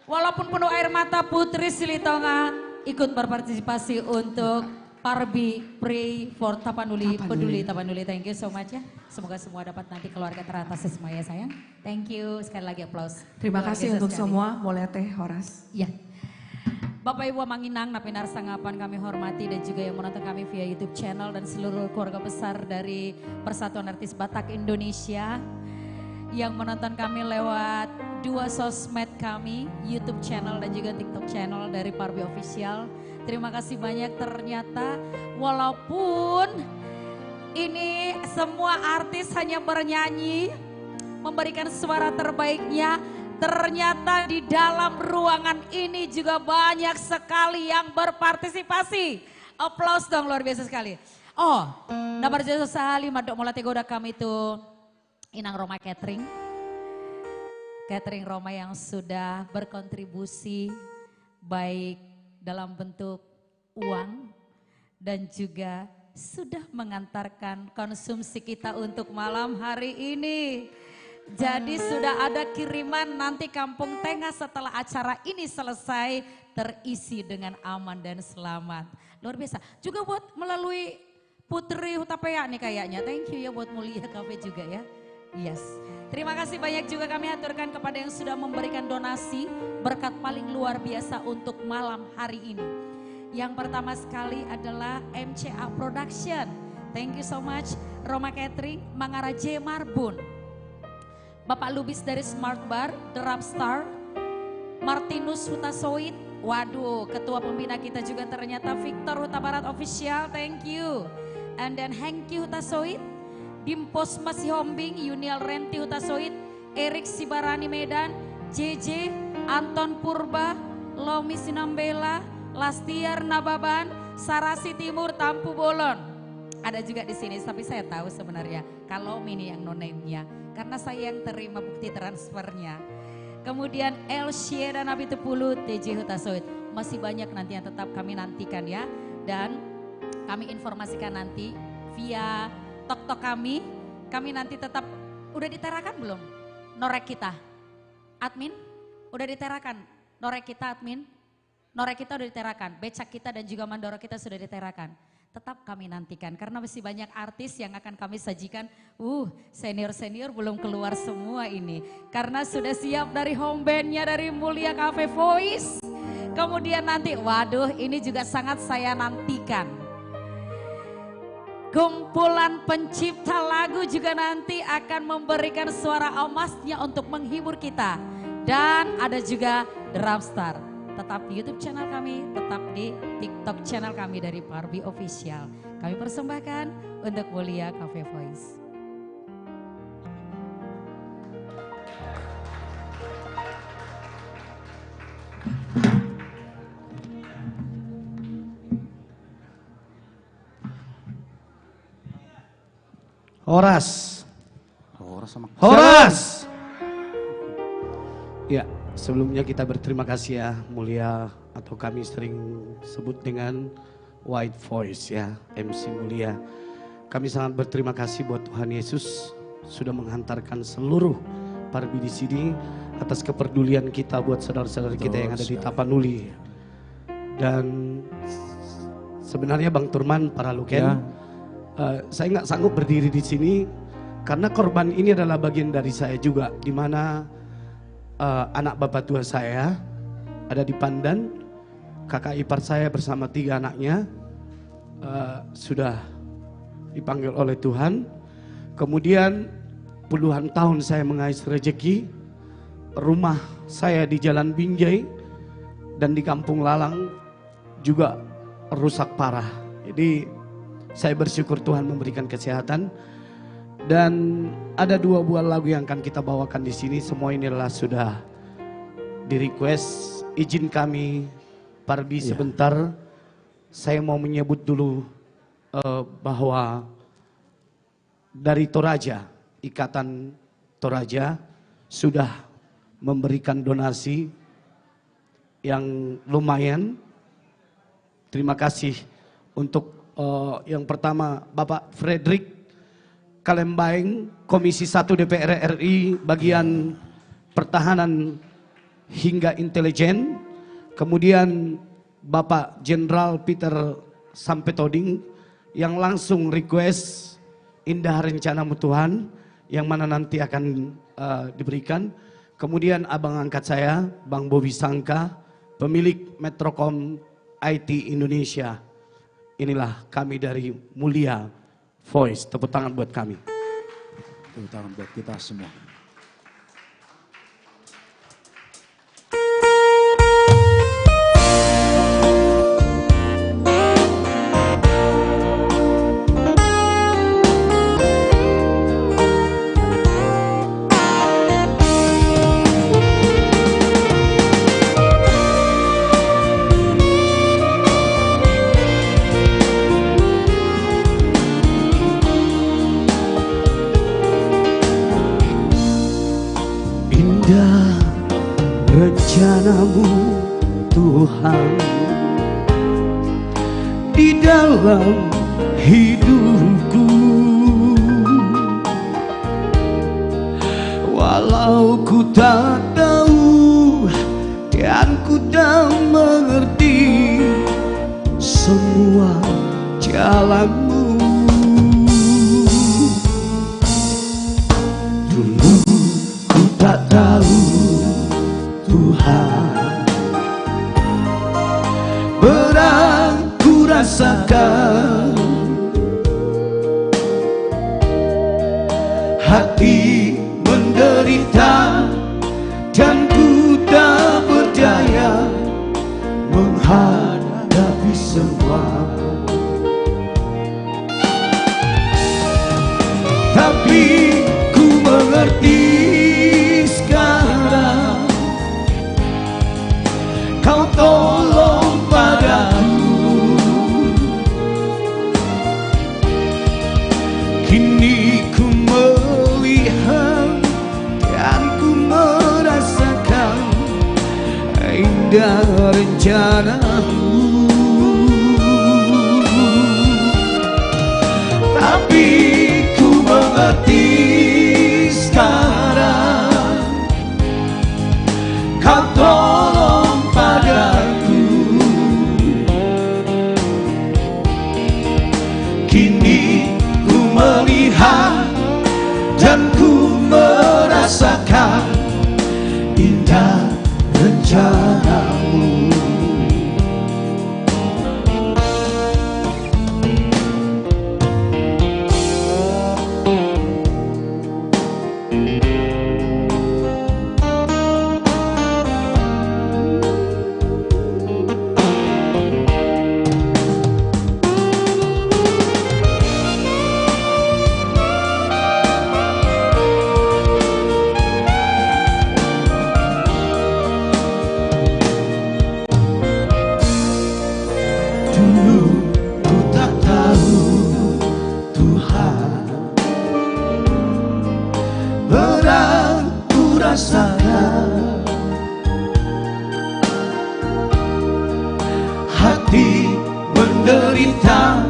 Walaupun penuh air mata Putri Silitonga ikut berpartisipasi untuk Parbi Pray for Tapanuli, Peduli Tapanuli. Thank you so much ya. Semoga semua dapat nanti keluarga teratas semua ya sayang. Thank you. Sekali lagi aplaus. Terima Luar kasih biasa untuk sekali. semua. Boleh Teh Horas. Ya. Bapak Ibu Manginang, Napinar Sangapan kami hormati dan juga yang menonton kami via YouTube channel dan seluruh keluarga besar dari Persatuan Artis Batak Indonesia yang menonton kami lewat dua sosmed kami, YouTube channel dan juga TikTok channel dari Parbi Official. Terima kasih banyak, ternyata walaupun ini semua artis hanya bernyanyi, memberikan suara terbaiknya, ternyata di dalam ruangan ini juga banyak sekali yang berpartisipasi. Aplaus dong, luar biasa sekali. Oh, nabar jasa sahali madok mulai tegoda kami itu Inang Roma Catering. Catering Roma yang sudah berkontribusi baik dalam bentuk uang dan juga sudah mengantarkan konsumsi kita untuk malam hari ini. Jadi sudah ada kiriman nanti Kampung Tengah setelah acara ini selesai terisi dengan aman dan selamat. Luar biasa. Juga buat melalui Putri Hutapea nih kayaknya. Thank you ya buat Mulia Cafe juga ya. Yes. Terima kasih banyak juga kami aturkan kepada yang sudah memberikan donasi berkat paling luar biasa untuk malam hari ini. Yang pertama sekali adalah MCA Production. Thank you so much. Roma Catering, Mangara J Marbun. Bapak Lubis dari Smart Bar, The Rapstar, Martinus Hutasoid. Waduh, ketua pembina kita juga ternyata Victor Huta Barat Official. Thank you. And then Hengki Hutasoid, Dimpos Masih Hombing, Yunial Renti Hutasoid, Erik Sibarani Medan, JJ, Anton Purba, Lomi Sinambela, Lastiar Nababan, Sarasi Timur, Tampu Bolon. Ada juga di sini, tapi saya tahu sebenarnya kalau ini yang no-name-nya. Karena saya yang terima bukti transfernya. Kemudian El Syeda Nabi Tepulu, TJ Hutasoid. Masih banyak nanti yang tetap kami nantikan ya. Dan kami informasikan nanti via tok-tok kami. Kami nanti tetap, udah diterakan belum norek kita? Admin, udah diterakan norek kita admin? Norek kita udah diterakan, becak kita dan juga mandoro kita sudah diterakan. Tetap kami nantikan karena masih banyak artis yang akan kami sajikan. Senior-senior belum keluar semua ini. Karena sudah siap dari home bandnya dari Mulia Cafe Voice. Kemudian nanti, waduh ini juga sangat saya nantikan. Kumpulan pencipta lagu juga nanti akan memberikan suara emasnya untuk menghibur kita. Dan ada juga The Rapstar. Tetap di YouTube channel kami, tetap di TikTok channel kami dari Parbi Official. Kami persembahkan untuk Mulia Cafe Voice. Horas. Sama Horas. Ya, sebelumnya kita berterima kasih ya Mulia atau kami sering sebut dengan White Voice ya, MC Mulia. Kami sangat berterima kasih buat Tuhan Yesus sudah menghantarkan seluruh Parbi di sini atas kepedulian kita buat saudara-saudara kita yang ada di Tapanuli. Dan sebenarnya Bang Turman Paraluken, Ya. Saya nggak sanggup berdiri di sini karena korban ini adalah bagian dari saya juga, di mana anak bapak tua saya ada di Pandan, kakak ipar saya bersama 3 anaknya sudah dipanggil oleh Tuhan. Kemudian puluhan tahun saya mengais rezeki, rumah saya di Jalan Binjai dan di Kampung Lalang juga rusak parah. Jadi saya bersyukur Tuhan memberikan kesehatan. Dan ada 2 buah lagu yang akan kita bawakan di sini. Semua ini adalah sudah di request. Izin kami Parbi sebentar. Saya mau menyebut dulu bahwa dari Toraja, Ikatan Toraja sudah memberikan donasi yang lumayan. Terima kasih untuk yang pertama Bapak Frederick Kalembaing, Komisi 1 DPR RI, bagian pertahanan hingga intelijen. Kemudian Bapak Jenderal Peter Sampetoding yang langsung request Indah Rencanamu Tuhan, yang mana nanti akan diberikan. Kemudian abang angkat saya, Bang Bobi Sangka, pemilik Metrocom IT Indonesia. Inilah kami dari Mulia Voice. Tepuk tangan buat kami. Tepuk tangan buat kita semua. rencanamu Tuhan di dalam hidupku. Walau ku tak tahu dan ku tak mengerti semua jalanmu. Dulu ku tak tahu Tuhan, berat ku rasakan, hati menderita dan ku tak berdaya menghadapi semua. Tapi ku mengerti sekarang, Kau tolong padaku. Kini ku melihat dan ku merasakan indah rencanamu. Tapi ku mengerti sekarang, Kau tolong padaku. Kini ku melihat dan ku merasakan indah rencanamu. Hati menderita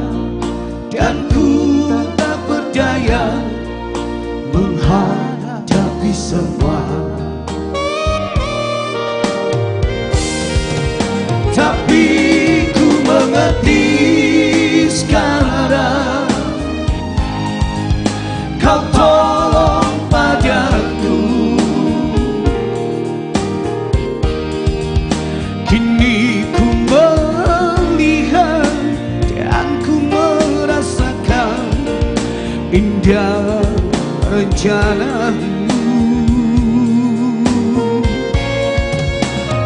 dan ku tak berdaya menghadapi semua. Tapi ku mengerti sekarang, Kau tolong padaku. Kini ku melihat dan ku merasakan indah rencanamu.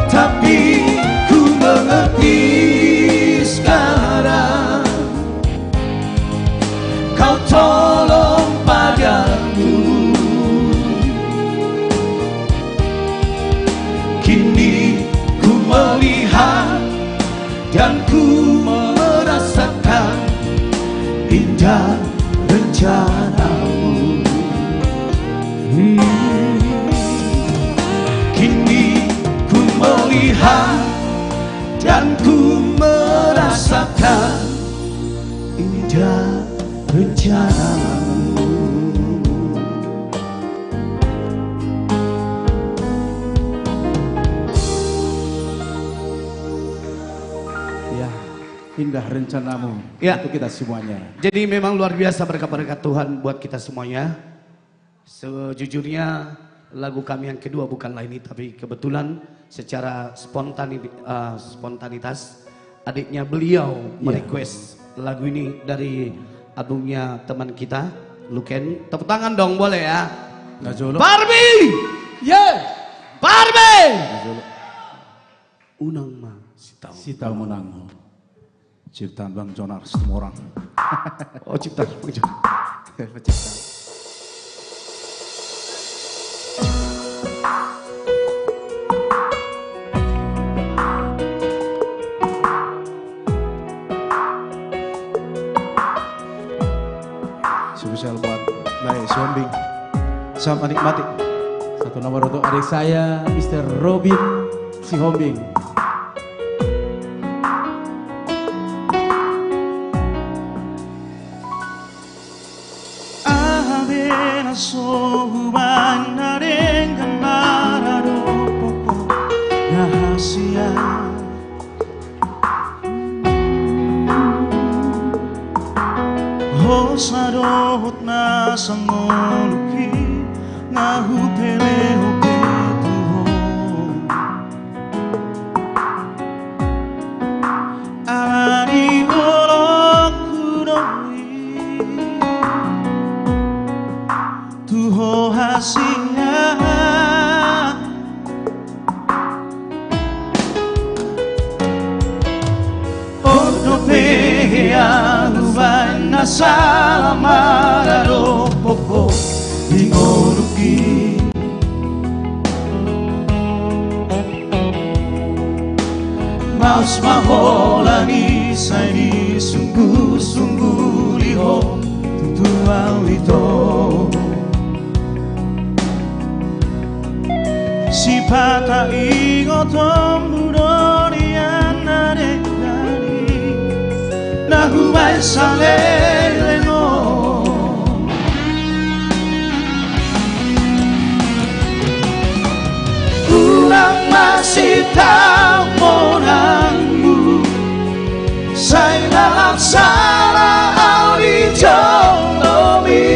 Tapi ku mengerti sekarang, Kau tolong padaku. Kini ku melihat dan ku merasakan indah rencanamu. Kini ku melihat dan ku merasakan indah rencanamu. Indah rencanamu ya, untuk kita semuanya. Jadi memang luar biasa berkat-berkat Tuhan buat kita semuanya. Sejujurnya lagu kami yang kedua bukanlah ini, tapi kebetulan secara spontanitas adiknya beliau merequest lagu ini dari albumnya teman kita Luken. Tepuk tangan dong boleh ya. Barbie! Barbie! Unang ma Sitau menang. Ciptaan Bang Jonar semua orang. Oh ciptaan Bang Jonar. Penciptaan. Spesial buat Lai Siombing. Selamat menikmati. Satu nomor untuk adik saya, Mr. Robin Sihombing. Avena sohuban narengan marado pokok rahasia. Hosadot na sangoluki ngahupele hoke tuho. Ari olok kudoi tuho hasia. Odo pehea luvan nasala marado popo ingoruki. Maus maholani sani sungguh-sungguh liho tutuau ito. Si pata ingo tombudori anare dari nahuai saleleno. Kurang masih tahu monangmu saya dalam salah audi jolomi.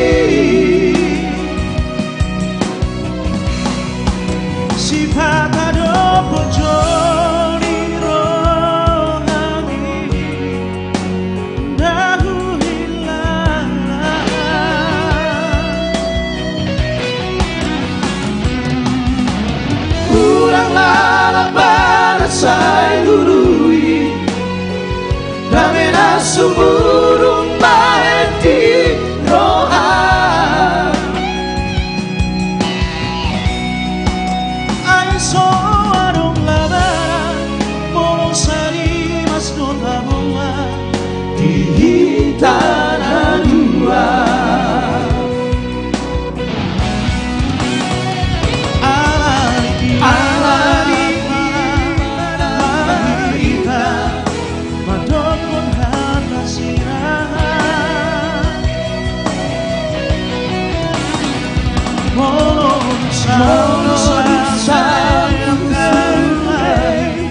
Sifat ada bojoni rohani dahu hilang. Kuranglah pada saya dului damena sumurung baeti roha. Ay soarong labaran bolong sari mas dota bunga di hitana dua. Sayang kembali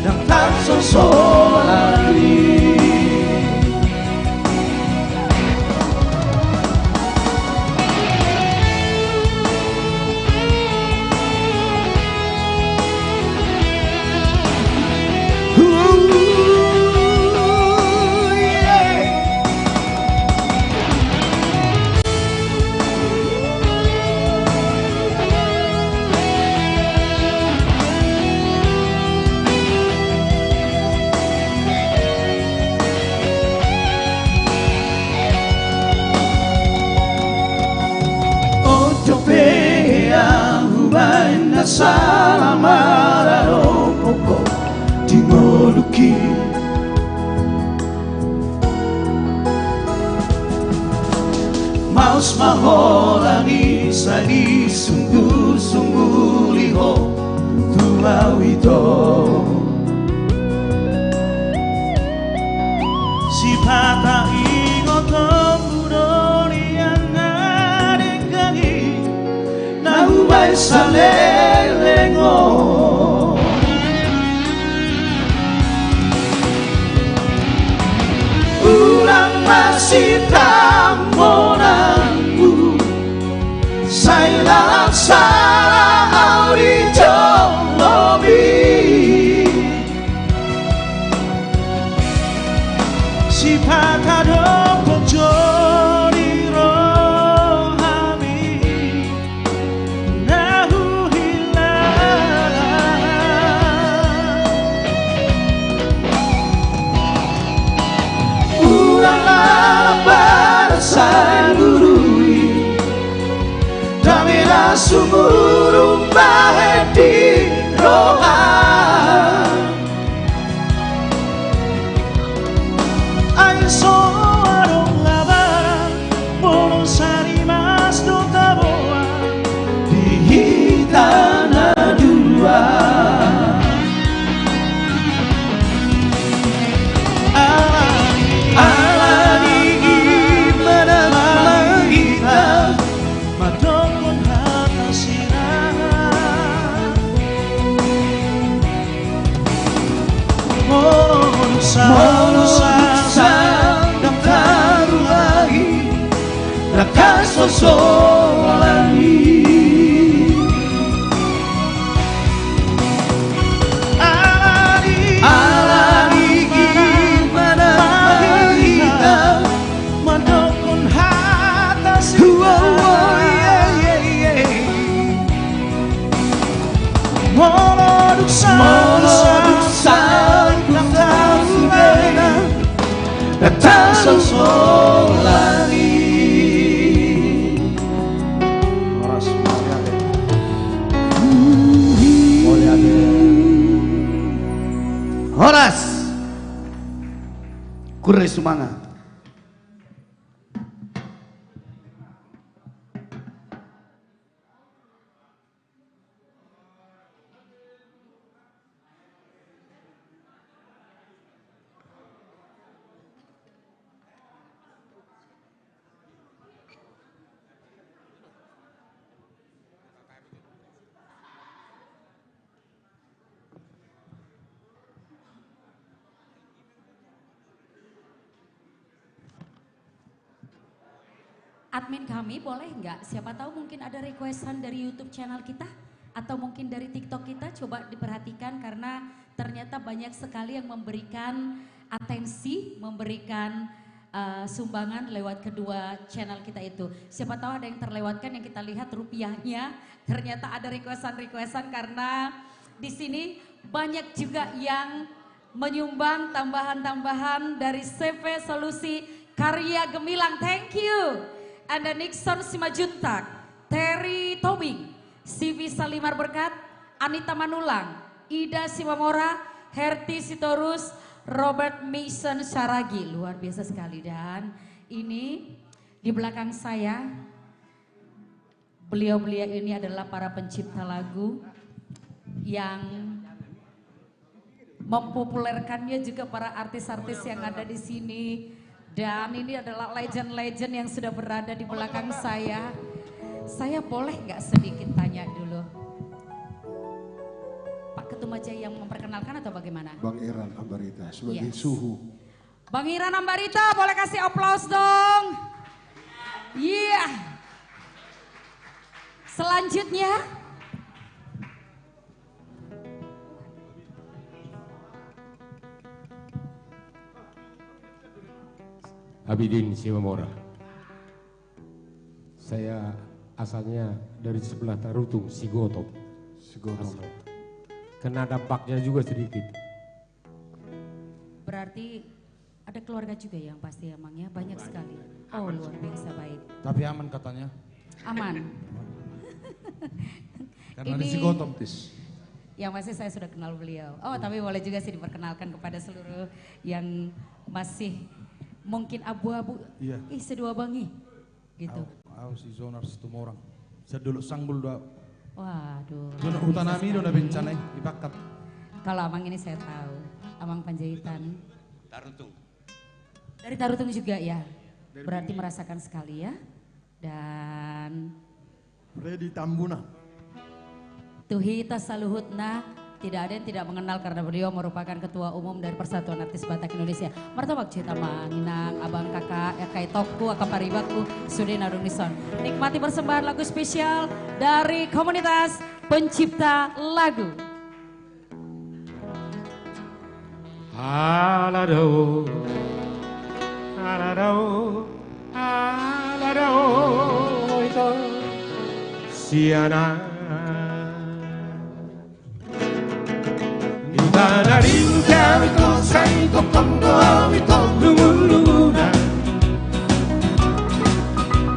dan tak sesolari. Salah marado pokok tingoluki. Maus maholani sadi sungguh-sungguh liho tuau ito. Si pata ingo tombudori anadengani nahubai salelengo. Ulang masih tamonanmu saya dalam salah audi jolomi. Si pata do bojoni rohami nahu hilang. Ulanglah pada saya gurui damina sumurung baheti roha. Ay soarong labaran bolong sari mas dota boa di hitana dua. da caso solani. Alani gimana kita mendukung hati semua. Moloduk sang datang solani. Horas Kurai Sumanga. Admin kami boleh nggak? Siapa tahu mungkin ada requestan dari YouTube channel kita atau mungkin dari TikTok kita, coba diperhatikan karena ternyata banyak sekali yang memberikan atensi, memberikan sumbangan lewat kedua channel kita itu. Siapa tahu ada yang terlewatkan yang kita lihat rupiahnya, ternyata ada requestan karena di sini banyak juga yang menyumbang tambahan-tambahan dari CV Solusi Karya Gemilang. Thank you. Ada Nixon Simajuntak, Terry Tobing, CV Salimar Berkat, Anita Manulang, Ida Simamora, Herti Sitorus, Robert Mason Saragi. Luar biasa sekali. Dan ini di belakang saya, beliau-beliau ini adalah para pencipta lagu yang mempopulerkannya juga para artis-artis yang ada di sini. Dan ini adalah legend-legend yang sudah berada di belakang saya. Saya boleh nggak sedikit tanya dulu? Pak Ketum aja yang memperkenalkan atau bagaimana? Bang Iran Ambarita sebagai suhu. Bang Iran Ambarita boleh kasih aplaus dong. Iya. Yeah. Selanjutnya. Abidin Simamora. Saya asalnya dari sebelah Tarutung, Sigoto. Kena dampaknya juga sedikit. Berarti ada keluarga juga yang pasti emangnya banyak sekali. Oh luar biasa baik. Tapi aman katanya. Aman. Karena di Sigotom tis. Yang masih saya sudah kenal beliau. Oh tapi boleh juga sih diperkenalkan kepada seluruh yang masih mungkin abu-abu, iya. Sedua bangi, gitu. Aku si zonar setemu orang. Saya dulu sanggul doa. Waduh. Zona Utanami udah bencana dipakat. Kalau Amang ini saya tahu, Amang Panjaitan. Tarutung. Dari Tarutung juga ya. Berarti merasakan sekali ya. Dan Freddy Tambuna. Tuhita Saluhutna. Tidak ada yang tidak mengenal karena beliau merupakan ketua umum dari Persatuan Artis Batak Indonesia. Martabak cerita manginang, abang kakak, kai tokku, akaparibaku, Sudin Arunison. Nikmati persembahan lagu spesial dari komunitas pencipta lagu. Alado, alado, alado, itu siana. Tanarin kawito sa ito panggawa ito lumuluna.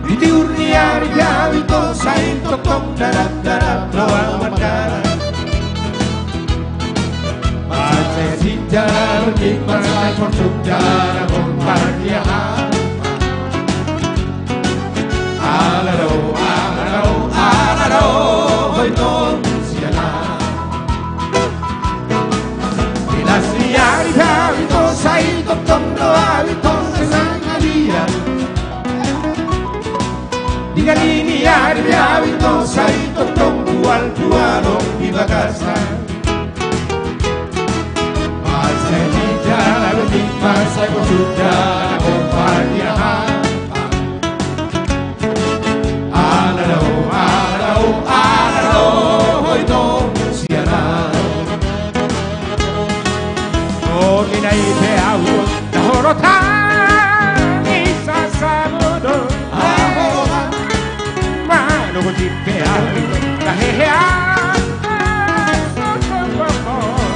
Itiur niya kawito sa ito pang darap-darap lawan kara. Pasay sinja di pasay portugja na kompanya. Alaro, alaro, alaro, ito siya. Ito sa ito tongloa ito sa sangalia. Di kaliniya ito sa ito tongdual-dualong ibagasan. Masay di jalan di masay portugja na kompanya.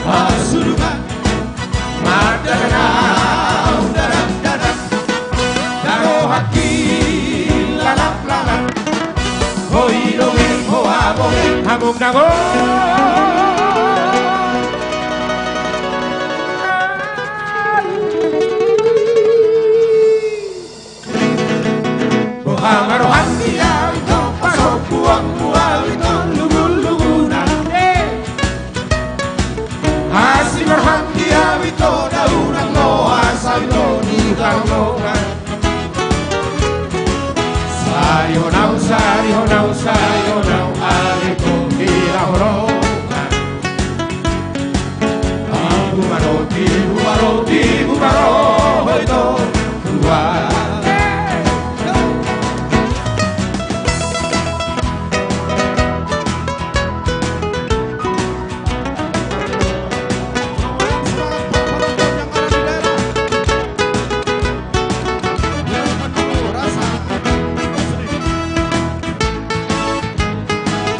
Pasuruan Madanau darat darat Daro haki lalap lalap Hoi doge hoa boge Hamung nago Bohang hati ya itu pasok buang buang itu lugu-lugu nanti Así berhati ya itu daunan loa sabito di kalongan Sayonau sayonau sayonau aleko hilahorongan Tibu baro itu keluar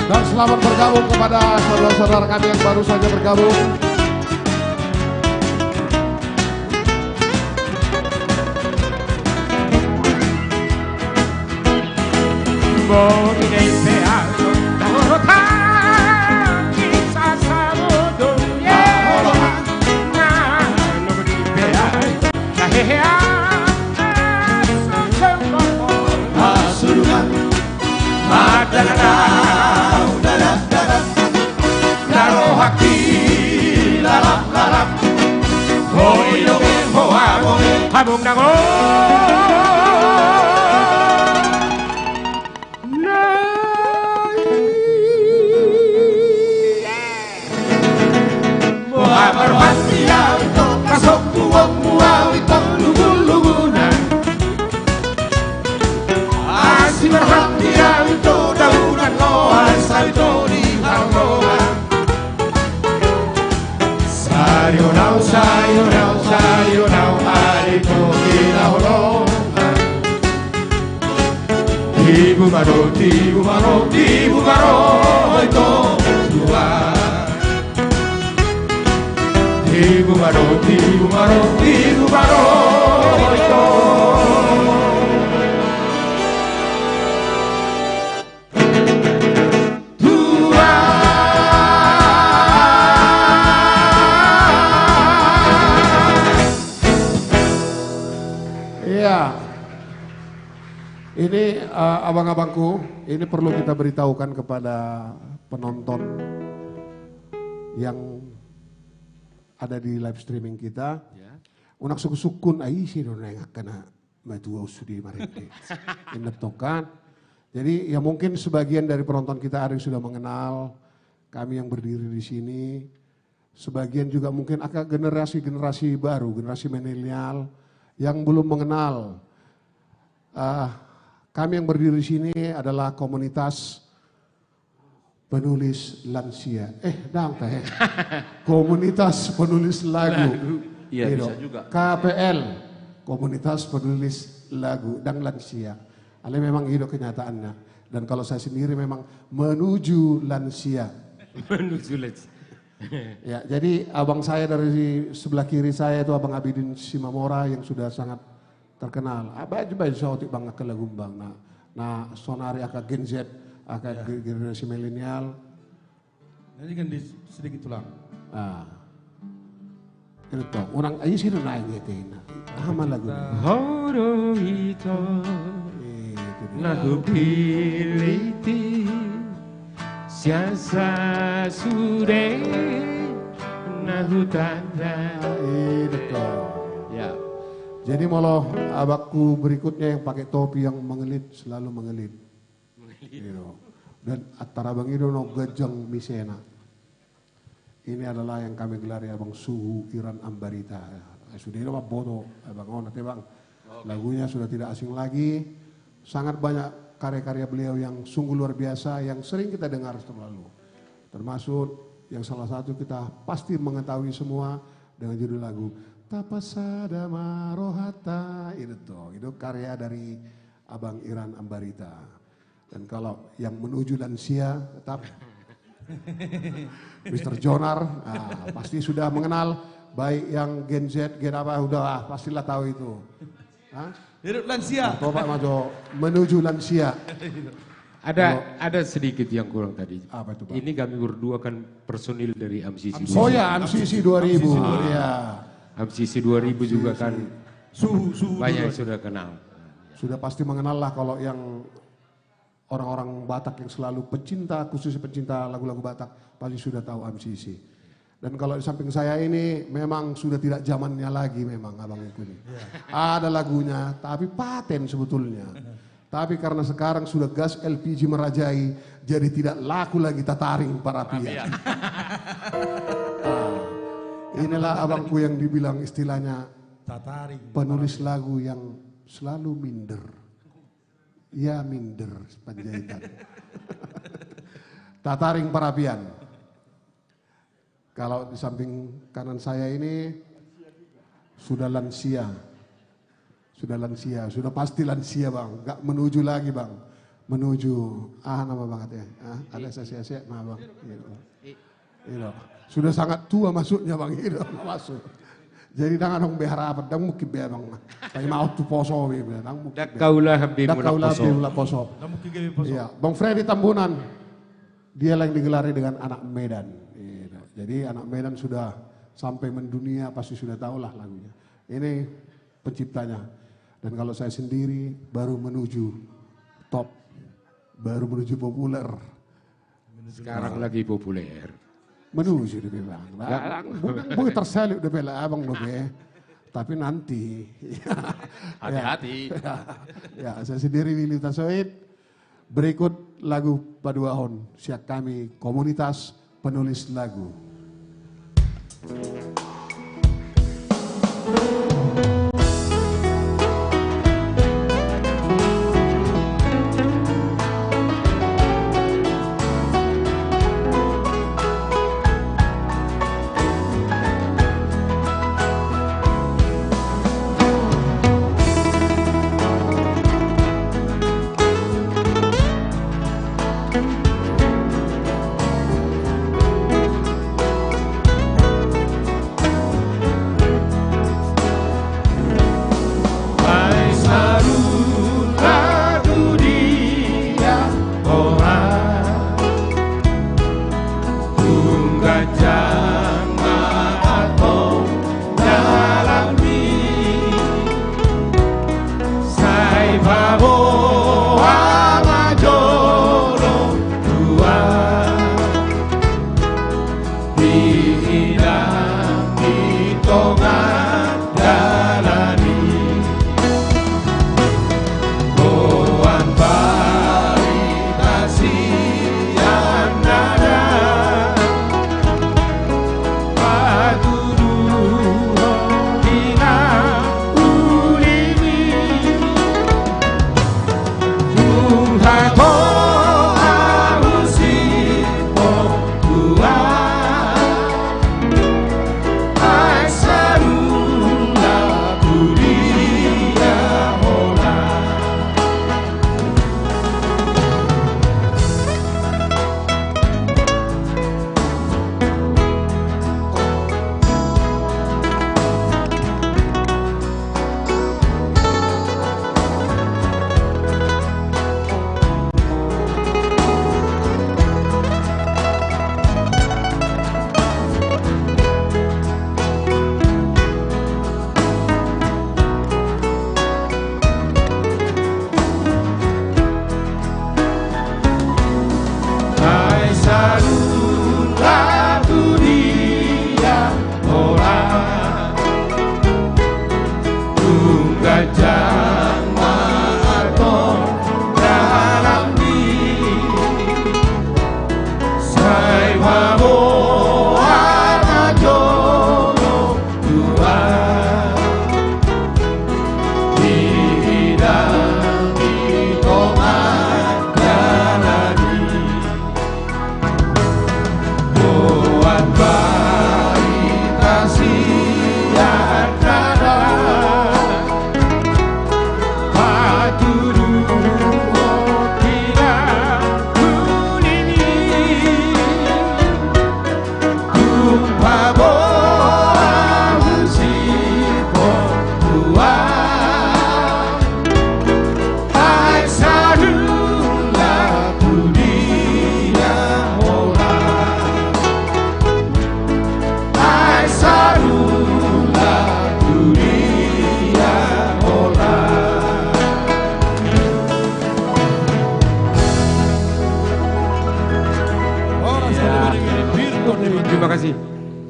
Dan selamat bergabung kepada saudara-saudara kami yang baru saja bergabung. Pasuruan Madanau darat darat Daro haki lalap lalap Hoi doge hoa boge Hamung nago Boha berhati ya itu pasok buang buang itu lugu-lugunan Así berhati ya itu daunan loa sabito di kalongan Sayonau sayonau sayonau aleko hilahorongan Tibu baro itu keluar Tibu baro itu Iya, ini abang-abangku, ini perlu kita beritahukan kepada penonton yang ada di live streaming kita. Unak sukun ai sih nengak kena matu sudi marente. Inap tokan. Jadi ya mungkin sebagian dari penonton kita ada yang sudah mengenal kami yang berdiri di sini. Sebagian juga mungkin agak generasi baru, generasi milenial yang belum mengenal. Kami yang berdiri di sini adalah komunitas penulis lansia. Komunitas penulis lagu. Iya bisa juga. KPL, komunitas penulis lagu dan lansia. Ale memang hidup kenyataannya. Dan kalau saya sendiri memang menuju lansia. Menuju lansia. Ya, jadi abang saya dari sebelah kiri saya itu Abang Abidin Simamora yang sudah sangat terkenal. Abang juga bisa otik bang ke Lagumbang. Nah, sonari agak Gen Z, agak generasi milenial. Nanti kan sedikit tulang. Itu orang aja sih naik gitu. Apa lagu? Horo ito nahupiliti siasa sure nahutanda. Betul. Ya. Jadi malah abakku berikutnya yang pakai topi yang mengelit selalu mengelit. Dan antara Bang Ido no gejeng misena. Ini adalah yang kami gelar ya Bang Suhu Iran Ambarita. Sudah itu bodo Bang Ona Bang. Lagunya sudah tidak asing lagi. Sangat banyak karya-karya beliau yang sungguh luar biasa yang sering kita dengar selalu. Termasuk yang salah satu kita pasti mengetahui semua dengan judul lagu Tapasada Marohata. Itu karya dari Abang Iran Ambarita. Dan kalau yang menuju lansia tetap Mr. Jonar, pasti sudah mengenal, baik yang Gen Z, Gen apa, udah pastilah tahu itu. Hidup lansia. Bapak Majo menuju lansia. Ada sedikit yang kurang tadi. Apa itu, Pak? Ini kami berdua kan personil dari MCC. Oh ya, MCC 2000. Ya. MCC 2000 juga kan banyak yang sudah kenal. Sudah pasti mengenal lah kalau yang orang-orang Batak yang selalu pecinta, khususnya pecinta lagu-lagu Batak, pasti sudah tahu MCC. Dan kalau di samping saya ini memang sudah tidak zamannya lagi memang Abang Iku ini. Ada lagunya, tapi paten sebetulnya. Tapi karena sekarang sudah gas LPG merajai, jadi tidak laku lagi Tataring Parapian. Inilah abangku yang dibilang istilahnya penulis lagu yang selalu minder. Ya minder Panjaitan. Tataring Parapian. Kalau di samping kanan saya ini sudah lansia. Sudah lansia, sudah pasti lansia Bang. Gak menuju lagi Bang. Menuju, nama banget ya. Ada saya nah Bang. Gitu. Sudah sangat tua masuknya Bang. Gitu, masuk. Jadi jangan dong berharap, dan mungkin biar Bang. Tapi mau tuh poso. Dakaulah habibullah poso. Iya, Bang Freddy Tambunan. Dia yang digelari dengan anak Medan. Gitu. Jadi anak Medan sudah sampai mendunia, pasti sudah tahu lah lagunya. Ini penciptanya. Dan kalau saya sendiri baru menuju top, baru menuju populer. Sekarang lagi populer. Menuju dia bilang. Bukan tersalib dia bilang abang lebih. Tapi nanti. Hati-hati. Ya, saya sendiri Willy Tasoid. Berikut lagu Paduahon. Siap kami komunitas penulis lagu.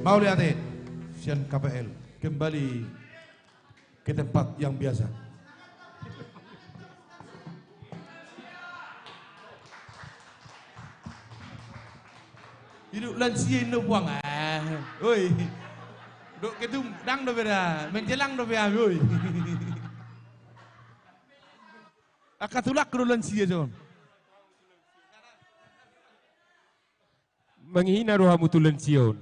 Mau lihat Sian KPL kembali ke tempat yang biasa. Hidup lansia ini buang oi. Duk ketum dang do beda, menjelang do beda oi. Akatulak do lansia jon. Menghina rohamu tu lansia.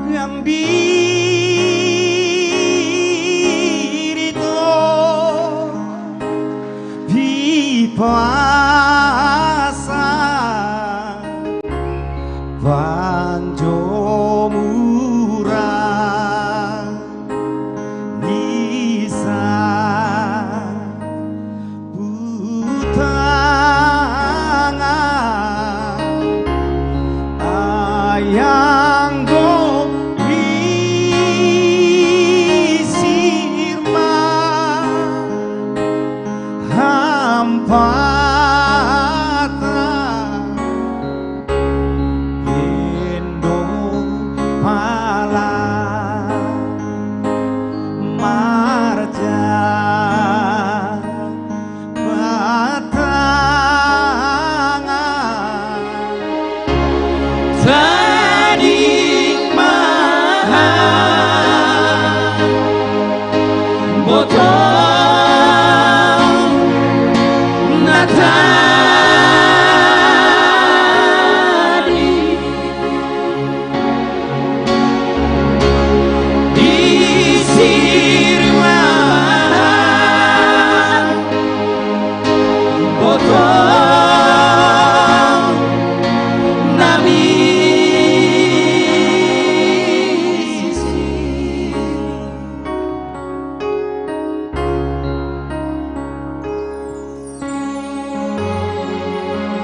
Gambirito di puasa Banjo murah Nisa Butangan Ayang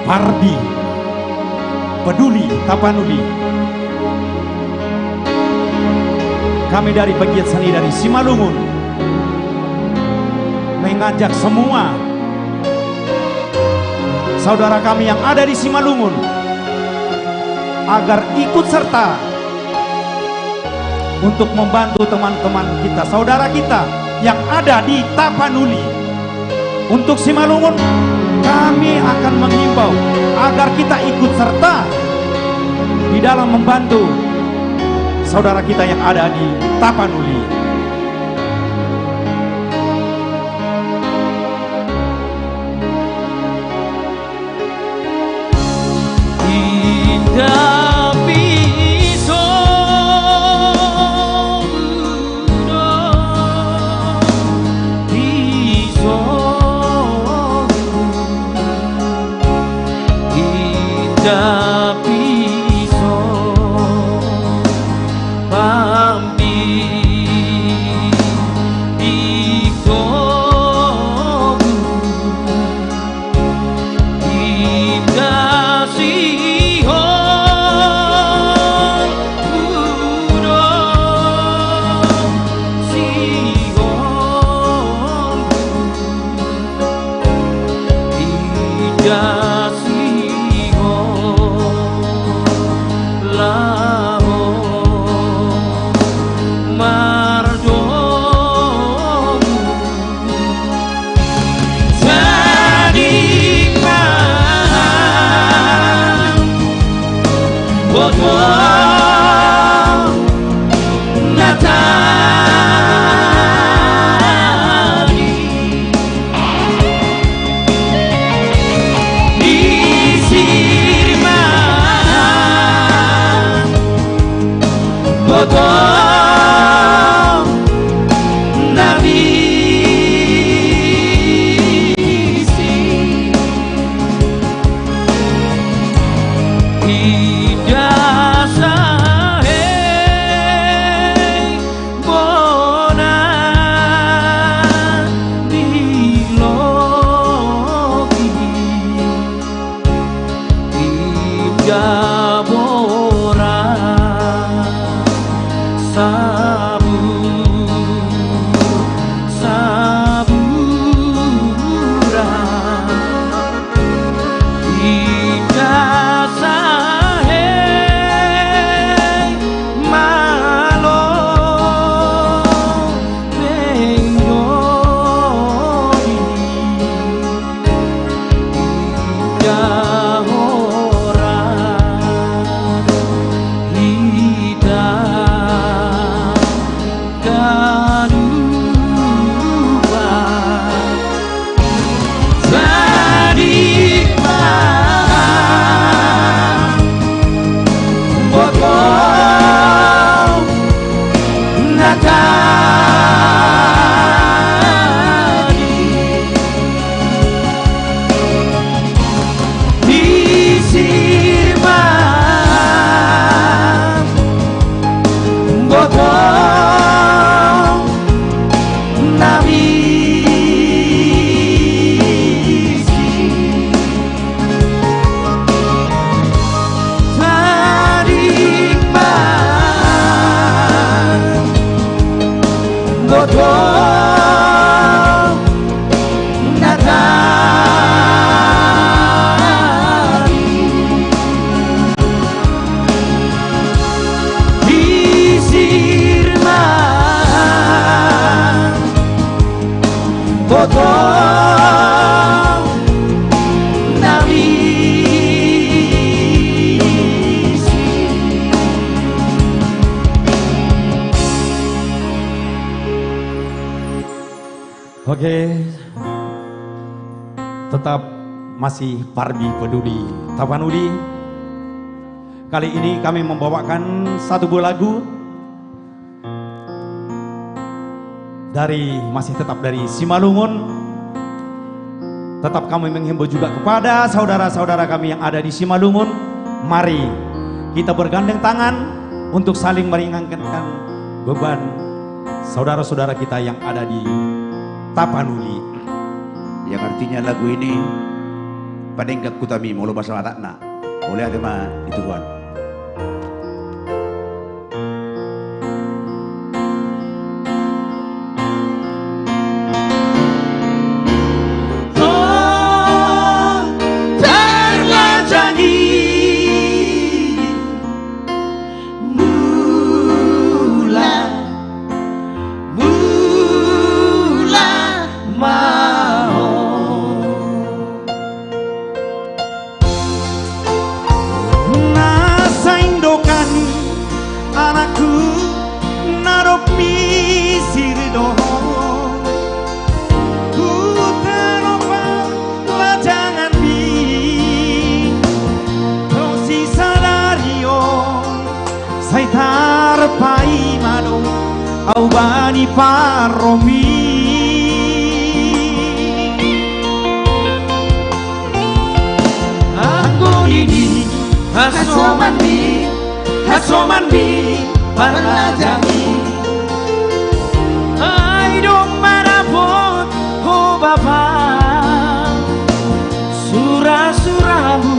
Parbi, Peduli Tapanuli. Kami dari pegiat seni dari Simalungun mengajak semua saudara kami yang ada di Simalungun agar ikut serta untuk membantu teman-teman kita, saudara kita yang ada di Tapanuli. Untuk Simalungun, kami akan menghimbau agar kita ikut serta di dalam membantu saudara kita yang ada di Tapanuli. Indah piso pambi Oke, tetap masih Parbi Peduli Tapanuli. Kali ini kami membawakan satu buah lagu masih tetap dari Simalungun. Tetap kami menghimbau juga kepada saudara-saudara kami yang ada di Simalungun. Mari kita bergandeng tangan untuk saling meringankan beban saudara-saudara kita yang ada di Tapanuli. Yang artinya lagu ini Panenggak kutami molo masalah takna oleh agama di Tuhan. Aubani Paromi Aku ini Hasoman bi Parlajami Ai dong manapun Oh Bapa Surah-surahmu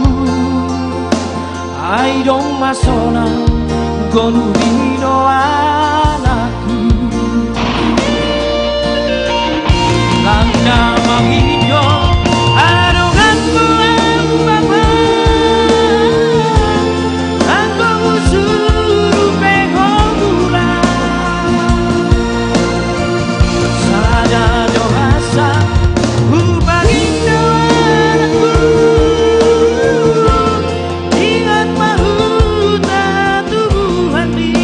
Ai dong masona Gonudino anakku Landa manginyo Adonganmu Bapa Aku musuh pengomula Sada dohasa Ubagindo anakku Ingat mahuta tubuh hati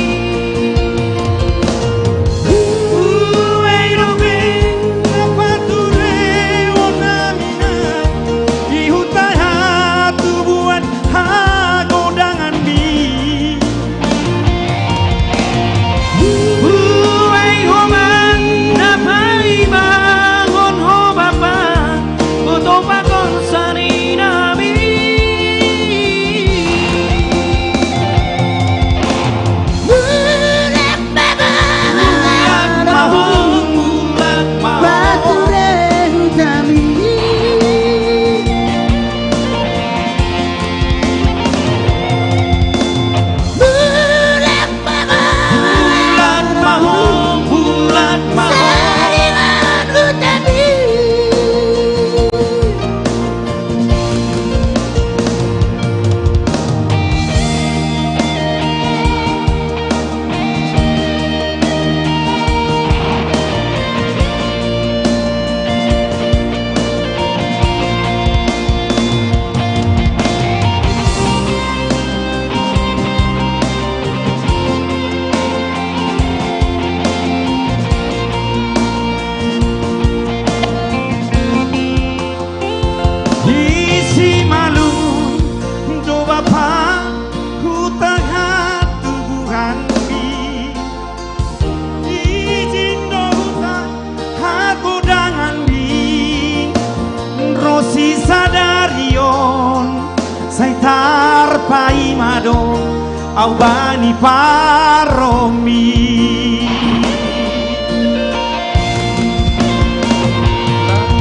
au bani paromi.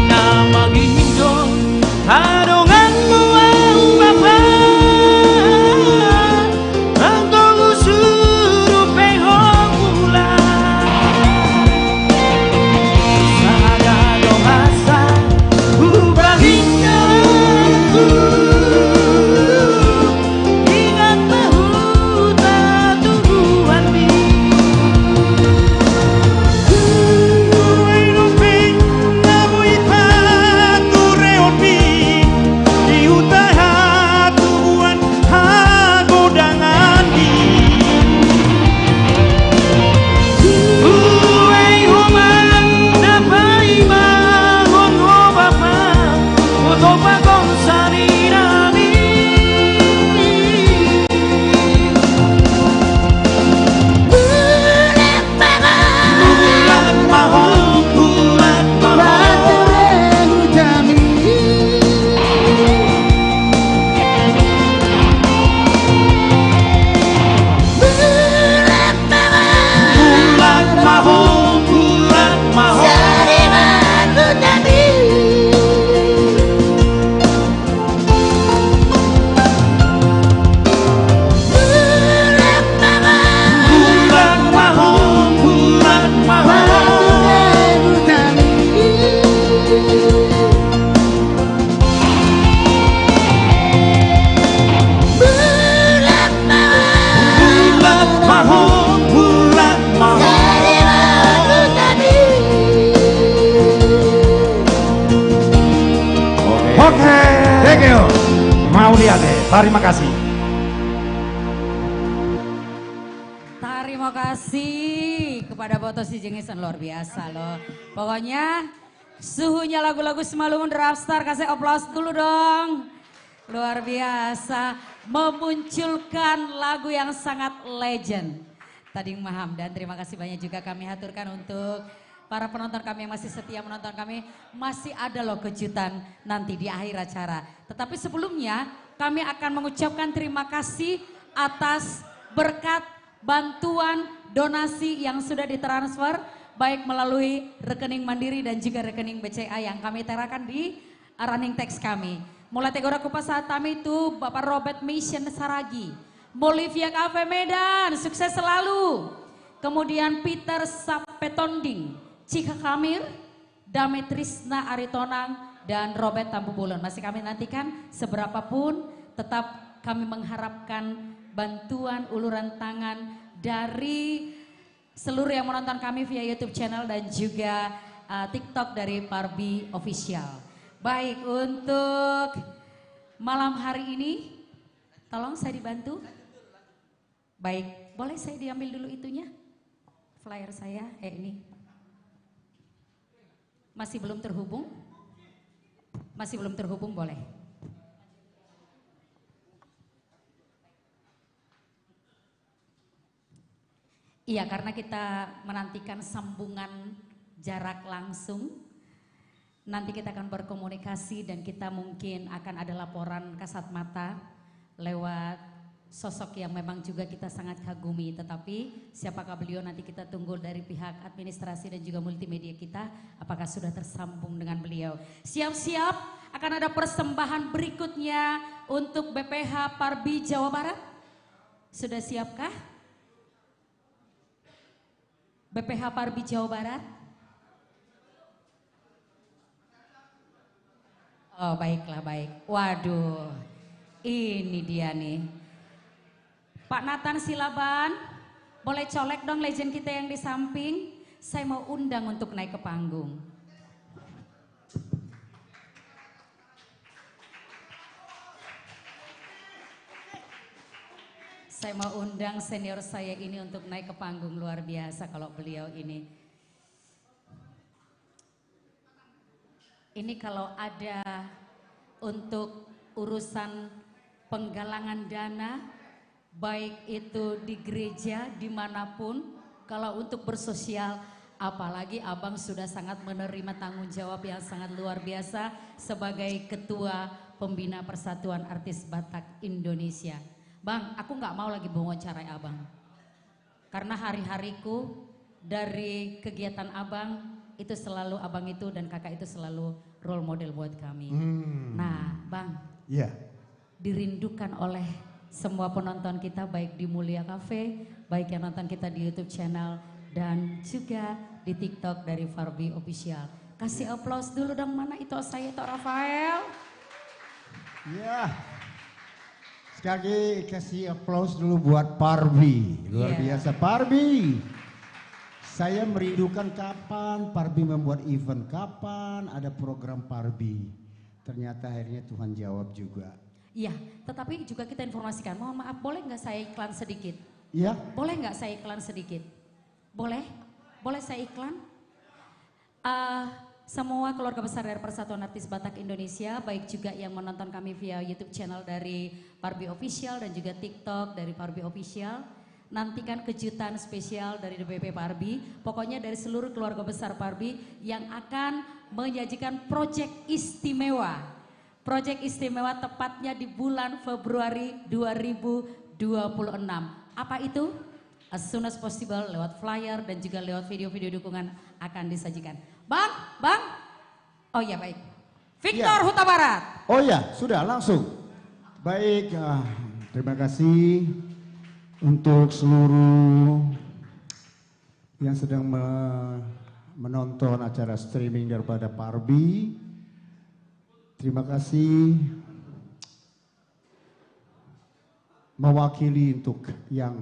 Nama gindo hadonganmu au bapa Angkau suruh pehong mula Sada dong asa ubahinya Ingat mahuta tubuhan di Thank you. Mau lihat deh. Terima kasih. Terima kasih kepada Boto si Jengisan, luar biasa loh. Pokoknya suhunya lagu-lagu Simalungun Rapstar, kasih aplaus dulu dong. Luar biasa, memunculkan lagu yang sangat legend. Tadi Maham, dan terima kasih banyak juga kami haturkan untuk para penonton kami yang masih setia menonton kami. Masih ada loh kejutan nanti di akhir acara. Tetapi sebelumnya kami akan mengucapkan terima kasih atas berkat bantuan donasi yang sudah ditransfer baik melalui rekening Mandiri dan juga rekening BCA yang kami terakan di running text kami. Mulai Tegora Kupas Satami itu Bapak Robert Mission Saragi, Bolivia Cafe Medan, sukses selalu. Kemudian Peter Sapetonding, Cika Kamir, Dame Trisna Aritonang, dan Robert Tambubulon. Masih kami nantikan seberapapun, tetap kami mengharapkan bantuan uluran tangan dari seluruh yang menonton kami via YouTube channel dan juga TikTok dari Parbi Official. Baik, untuk malam hari ini, tolong saya dibantu. Baik, boleh saya diambil dulu itunya? Flyer saya, ini. Masih belum terhubung? Masih belum terhubung, boleh. Iya, karena kita menantikan sambungan jarak langsung. Nanti kita akan berkomunikasi dan kita mungkin akan ada laporan kasat mata lewat sosok yang memang juga kita sangat kagumi. Tetapi siapakah beliau nanti kita tunggu dari pihak administrasi dan juga multimedia kita. Apakah sudah tersambung dengan beliau. Siap-siap akan ada persembahan berikutnya untuk BPH Parbi Jawa Barat. Sudah siapkah? BPH Parbi Jawa Barat. Oh baiklah, baik. Waduh, ini dia nih. Pak Nathan Silaban, boleh colek dong legend kita yang di samping. Saya mau undang untuk naik ke panggung. Saya mau undang senior saya ini untuk naik ke panggung, luar biasa kalau beliau ini. Ini kalau ada untuk urusan penggalangan dana, baik itu di gereja dimanapun, kalau untuk bersosial, apalagi abang sudah sangat menerima tanggung jawab yang sangat luar biasa sebagai Ketua Pembina Persatuan Artis Batak Indonesia. Bang, aku nggak mau lagi mewawancarai abang. Karena hari-hariku dari kegiatan abang, itu selalu abang itu dan kakak itu selalu role model buat kami. Nah, Bang. Iya. Dirindukan oleh semua penonton kita baik di Mulia Cafe, baik yang nonton kita di YouTube channel dan juga di TikTok dari Farbi Official. Kasih aplaus dulu dong, mana itu saya Tok Rafael. Iya. Sekali lagi kasih aplaus dulu buat Parbi. Luar biasa Parbi. Saya merindukan kapan Parbi membuat event, kapan ada program Parbi. Ternyata akhirnya Tuhan jawab juga. Iya, tetapi juga kita informasikan, mohon maaf boleh nggak saya iklan sedikit? Iya. Boleh nggak saya iklan sedikit? Boleh? Boleh saya iklan? Semua keluarga besar dari Persatuan Artis Batak Indonesia, baik juga yang menonton kami via YouTube channel dari Parbi Official dan juga TikTok dari Parbi Official, nantikan kejutan spesial dari DPP Parbi. Pokoknya dari seluruh keluarga besar Parbi yang akan menyajikan proyek istimewa. Proyek istimewa tepatnya di bulan Februari 2026. Apa itu? As soon as possible lewat flyer dan juga lewat video-video dukungan akan disajikan. Bang. Oh ya baik. Victor Huta Barat. Oh ya, sudah langsung. Baik, terima kasih untuk seluruh yang sedang menonton acara streaming daripada Parbi. Terima kasih mewakili untuk yang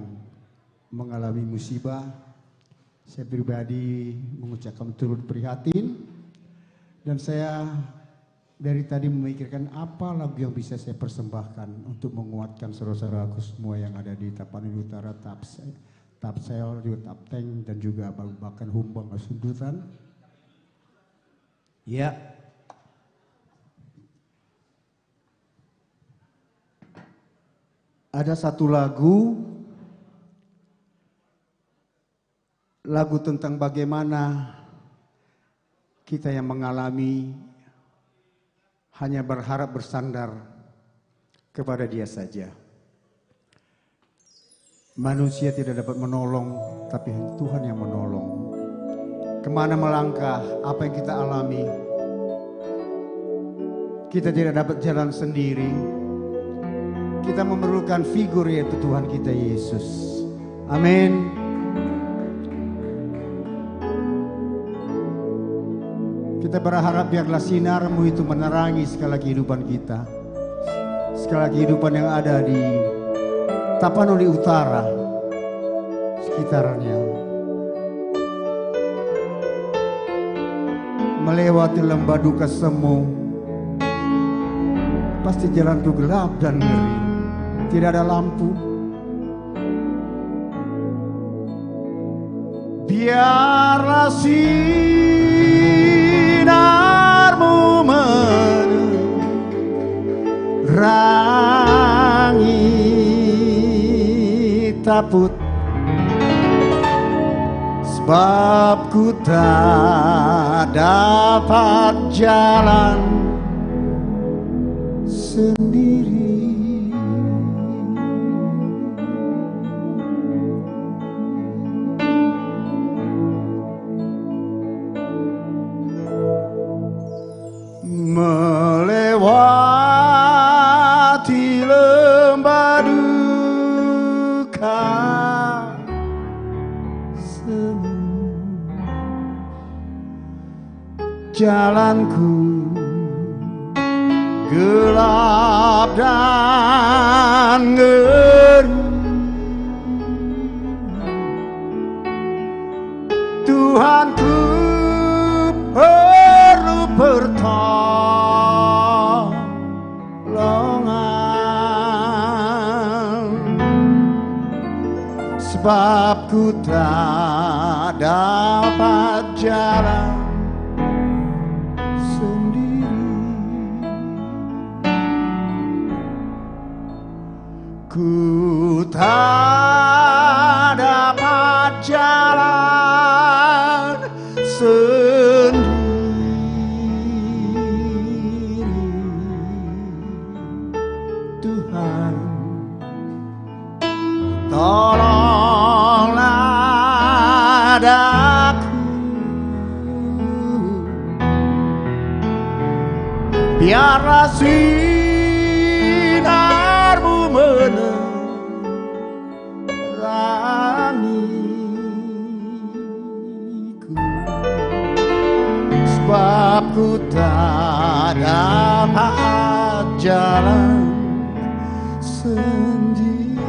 mengalami musibah. Saya pribadi mengucapkan turut prihatin dan saya dari tadi memikirkan apa lagu yang bisa saya persembahkan untuk menguatkan saudara-saudaraku semua yang ada di Tapanuli Utara, Tapsel, juga Tapteng dan juga bahkan Humbang Sundutan. Ya. Ada satu lagu tentang bagaimana kita yang mengalami hanya berharap bersandar kepada Dia saja. Manusia tidak dapat menolong, tapi Tuhan yang menolong. Kemana melangkah, apa yang kita alami, kita tidak dapat jalan sendiri. Kita memerlukan figur yaitu Tuhan kita Yesus. Amin. Kita berharap biarlah sinar-Mu itu menerangi segala kehidupan kita. Segala kehidupan yang ada di Tapanuli Utara, sekitarnya. Melewati lembah duka semu, pasti jalan itu gelap dan ngeri. Tidak ada lampu. Biarlah sinar-Mu menerangi taput, sebab ku tak dapat jalan sendiri. Melewati lembah duka semu, jalanku gelap dan ngeri. Tuhanku perlu pertolongan, sebab ku tak dapat jalan ku tak dapat jalan sendiri. Tuhan padaku, biarlah sinarmu menerangiku, sebab ku tak dapat jalan sendiri.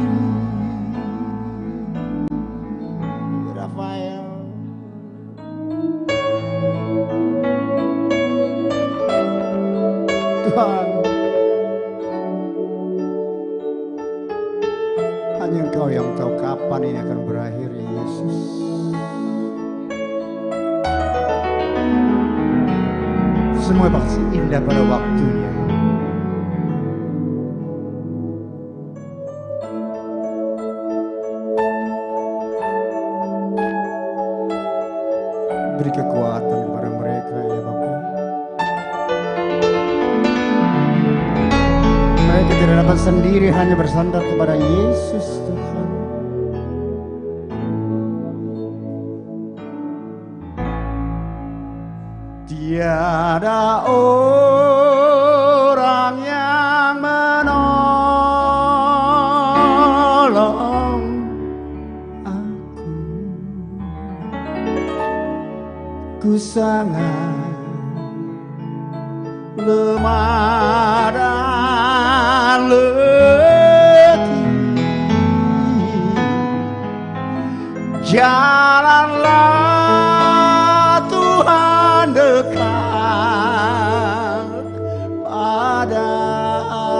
Rafael, Tuhan, hanya Engkau yang tahu kapan ini akan berakhir, ya Yesus. Semua pasti indah pada waktunya. Beri kekuatan kepada mereka, ya Bapa. Mereka tidak dapat sendiri, hanya bersandar kepada Yesus, Tuhan. Tiada orang yang menolong aku, ku sangat lemah dan letih. Jalanlah Tuhan dekat padaku,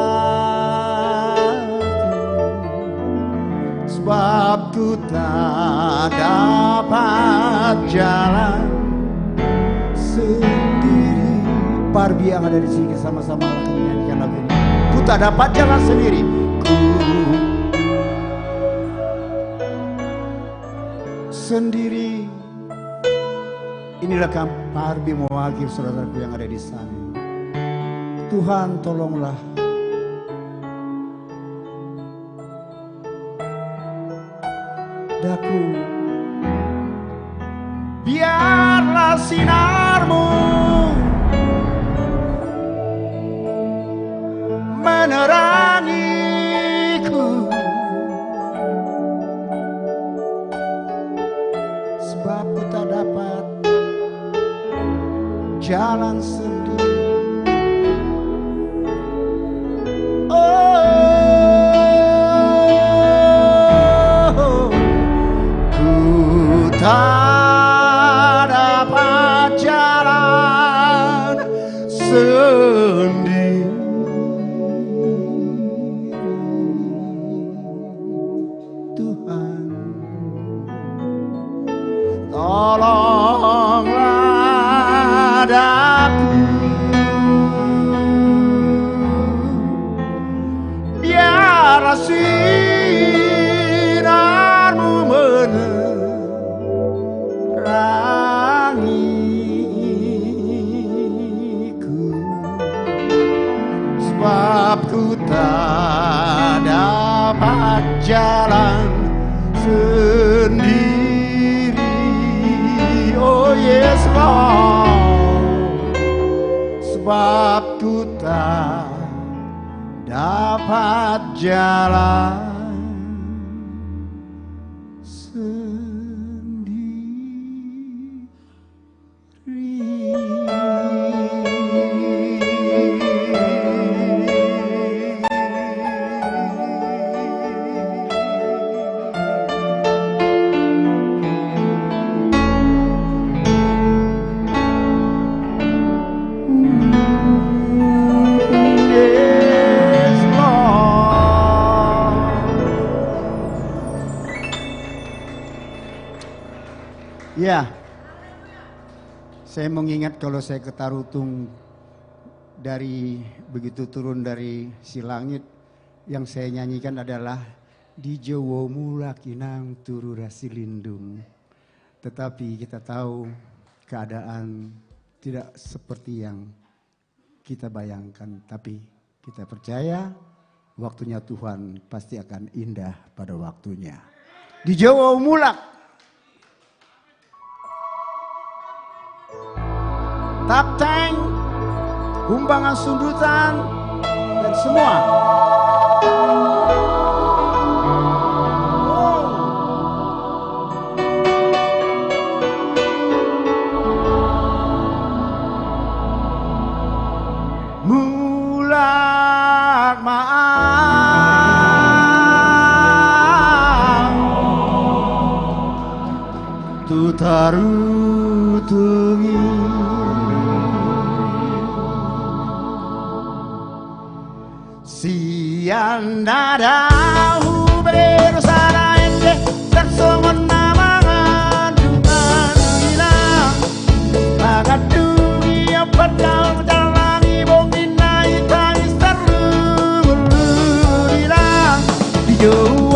sebab ku tak dapat jalan sendiri. Parbi yang ada di sini sama-sama menyanyikan lagu ini. Ku tak dapat jalan sendiri. Ku sendiri. Inilah Parbi mewakili saudaraku yang ada di sana. Tuhan, tolonglah. Daku, biarlah sinarmu menerangiku, sebab ku tak dapat jalan sendiri. Oh, ku tak dapat jalan sendiri. Tuhan, tolonglah daku, biarlah sinarmu menerangiku, sebab ku tak dapat jalan sendiri. Oh yes Lord, sebab ku tak dapat jalan ya. Saya mengingat kalau saya ke Tarutung dari begitu turun dari si langit, yang saya nyanyikan adalah di Jawa mula kinang turu rasi lindung. Tetapi kita tahu keadaan tidak seperti yang kita bayangkan, tapi kita percaya waktunya Tuhan pasti akan indah pada waktunya. Di Jawa mulak. Tapteng, Kumbangan Sundutan, dan semua. Mulat maaf tu tarutungi sian nadahu bersara ende tersongon namangan dengan hilang magadungi apa daun jalani bongin naik tangis terlulang di jauh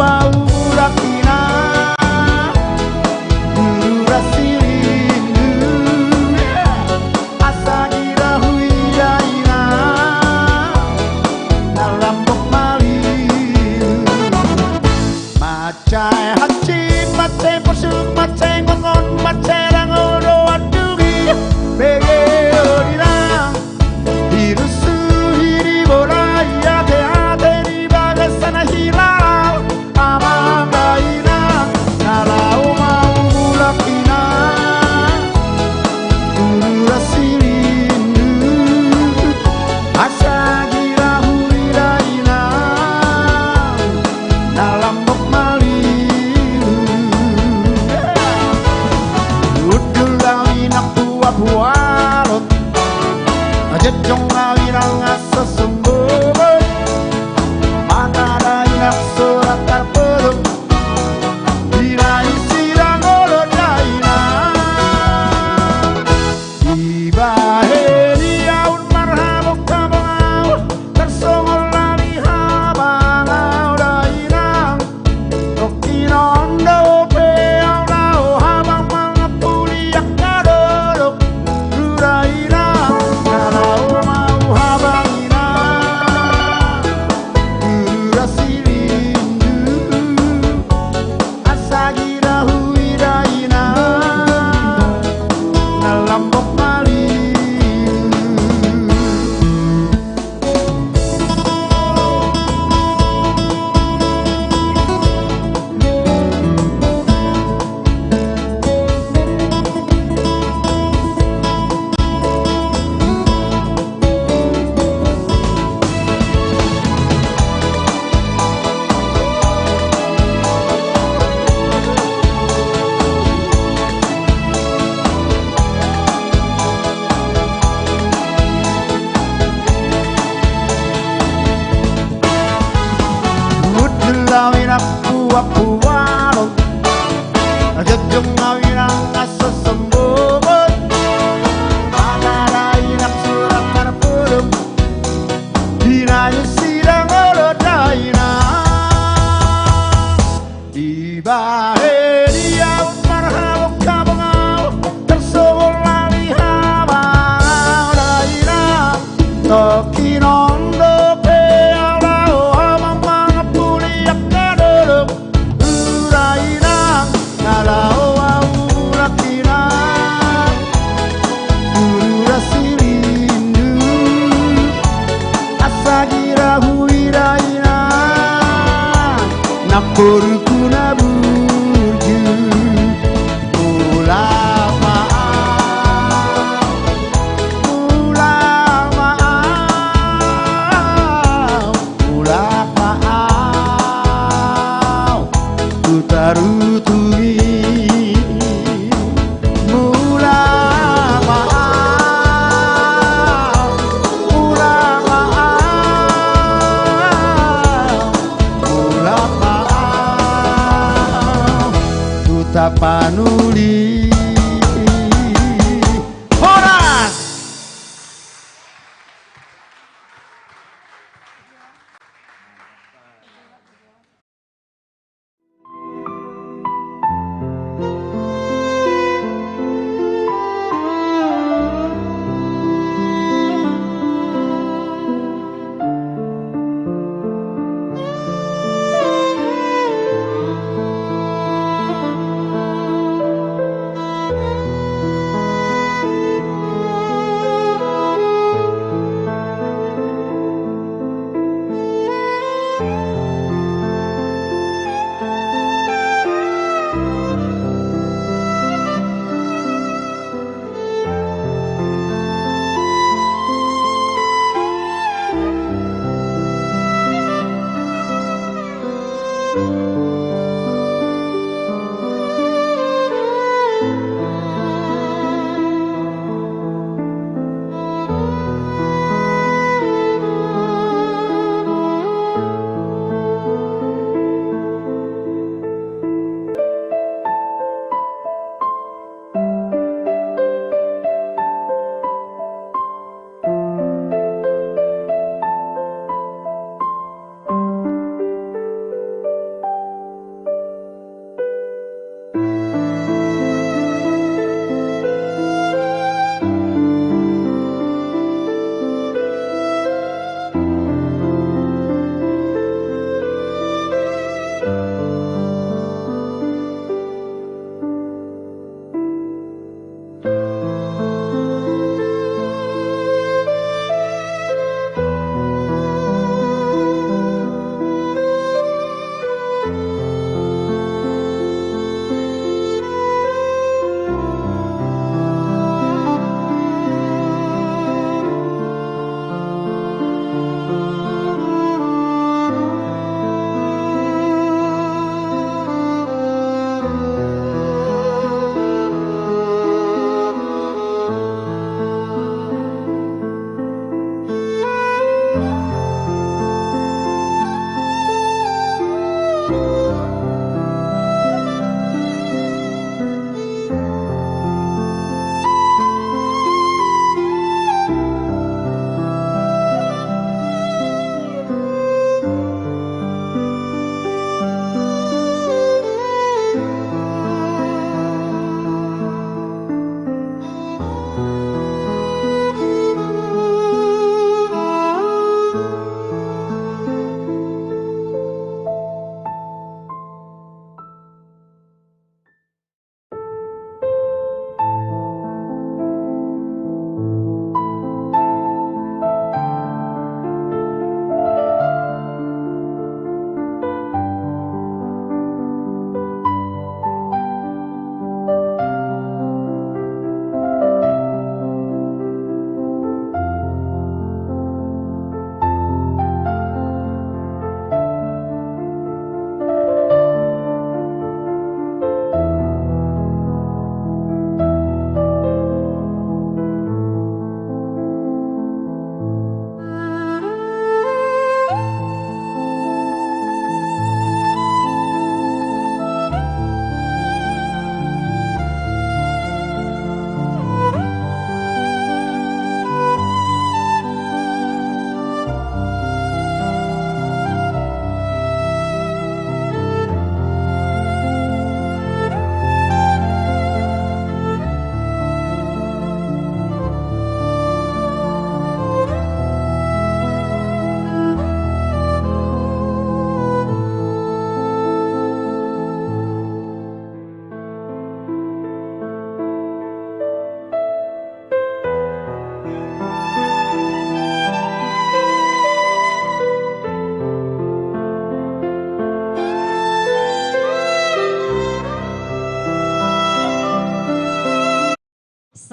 urakina durasi rindu asa dirahu ilaina dalam bok maliu macai haji macai posuk macai ngongon macai rangodo adugi bege orilang hirusu hiri boraya te ate di bagasana hilang amang gaina nalau mau mulakina durasi rindu asa dirahu ilaina dalam bok maliu udul lawinak buah-buah jejong ngawirang asa sembobot mata dainak surat terpeluk dinai sirang olot daina ibahe diaun marhabuk kabangau tersongol lali habangau dainang rokinondo peau lau habang mangapuliak kadodok rurainang kalau mau habangina durasi rindu asa girahu idaina dalam bok maliu Udulawinak buah-buah jejong ngawirang asa sembobot mata dainak surat terpeluk dinai sirang olot daina ibahe diaun marhabuk kabangau tersongol lali habangau daina tokinondo peau lau habang mangapuliak kadodok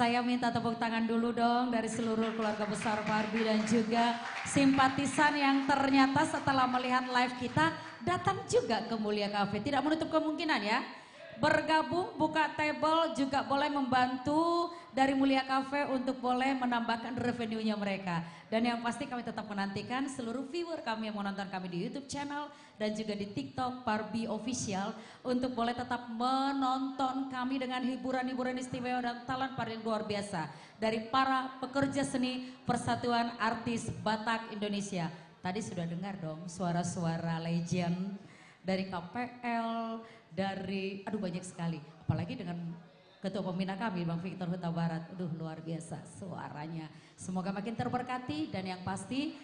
Saya minta tepuk tangan dulu dong dari seluruh keluarga besar Parbi dan juga simpatisan yang ternyata setelah melihat live kita datang juga ke Mulia Cafe. Tidak menutup kemungkinan ya. Bergabung, buka table juga boleh membantu dari Mulia Cafe untuk boleh menambahkan revenue-nya mereka. Dan yang pasti kami tetap menantikan seluruh viewer kami yang menonton kami di YouTube channel dan juga di TikTok Parbi Official untuk boleh tetap menonton kami dengan hiburan-hiburan istimewa dan talent paling luar biasa dari para pekerja seni Persatuan Artis Batak Indonesia. Tadi sudah dengar dong suara-suara legend dari KPL, dari banyak sekali, apalagi dengan ketua pembina kami Bang Victor Huta Barat. Luar biasa suaranya. Semoga makin terberkati dan yang pasti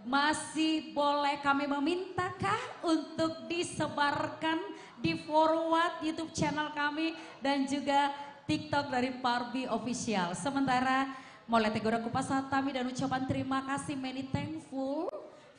masih boleh kami memintakah untuk disebarkan di forward YouTube channel kami dan juga TikTok dari Parbi Official. Sementara mulai tegura kupas hatami dan ucapan terima kasih many thankful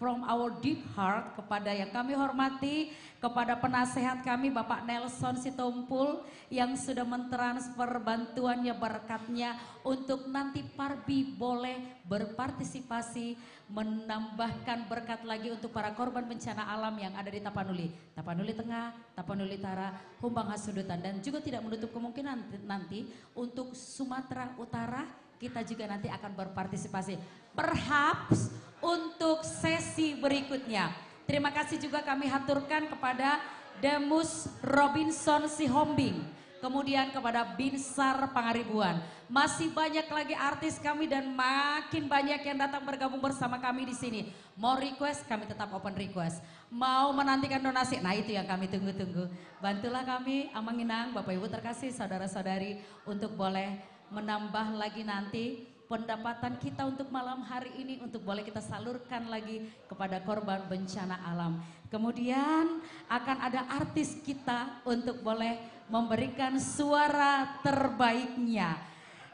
from our deep heart kepada yang kami hormati, kepada penasehat kami Bapak Nelson Sitompul yang sudah mentransfer bantuannya, berkatnya untuk nanti Parbi boleh berpartisipasi menambahkan berkat lagi untuk para korban bencana alam yang ada di Tapanuli. Tapanuli Tengah, Tapanuli Utara, Humbang Hasudutan dan juga tidak menutup kemungkinan nanti untuk Sumatera Utara kita juga nanti akan berpartisipasi. Perhaps untuk sesi berikutnya. Terima kasih juga kami haturkan kepada Demus Robinson Sihombing. Kemudian kepada Binsar Pangaribuan. Masih banyak lagi artis kami dan makin banyak yang datang bergabung bersama kami di sini. Mau request kami tetap open request. Mau menantikan donasi, nah itu yang kami tunggu-tunggu. Bantulah kami Amanginang, Bapak Ibu terkasih, saudara-saudari untuk boleh menambah lagi nanti pendapatan kita untuk malam hari ini untuk boleh kita salurkan lagi kepada korban bencana alam. Kemudian akan ada artis kita untuk boleh memberikan suara terbaiknya.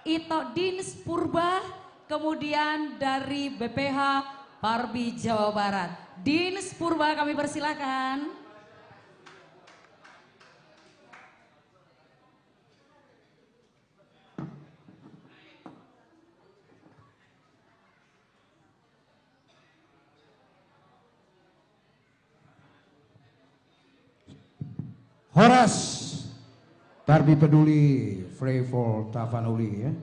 Ito Dins Purba, kemudian dari BPH Parbi Jawa Barat. Dins Purba kami persilakan. Horas Parbi Peduli Free for Tapanuli ya.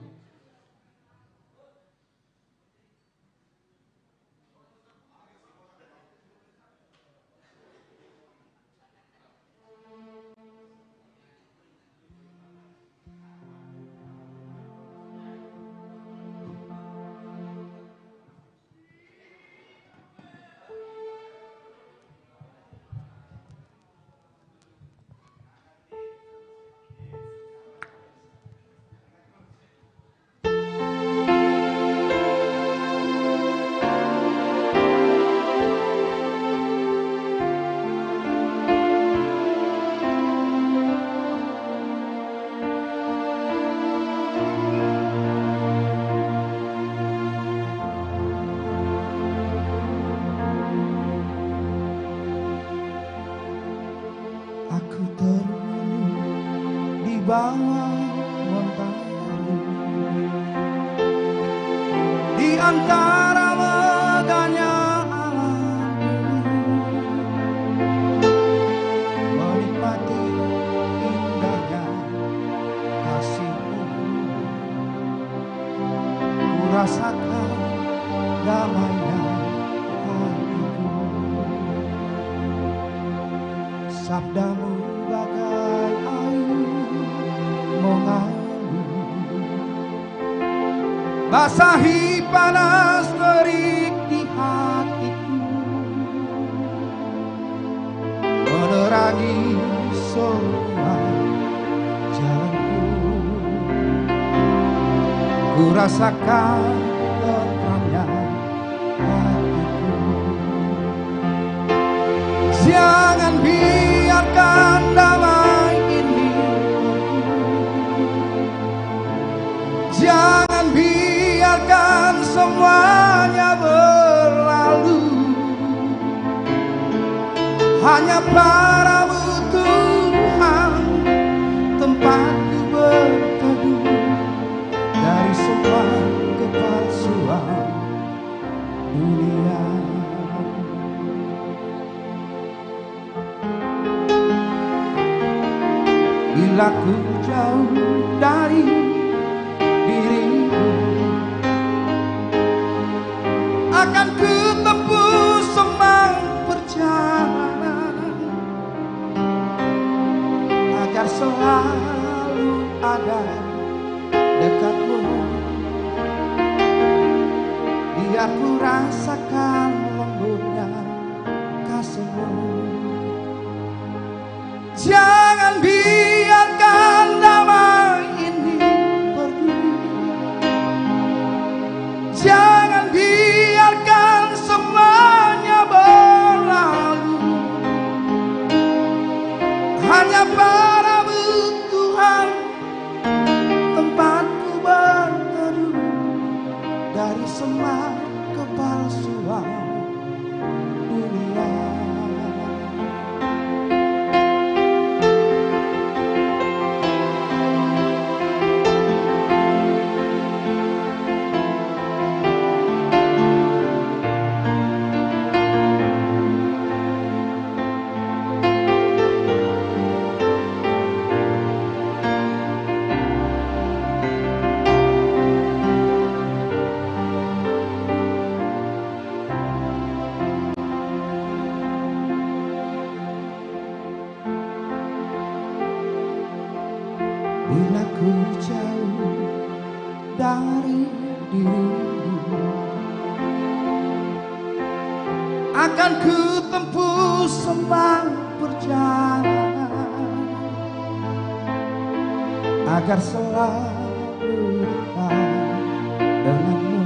bawah mentari di antara megahnya alam menikmati indahnya kasihmu, ku rasakan damainya hatiku, sabdamu bagai air mengalir, basahi panas terik di hatiku, menerangi semua jalanku, ku rasakan tentramnya hatiku. Jangan biarkan damai ini pergi, jangan biarkan semuanya berlalu, hanya padamu Tuhan tempatku berteduh Bila ku jauh dari dirimu, akan ku tempuh semang perjalanan agar selalu ada dekatmu. Biar ku rasakan lembutnya kasihmu. Jangan biarkan damai ini pergi. Jangan biarkan semuanya berlalu. Hanya padamu Tuhan tempatku berteduh dari semua kepalsuan dunia. Bila ku jauh dari dirimu, akan ku tempuh semang perjalanan agar selalu dekat denganmu.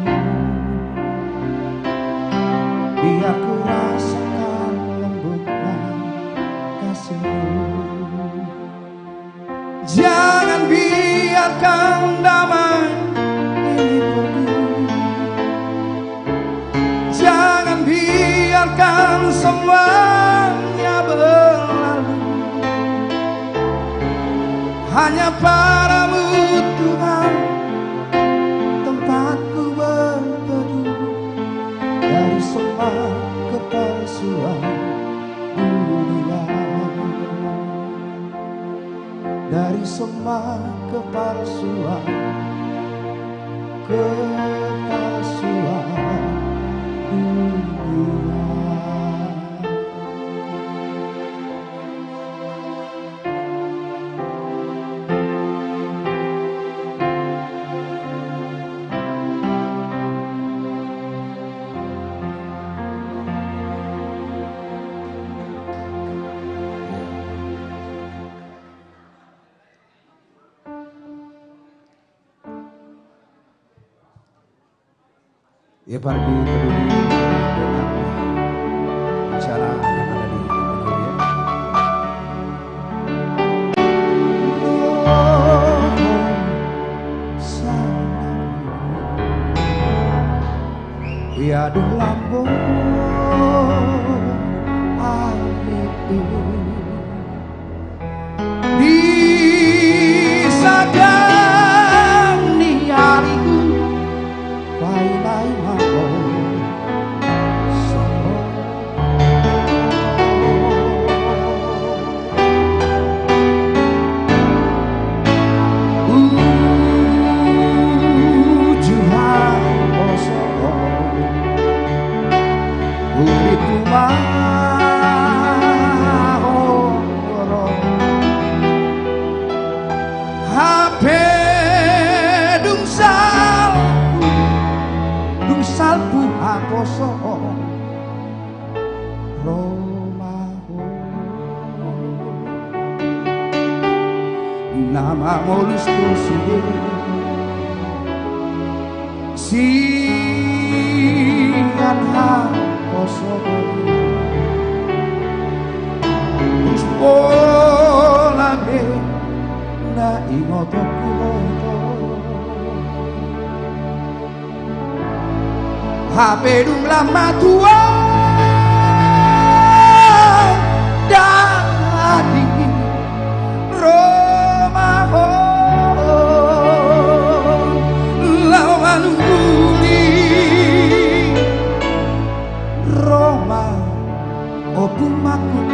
Biar ku rasakan lembutnya kasihmu. Jangan biarkan damai ini pergi. Jangan biarkan semuanya berlalu. Hanya padamu Tuhan tempatku berteduh dari semua kepalsuan dunia. Dari semua kepalsuan dunia. Ya Parbi peduli dengan bencana yang ada di Indonesia. Ya aduh lambung di sagang ni hariku lai-lai salpu akoso romaho nama molus kuside singat akoso Polage na ingotoku Habedung lama tua dadi Romaho lawan uli Roma opumaku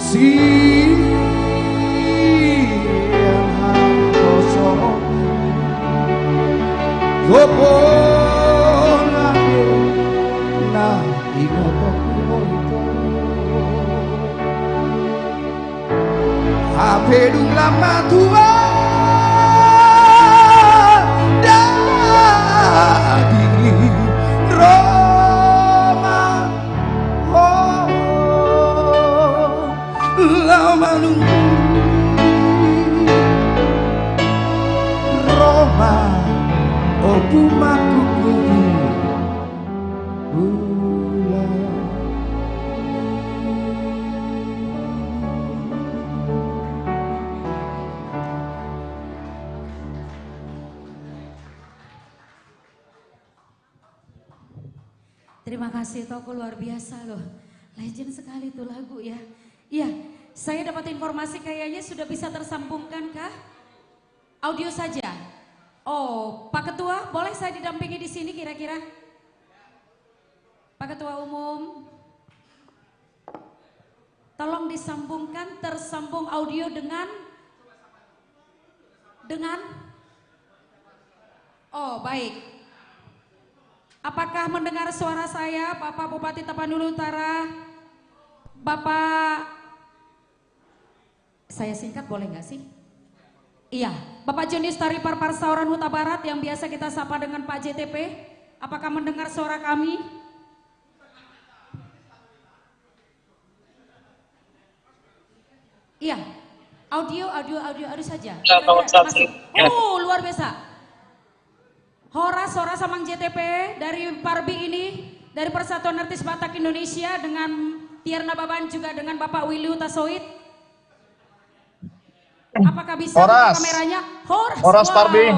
siang kosong gopo nade na ingoto apedung lama tua dadi Roma oh lama nunggu Roma oh bumaku Terima kasih Toko, luar biasa loh. Legend sekali tuh lagu ya. Iya, saya dapat informasi kayaknya sudah bisa tersambungkan kah? Audio saja. Oh, Pak Ketua, boleh saya didampingi di sini kira-kira? Pak Ketua Umum. Tolong disambungkan, tersambung audio dengan Oh, baik. Apakah mendengar suara saya, Bapak Bupati Tapanuli Utara? Bapak, saya singkat boleh nggak sih? Iya, Bapak Jonis Tari Parparsauran Huta Barat yang biasa kita sapa dengan Pak JTP. Apakah mendengar suara kami? Iya, audio saja. Masuk. Oh, luar biasa. Horas Samang JTP dari Parbi ini, dari Persatuan Artis Batak Indonesia dengan Tierna Baban juga dengan Bapak Willy Utasoid. Apakah bisa buka kameranya? Horas wow. Parbi.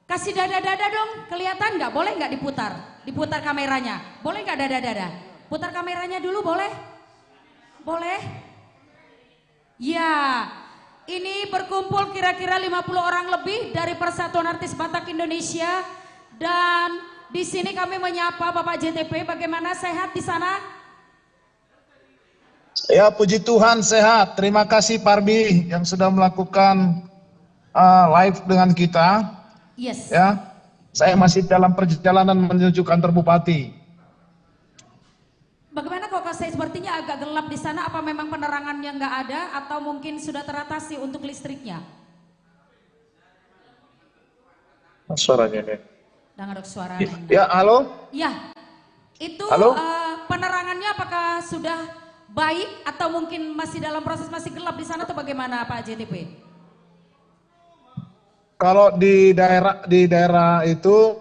Kasih dada-dada dong, kelihatan nggak? Boleh nggak diputar? Diputar kameranya. Boleh nggak dada-dada? Putar kameranya dulu boleh? Boleh? Ya. Ini berkumpul kira-kira 50 orang lebih dari Persatuan Artis Batak Indonesia dan di sini kami menyapa Bapak JTP. Bagaimana, sehat di sana? Ya, puji Tuhan sehat. Terima kasih Parbi yang sudah melakukan live dengan kita. Yes. Ya, saya masih dalam perjalanan menuju kantor Bupati. Bagaimana kok saya sepertinya agak gelap di sana, apa memang penerangannya nggak ada atau mungkin sudah teratasi untuk listriknya? Suaranya nih. Dengar suara. Ya, halo? Ya, itu halo? Penerangannya apakah sudah baik atau mungkin masih dalam proses, masih gelap di sana atau bagaimana Pak JTP? Kalau di daerah itu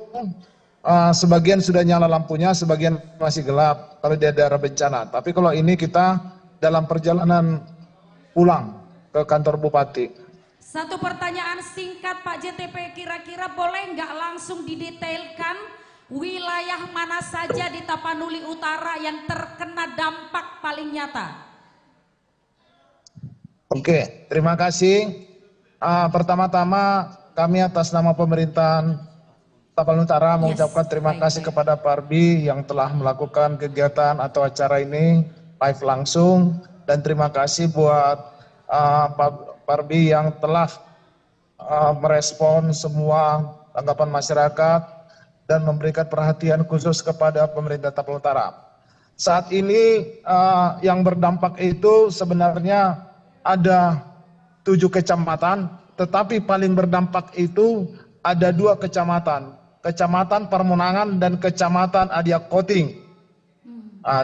sebagian sudah nyala lampunya, sebagian masih gelap. Kalau di daerah bencana, tapi kalau ini kita dalam perjalanan pulang ke kantor Bupati. Satu pertanyaan singkat Pak JTP, kira-kira boleh nggak langsung didetailkan wilayah mana saja di Tapanuli Utara yang terkena dampak paling nyata? Oke, terima kasih. Pertama-tama kami atas nama pemerintahan Tapanuli Utara mengucapkan terima kasih kepada Parbi yang telah melakukan kegiatan atau acara ini live langsung, dan terima kasih buat Parbi yang telah merespon semua tanggapan masyarakat dan memberikan perhatian khusus kepada pemerintah Tapanuli Utara. Saat ini yang berdampak itu sebenarnya ada 7 kecamatan, tetapi paling berdampak itu ada 2 kecamatan. Kecamatan Permonangan dan Kecamatan Adiak Koting.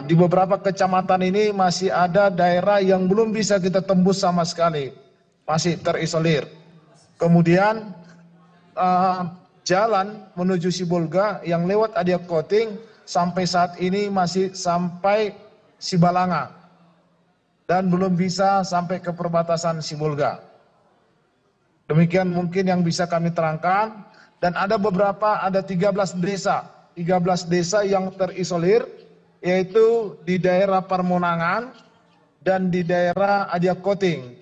Di beberapa kecamatan ini masih ada daerah yang belum bisa kita tembus sama sekali, masih terisolir. Kemudian jalan menuju Sibolga yang lewat Adiak Koting sampai saat ini masih sampai Sibalanga dan belum bisa sampai ke perbatasan Sibolga. Demikian mungkin yang bisa kami terangkan. Dan ada 13 desa yang terisolir, yaitu di daerah Permonangan dan di daerah Adiak Koting.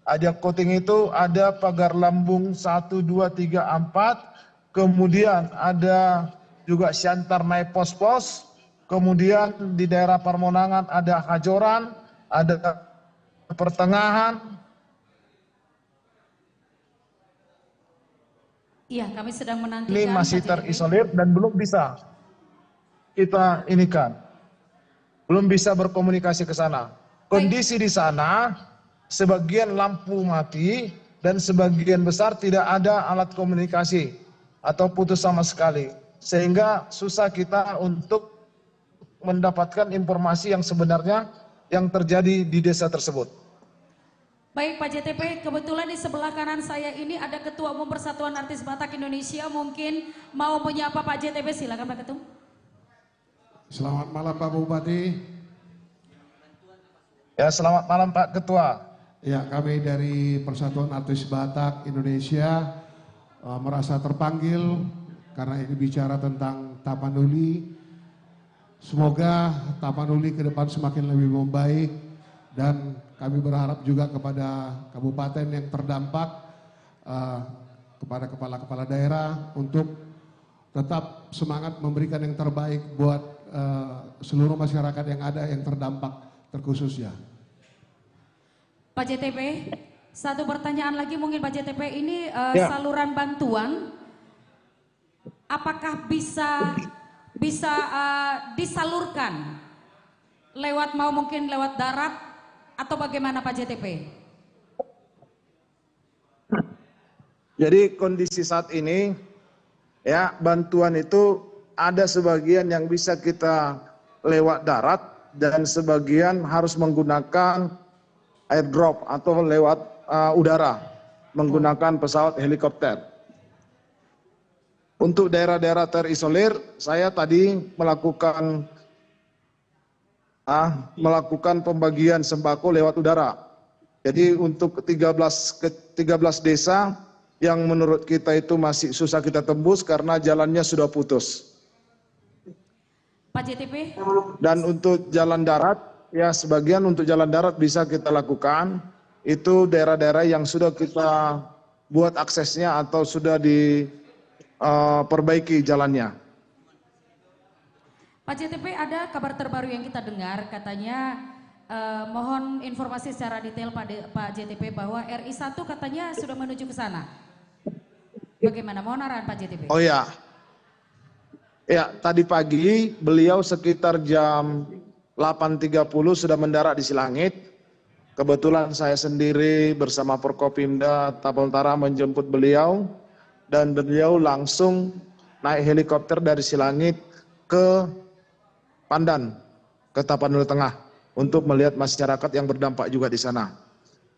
Adiak Koting itu ada Pagar Lambung 1, 2, 3, 4, kemudian ada juga Siantar Naik Pos-Pos, kemudian di daerah Permonangan ada Hajoran, ada pertengahan. Iya, kami sedang menantikan. Ini masih terisolir dan belum bisa kita inikan. Belum bisa berkomunikasi ke sana. Kondisi di sana, sebagian lampu mati dan sebagian besar tidak ada alat komunikasi atau putus sama sekali. Sehingga susah kita untuk mendapatkan informasi yang sebenarnya yang terjadi di desa tersebut. Baik Pak JTP, kebetulan di sebelah kanan saya ini ada Ketua Umum Persatuan Artis Batak Indonesia, mungkin mau menyapa Pak JTP, silakan Pak Ketum. Selamat malam Pak Bupati. Ya, selamat malam Pak Ketua. Ya, kami dari Persatuan Artis Batak Indonesia merasa terpanggil karena ini bicara tentang Tapanuli. Semoga Tapanuli ke depan semakin lebih membaik dan kami berharap juga kepada kabupaten yang terdampak, kepada kepala-kepala daerah untuk tetap semangat memberikan yang terbaik buat seluruh masyarakat yang ada yang terdampak terkhususnya. Pak JTP, satu pertanyaan lagi mungkin Pak JTP, ini saluran bantuan apakah bisa disalurkan lewat mungkin lewat darat atau bagaimana Pak JTP? Jadi kondisi saat ini ya, bantuan itu ada sebagian yang bisa kita lewat darat dan sebagian harus menggunakan airdrop atau lewat udara menggunakan pesawat helikopter. Untuk daerah-daerah terisolir, saya tadi melakukan pembagian sembako lewat udara. Jadi untuk 13 desa yang menurut kita itu masih susah kita tembus karena jalannya sudah putus. Pak JTP? Dan untuk jalan darat, ya sebagian untuk jalan darat bisa kita lakukan. Itu daerah-daerah yang sudah kita buat aksesnya atau sudah diperbaiki jalannya. Pak JTP, ada kabar terbaru yang kita dengar, katanya mohon informasi secara detail Pak JTP bahwa RI1 katanya sudah menuju ke sana. Bagaimana? Mohon arahan Pak JTP. Oh ya, ya tadi pagi beliau sekitar jam 8.30 sudah mendarat di Silangit. Kebetulan saya sendiri bersama Forkopimda Tapal Utara menjemput beliau dan beliau langsung naik helikopter dari Silangit ke Pandan, ke Tapanuli Tengah untuk melihat masyarakat yang berdampak juga di sana.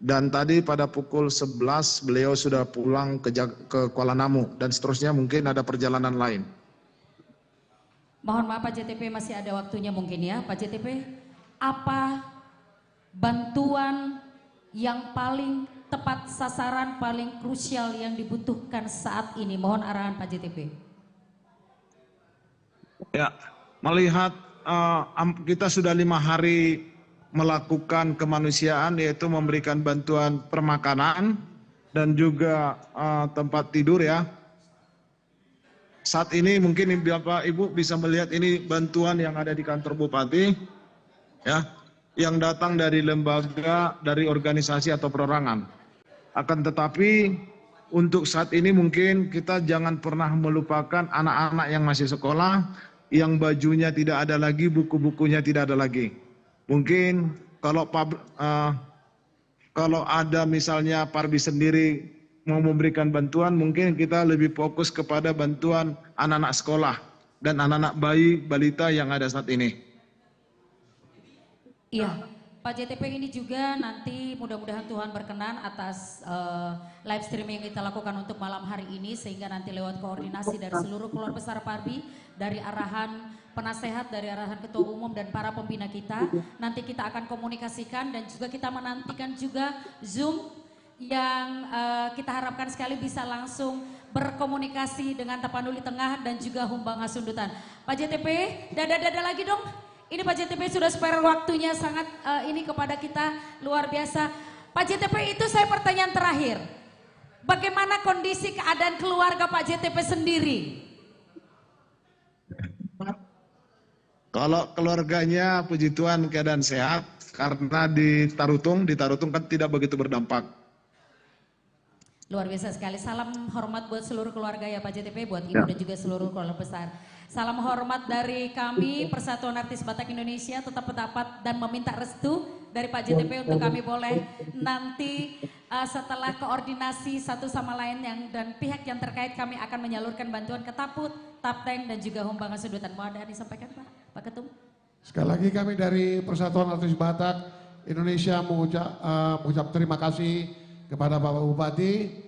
Dan tadi pada pukul 11 beliau sudah pulang ke Kuala Namu dan seterusnya mungkin ada perjalanan lain. Mohon maaf Pak JTP, masih ada waktunya mungkin ya Pak JTP. Apa bantuan yang paling tepat sasaran, paling krusial yang dibutuhkan saat ini? Mohon arahan Pak JTP. Ya, melihat kita sudah 5 hari melakukan kemanusiaan, yaitu memberikan bantuan permakanan dan juga tempat tidur ya. Saat ini mungkin Bapak Ibu bisa melihat ini bantuan yang ada di kantor Bupati ya, yang datang dari lembaga, dari organisasi atau perorangan. Akan tetapi untuk saat ini mungkin kita jangan pernah melupakan anak-anak yang masih sekolah, yang bajunya tidak ada lagi, buku-bukunya tidak ada lagi. Mungkin kalau ada misalnya Parbi sendiri mau memberikan bantuan, mungkin kita lebih fokus kepada bantuan anak-anak sekolah dan anak-anak bayi, balita yang ada saat ini. Iya, Pak JTP, ini juga nanti mudah-mudahan Tuhan berkenan atas live streaming yang kita lakukan untuk malam hari ini, sehingga nanti lewat koordinasi dari seluruh keluarga besar Parbi, dari arahan penasehat, dari arahan Ketua Umum dan para pembina kita, nanti kita akan komunikasikan dan juga kita menantikan juga Zoom yang kita harapkan sekali bisa langsung berkomunikasi dengan Tapanuli Tengah dan juga Humbang Hasundutan. Pak JTP, dada-dada lagi dong. Ini Pak JTP sudah spare waktunya sangat ini kepada kita luar biasa. Pak JTP, itu saya pertanyaan terakhir. Bagaimana kondisi keadaan keluarga Pak JTP sendiri? Kalau keluarganya puji Tuhan keadaan sehat, Karena di Tarutung kan tidak begitu berdampak. Luar biasa sekali. Salam hormat buat seluruh keluarga ya Pak JTP, buat Ibu dan juga seluruh keluarga besar. Salam hormat dari kami Persatuan Artis Batak Indonesia, tetap mendapat dan meminta restu dari Pak JTP untuk kami boleh nanti setelah koordinasi satu sama lain dan pihak yang terkait, kami akan menyalurkan bantuan ke Taput, Tapteng dan juga Humbangan Sedutan. Mau ada yang disampaikan Pak Ketum? Sekali lagi kami dari Persatuan Artis Batak Indonesia mengucap terima kasih kepada Bapak Bupati.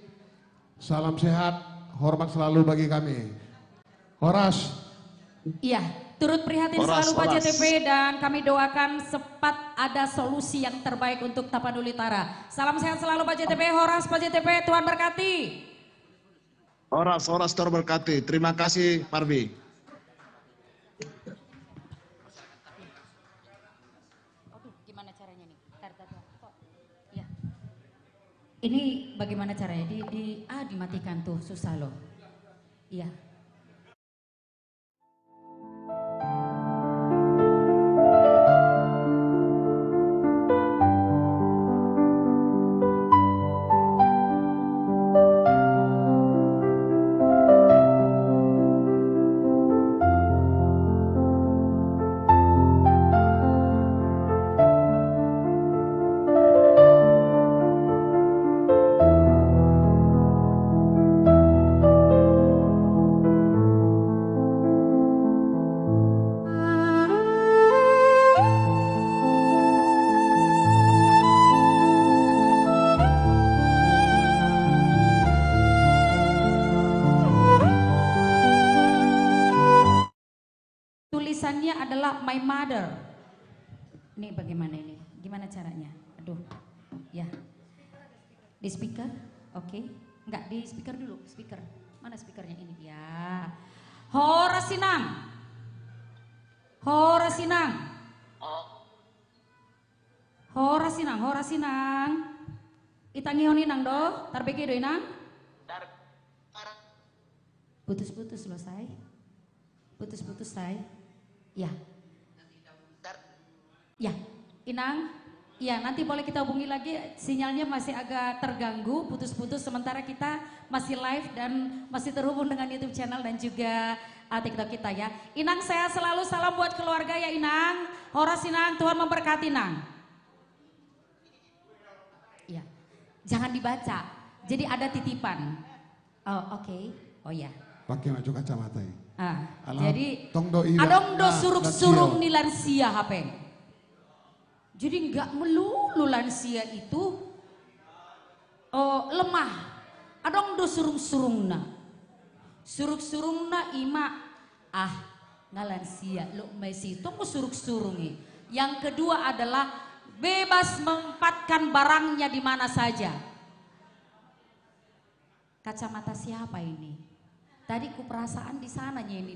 Salam sehat, hormat selalu bagi kami. Horas. Iya, turut prihatin selalu Pak JTP dan kami doakan cepat ada solusi yang terbaik untuk Tapanuli Utara. Salam sehat selalu Pak JTP, Horas Pak JTP, Tuhan berkati. Horas terberkati. Terima kasih Parbi. Gimana caranya nih? Ya. Ini bagaimana caranya? Dimatikan tuh, susah loh. Iya. Tulisannya adalah my mother. Ini bagaimana ini? Gimana caranya? Aduh, ya. Di speaker, oke. Enggak, di speaker dulu, speaker. Mana speakernya ini? Ya. Horasinang. Horasinang. Horasinang, Horasinang. Itangi nang do, tarbeke do inang. Putus-putus loh say. Putus-putus say. Ya. Ya, Inang. Ya, nanti boleh kita hubungi lagi, sinyalnya masih agak terganggu, putus-putus, sementara kita masih live dan masih terhubung dengan YouTube channel dan juga TikTok kita ya. Inang, saya selalu salam buat keluarga ya Inang. Horas Inang, Tuhan memberkati Inang. Ya, jangan dibaca, jadi ada titipan. Oh oke, oh ya. Pakai maju kacamata ya. Jadi adong do suruk-suruk ni lansia hapeng. Jadi enggak melulu lansia itu lemah. Adong do surung-surungna. Suruk-surungna ima ngalansia lo mesi tunggu suruk-surungi. Yang kedua adalah bebas menempatkan barangnya di mana saja. Kacamata siapa ini? Tadi ku perasaan di sananya ini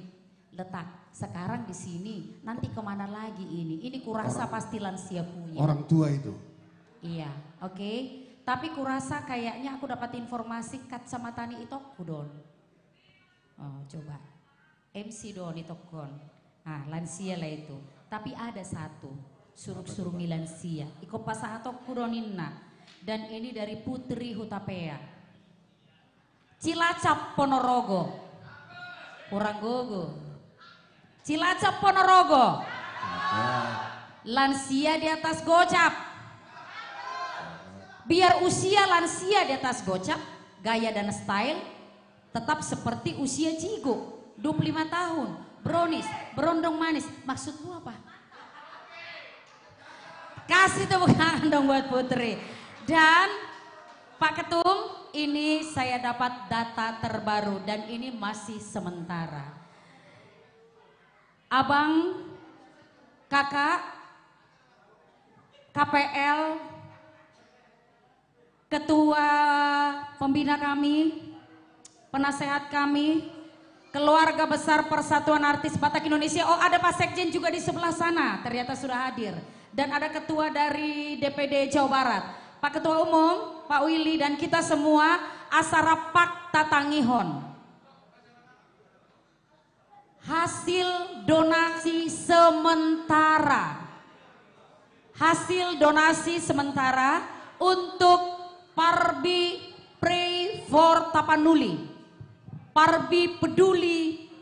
letak, sekarang di sini, nanti kemana lagi ini? Ini kurasa pasti lansia punya. Orang tua itu. Iya, oke. Tapi kurasa kayaknya aku dapat informasi kacamata ni itokku don. Oh coba, MC don itokon. Nah lansia lah itu. Tapi ada satu, suruk-suruk ni lansia. Iko pasa atokku doninna. Dan ini dari Putri Hutapea. Cilacap Ponorogo, kurang gogo. Cilacap Ponorogo, lansia di atas gocap. Biar usia lansia di atas gocap, gaya dan style tetap seperti usia Jigo, 25 tahun, brownies, berondong manis. Maksudmu apa? Kasih tepuk tangan dong buat Putri. Dan Pak Ketum, ini saya dapat data terbaru dan ini masih sementara. Abang, kakak, KPL, ketua pembina kami, penasehat kami, keluarga besar Persatuan Artis Batak Indonesia. Oh ada Pak Sekjen juga di sebelah sana, ternyata sudah hadir. Dan ada ketua dari DPD Jawa Barat. Pak Ketua Umum, Pak Willy dan kita semua Asarapak Tatangihon. Hasil donasi sementara. hasil donasi sementara untuk Parbi Pray for Tapanuli, Parbi peduli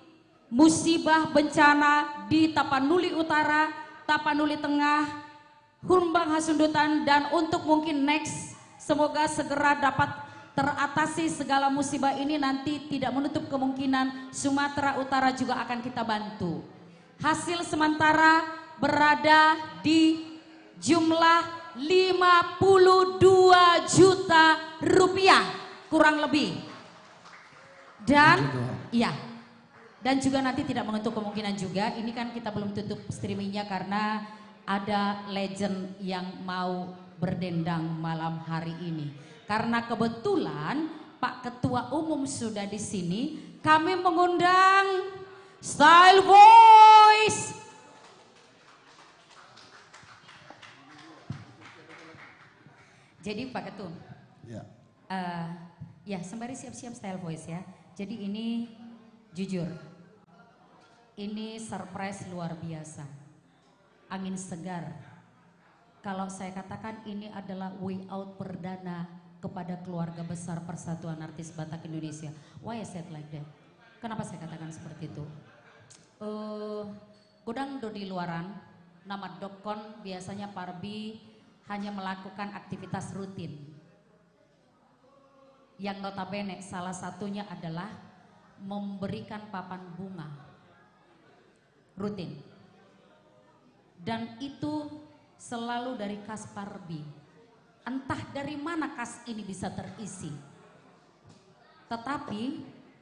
musibah bencana di Tapanuli Utara, Tapanuli Tengah, Humbang Hasundutan, dan untuk mungkin next semoga segera dapat teratasi segala musibah ini, nanti tidak menutup kemungkinan Sumatera Utara juga akan kita bantu. Hasil sementara berada di jumlah 52 juta rupiah kurang lebih. Dan iya, dan juga nanti tidak menutup kemungkinan juga, ini kan kita belum tutup streamingnya karena ada legend yang mau berdendang malam hari ini. Karena kebetulan Pak Ketua Umum sudah di sini, kami mengundang Style Voice. Jadi Pak Ketum, ya sembari siap-siap Style Voice ya. Jadi ini jujur, ini surprise luar biasa, angin segar. Kalau saya katakan ini adalah way out perdana kepada keluarga besar Persatuan Artis Batak Indonesia. Why I said like that? Kenapa saya katakan seperti itu? Gudang Dodi Luaran, nama Dokon biasanya Parbi hanya melakukan aktivitas rutin. Yang notabene salah satunya adalah memberikan papan bunga rutin. Dan itu selalu dari kas Parbi. Entah dari mana kas ini bisa terisi. Tetapi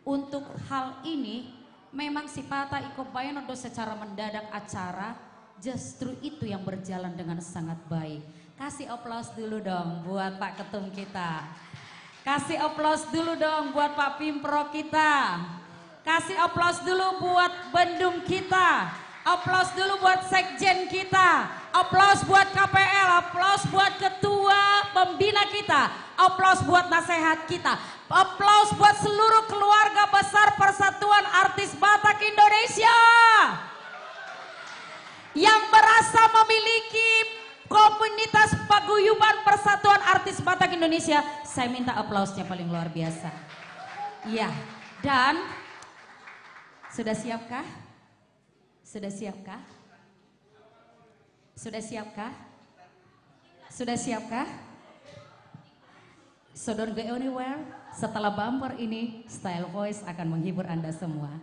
untuk hal ini memang si Pata Iko Bayono secara mendadak acara, justru itu yang berjalan dengan sangat baik. Kasih aplaus dulu dong buat Pak Ketum kita. Kasih aplaus dulu dong buat Pak Pimpro kita. Kasih aplaus dulu buat Bendum kita. Aplaus dulu buat Sekjen kita. Aplaus buat KPL, aplaus buat Ketua Pembina kita. Aplaus buat nasehat kita. Aplaus buat seluruh keluarga besar Persatuan Artis Batak Indonesia. Yang merasa memiliki komunitas paguyuban Persatuan Artis Batak Indonesia, saya minta aplausnya paling luar biasa. Iya, dan sudah siapkah? Sudah siapkah? Sudah siapkah? Sudah siapkah? So don't go anywhere. Setelah bumper ini, Style Voice akan menghibur Anda semua.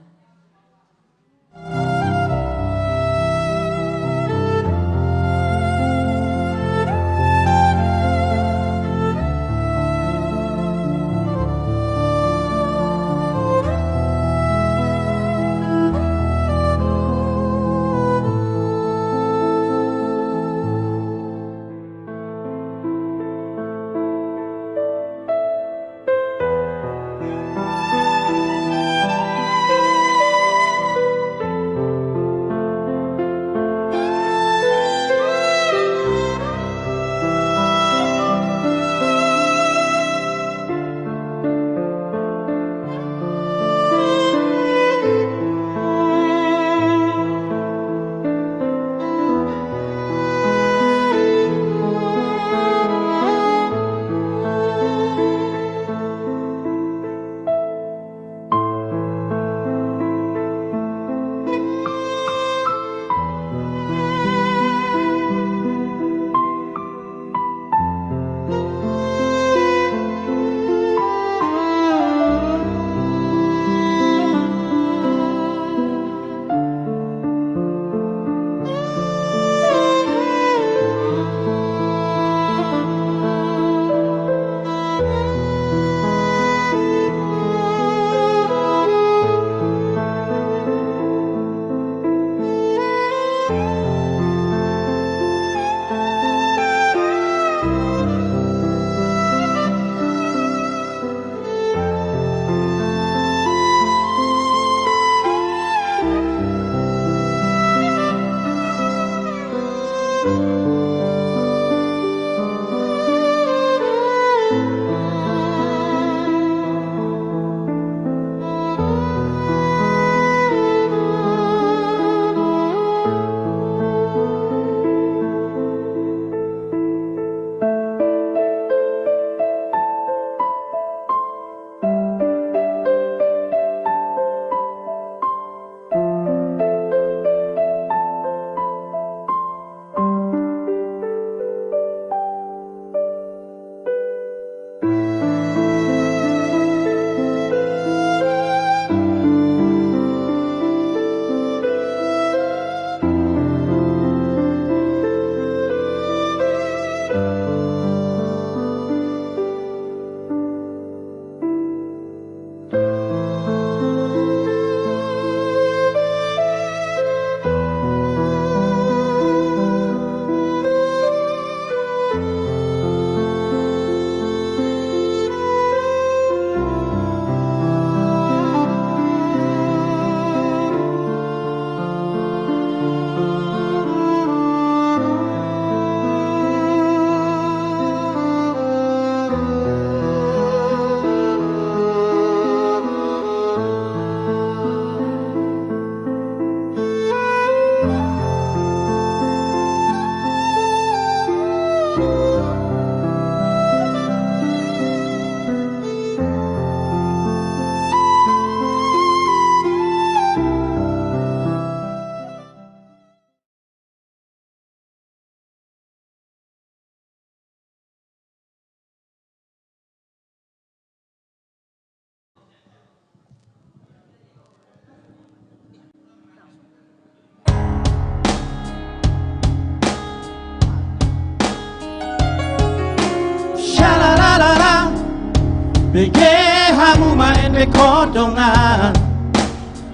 Bege hamu maende kodongan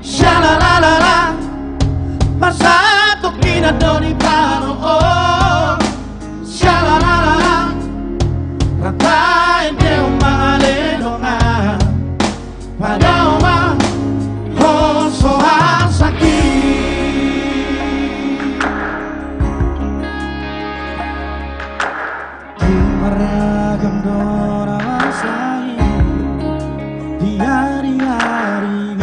Shalalalala Masato kina doni tano oh Shalalalala Rata ende umale dongan Pada oma Hoso asaki Maragam dora masai di hari-hari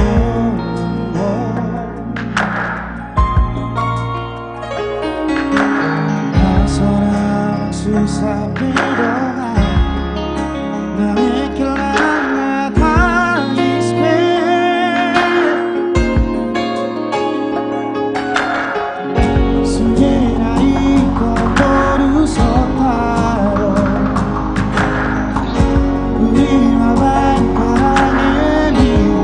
seorang susah berdoa naik langit manis sunyerai kau baru sotaro lima banyak ini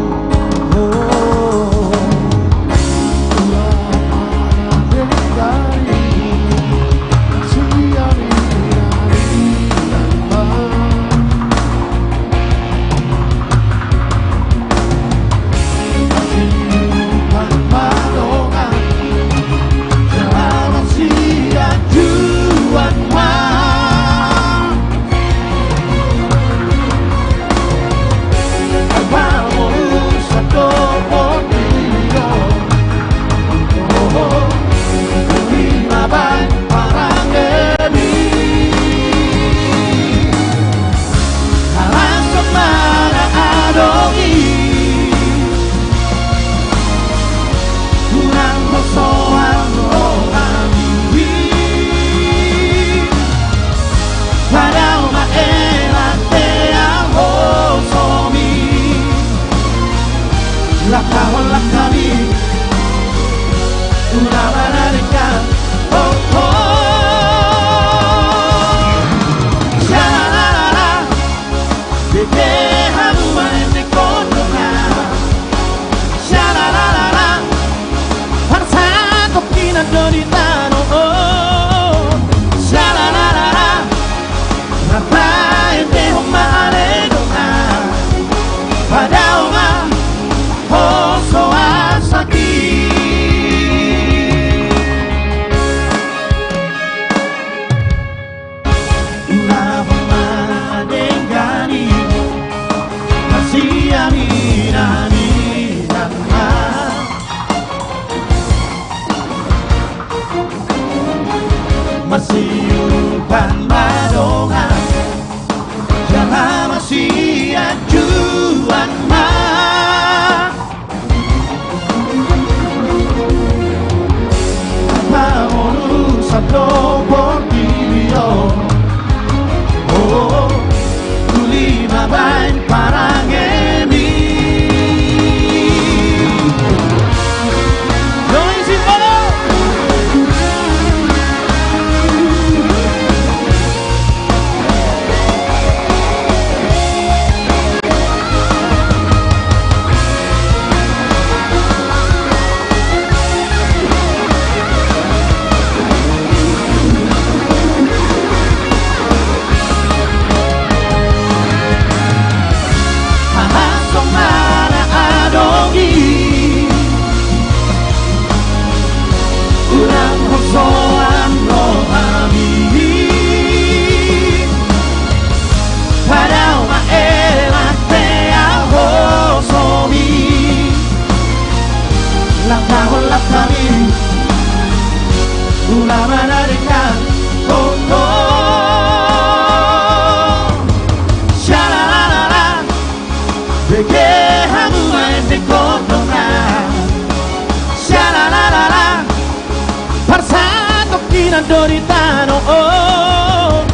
Doritano oh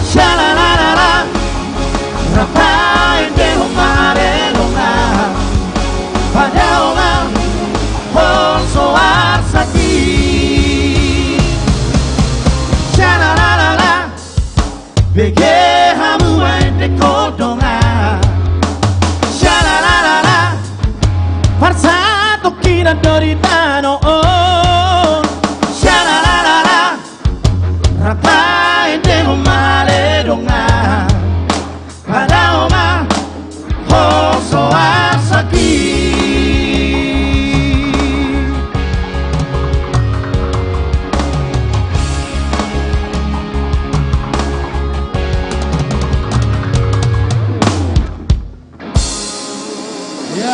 Shalalalala Rapai deho mare longa Padaoma Holso arsaki Shalalalala Bege hamu ende kodonga Shalalalala Parsato kina doritano oh Shalalalala Rapai deho mare longa Padaoma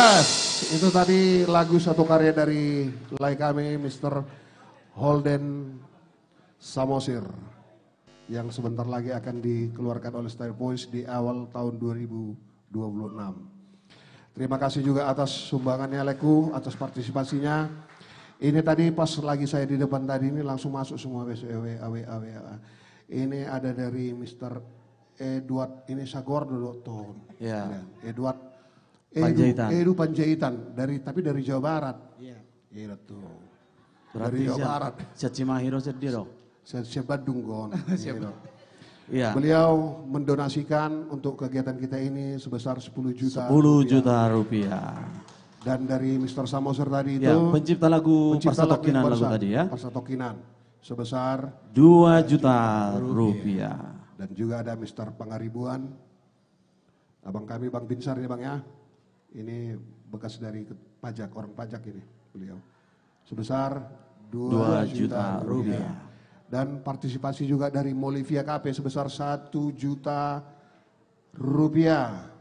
Yes, itu tadi lagu satu karya dari lai kami Mr. Holden Samosir yang sebentar lagi akan dikeluarkan oleh Style Voice di awal tahun 2026. Terima kasih juga atas sumbangannya Leku, atas partisipasinya. Ini tadi pas lagi saya di depan tadi ini langsung masuk semua WA. Ini ada dari Mr. Edward, ini Sagor.ton. Ya. Edward Panjaitan. Edu Panjaitan tapi dari Jawa Barat. Iya. Iya tuh. Berarti Dari Jawa Barat. Cimahiro sedih. Saya Bandung gon. Iya. Beliau mendonasikan untuk kegiatan kita ini sebesar 10 juta. 10 juta rupiah. Dan dari Mr. Samosir tadi itu. Ya, pencipta lagu Parsatokinan lagu tadi ya. Parsatokinan sebesar 2 juta rupiah. Dan juga ada Mr. Pangaribuan. Abang kami Bang Binsar ya Bang ya. Ini bekas dari pajak, orang pajak ini beliau. Sebesar 2 juta rupiah. Dan partisipasi juga dari Molivia KP sebesar 1 juta rupiah.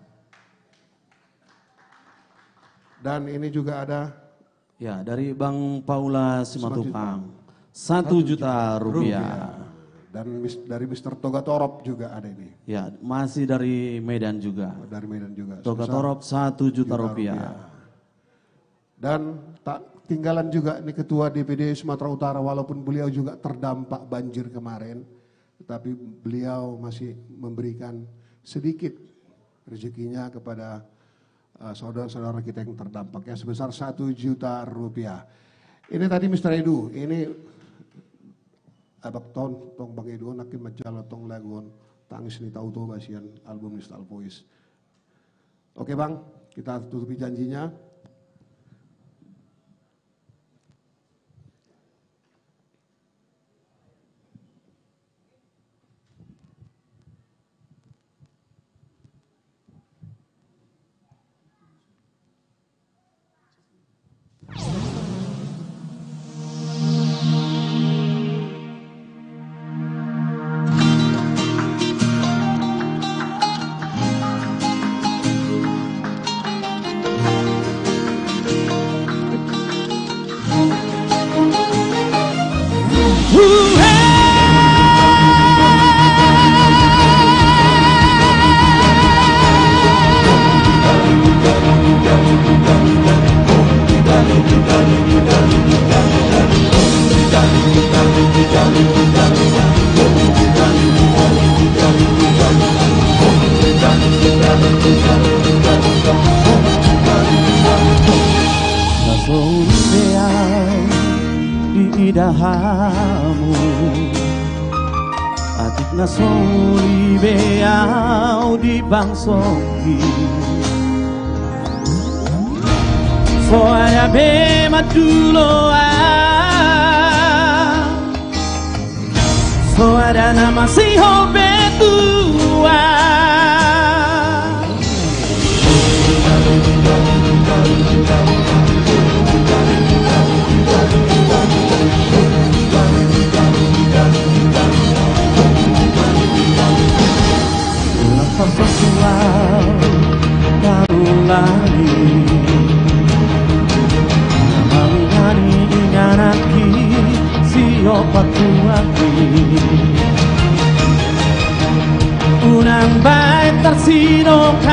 Dan ini juga ada ya dari Bang Paula Simatupang 1 juta rupiah. Dan dari Mr. Toga Torop juga ada ini. Ya, masih dari Medan juga. Dari Medan juga. Toga Torop 1 juta rupiah. Dan tak tinggalan juga ini Ketua DPD Sumatera Utara, walaupun beliau juga terdampak banjir kemarin, tetapi beliau masih memberikan sedikit rezekinya kepada saudara-saudara kita yang terdampaknya sebesar 1 juta rupiah. Ini tadi Mr. Edu, ini abak tong Bang Edu nakin majalah tong lagon tangis ni tahu tuh basian album Style Voice. Oke Bang, kita tutupi janjinya. Idahamu atik nasoli beau di bangsoki Soalnya be maduloa Soalnya nama si hobe tua Sexual baru lagi Mangani inganaki siapa tuaki Unang baik tersinokan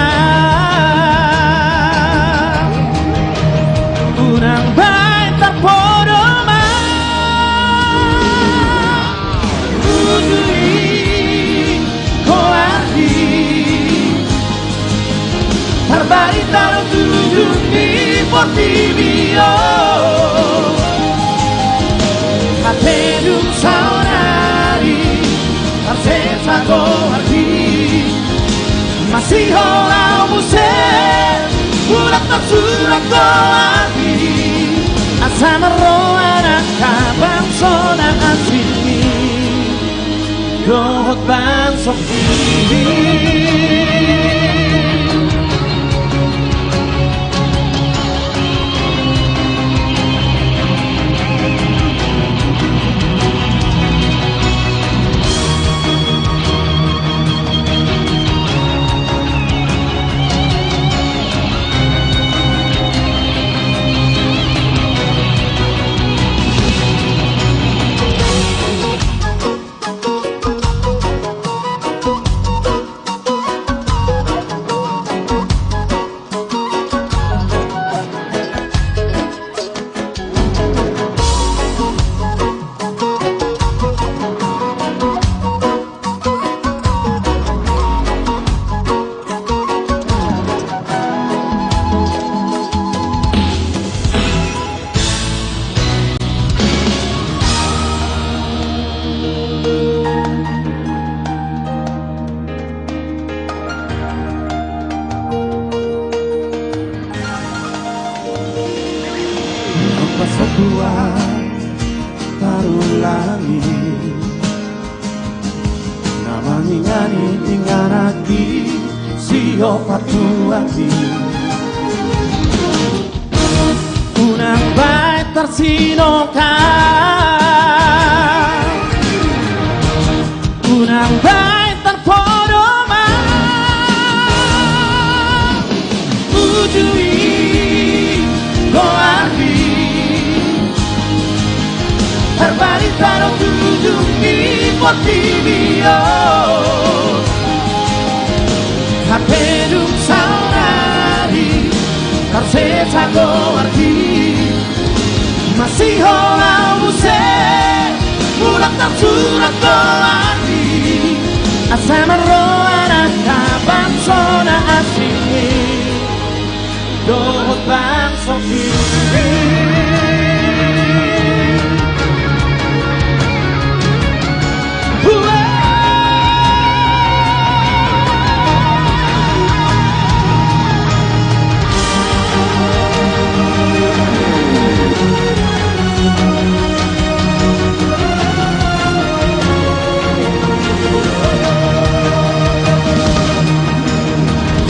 Unang baik terpodoma Ujui koardi Barbarita lo tujuh di Portivio Atenum saunari Arsesa goardi Masih orang musik Ulat tak surat goardi Asa meroanak kabang sona asini Dohot bansok ini Namani ingaraki siyo patuaki Unang baik tersinoka Unang baik terpodoma Ujui goardi Terbaritaro tujungi portibio Hapedum saunari Tarsesa goardi Masih holau muse Mulak tak surat goardi Asama roana kapan sona asini Dohot bang sofi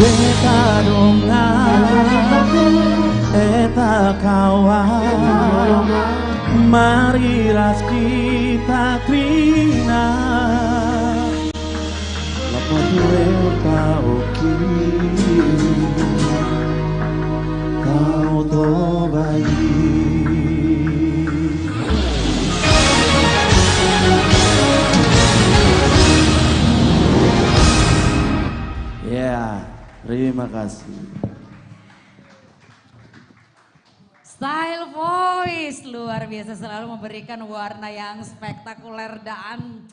Beta donga, eta kawan, marilah kita krina. Lapa tue taoki, kau to bayi. Ya, terima kasih. Style voice luar biasa, selalu memberikan warna yang spektakuler dan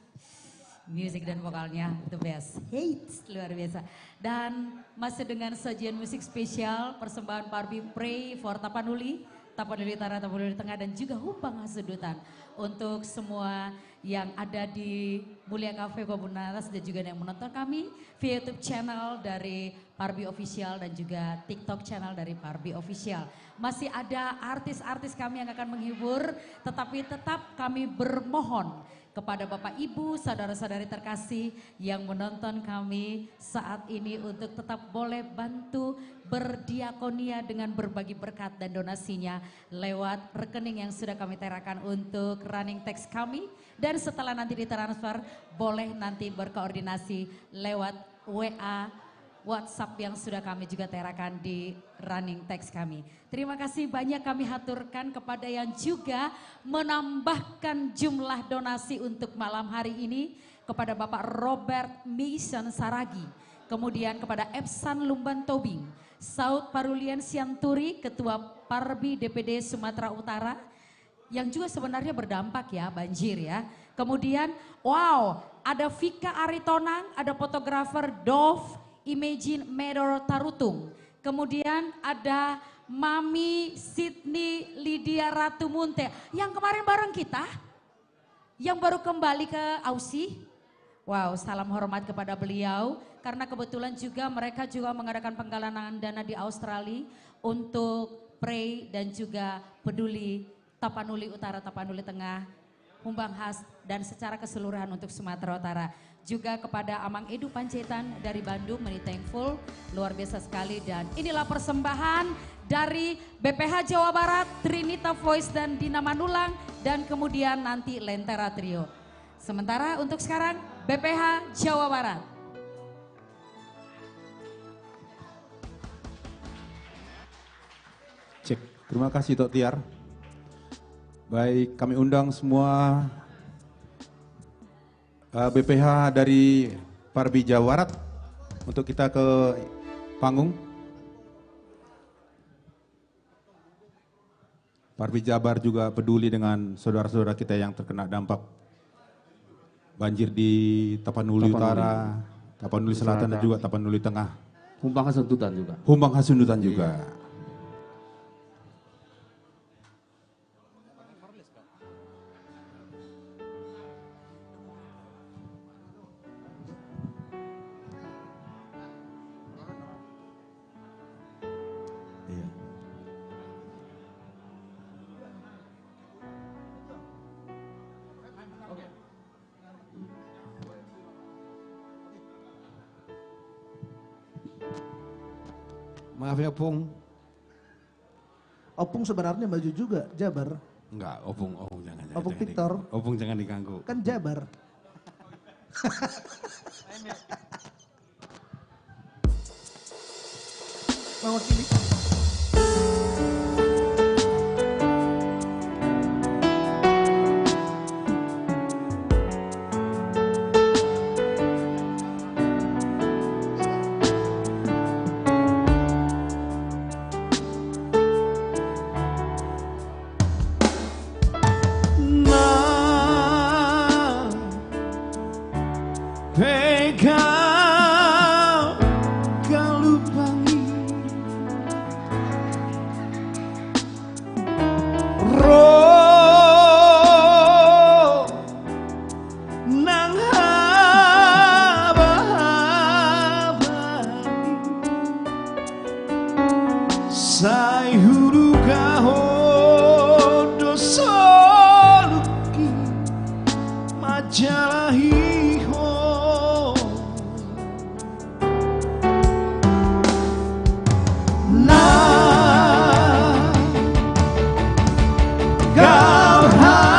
musik dan vokalnya the best. Hits luar biasa. Dan masih dengan sajian musik spesial persembahan Barbie Pray for Tapanuli, Tapanuli Utara, Tapanuli Tengah dan juga Humpang Hasudutan. Untuk semua yang ada di Mulia Cafe Kobunaras dan juga yang menonton kami via YouTube channel dari Barbie Official dan juga TikTok channel dari Barbie Official. Masih ada artis-artis kami yang akan menghibur, tetapi tetap kami bermohon kepada Bapak Ibu, saudara-saudari terkasih yang menonton kami saat ini untuk tetap boleh bantu berdiakonia dengan berbagi berkat dan donasinya lewat rekening yang sudah kami terakan untuk running text kami. Dan setelah nanti ditransfer, boleh nanti berkoordinasi lewat WA, WhatsApp yang sudah kami juga terakan di running text kami. Terima kasih banyak kami haturkan kepada yang juga menambahkan jumlah donasi untuk malam hari ini. Kepada Bapak Robert Mason Saragi, kemudian kepada Epsan Lumban Tobing, Saud Parulian Sianturi, Ketua Parbi DPD Sumatera Utara, yang juga sebenarnya berdampak ya, banjir ya. Kemudian, wow, ada Vika Aritonang, ada fotografer Dov Imagine Medor Tarutung. Kemudian ada Mami Sydney Lydia Ratu Munte, yang kemarin bareng kita, yang baru kembali ke Aussie. Wow, salam hormat kepada beliau, karena kebetulan juga mereka juga mengadakan penggalangan dana di Australia untuk Pray dan juga Peduli Tapanuli Utara, Tapanuli Tengah, Humbang Has, dan secara keseluruhan untuk Sumatera Utara. Juga kepada Amang Edu Panjaitan dari Bandung, many thankful, luar biasa sekali. Dan inilah persembahan dari BPH Jawa Barat, Trinita Voice dan Dina Manulang, dan kemudian nanti Lentera Trio. Sementara untuk sekarang BPH Jawa Barat. Cek, terima kasih Tok Tiar. Baik, kami undang semua BPH dari Parbi Jawa Barat untuk kita ke panggung. Parbi Jabar juga peduli dengan saudara-saudara kita yang terkena dampak banjir di Tapanuli Utara, Tapanuli Selatan dan juga Tapanuli Tengah. Humbang Hasundutan juga. Humbang Hasundutan juga. Maaf ya Opung. Opung sebenarnya maju juga, Jabar. Enggak, Opung jangan. Opung Victor. Opung jangan diganggu. Kan Jabar. Mewakili. Sai huru kaho dosoluki majalah hiho nah kau hata-hatai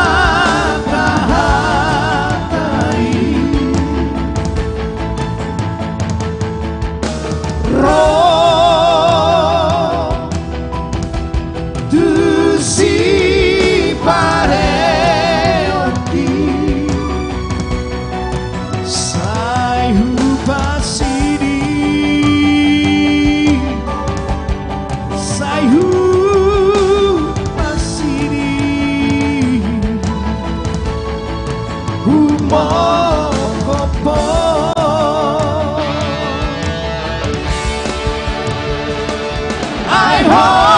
si pareoti sai hupasidi sai hupasidi humokopo I hope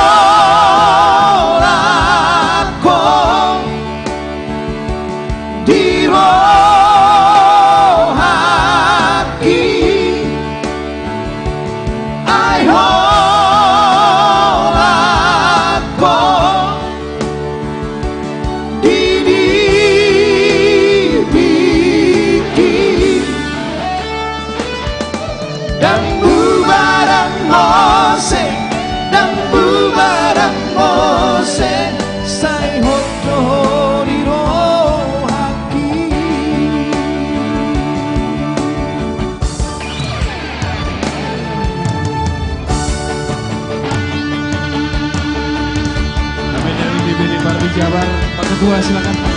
Jabar, Pak Ketua silakan Pak.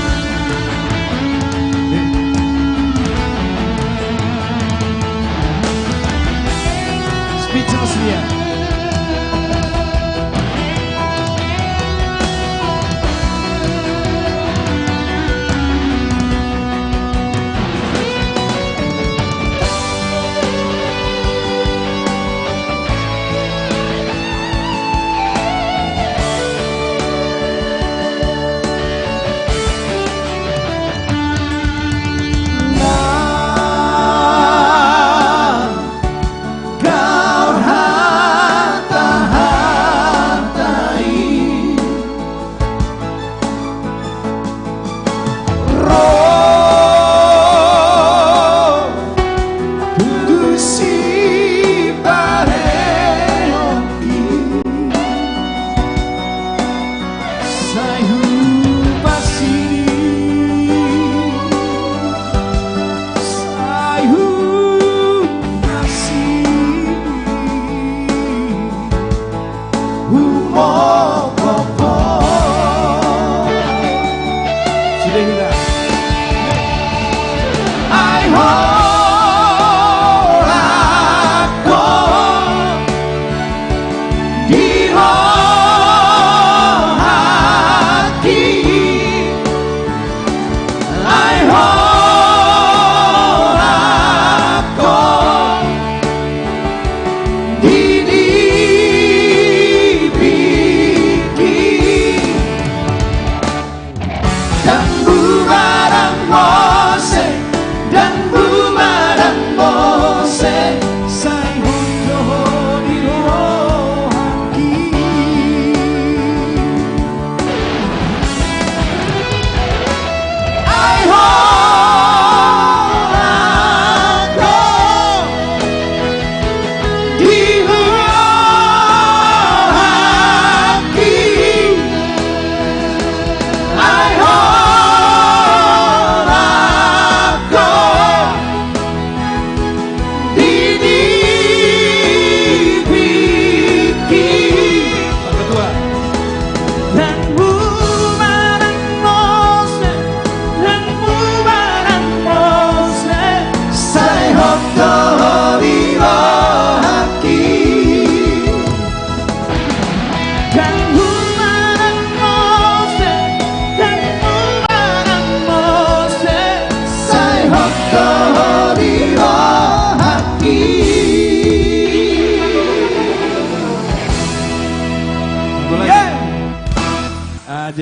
Speechless dia. Kau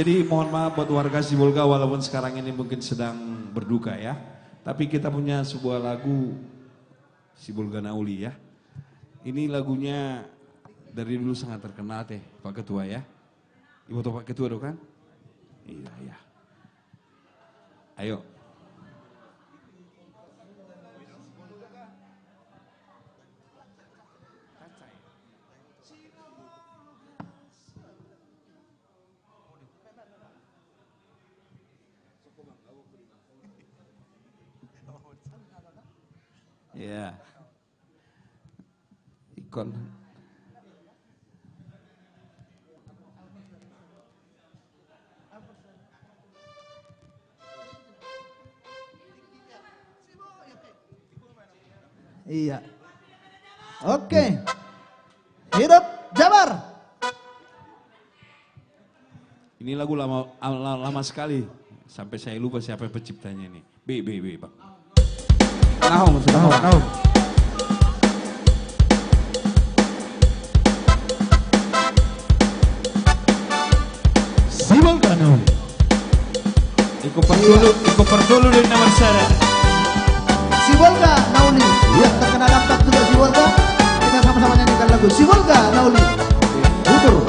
Jadi mohon maaf buat warga Sibolga walaupun sekarang ini mungkin sedang berduka ya. Tapi kita punya sebuah lagu Sibolga Nauli ya. Ini lagunya dari dulu sangat terkenal teh Pak Ketua ya. Ibu tahu Pak Ketua dong kan? Iya ya. Ayo. Ya. Ikon. Iya. Oke. Hidup Jabar. Ini lagu lama sekali. Sampai saya lupa siapa penciptanya ini. B, Pak. Naum. Sibolga Nauli. Iko pertulu di nomor sana. Sibolga Nauli. Yang terkenal dampak juga Sibolga. Kita sama-sama nyanyikan lagu Sibolga Nauli. Udur.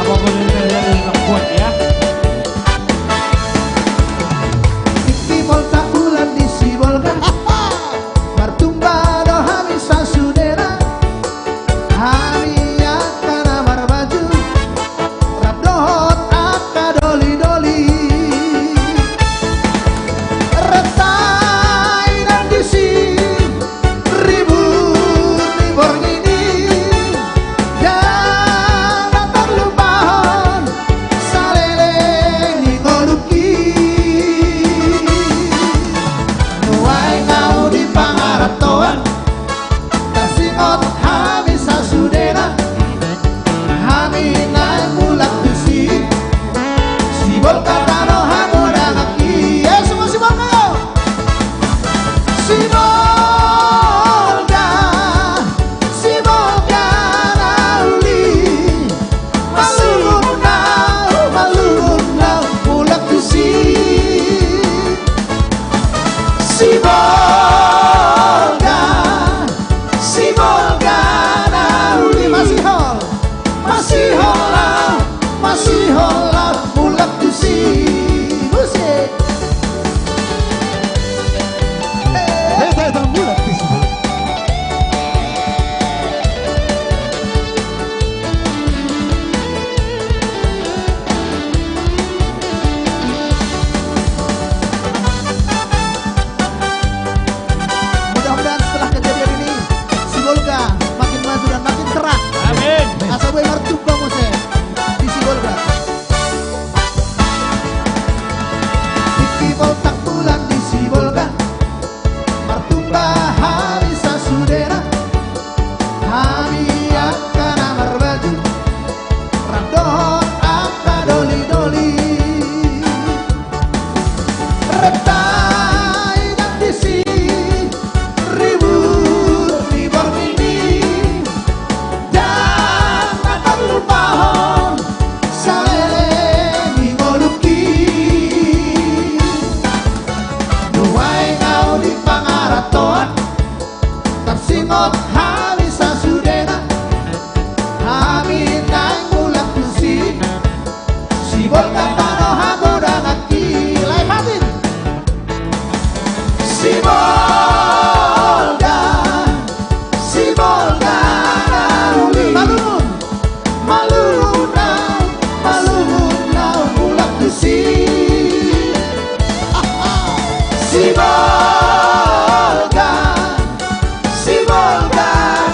Apapun yang terjadi tetap kuat ya. Volta bulan di Sibolga. Martumba do hamisa sudera. Hami akan amar baju. Rabdohot aka doli-doli. Retai dan disi. Ribut di borgini. Sibolga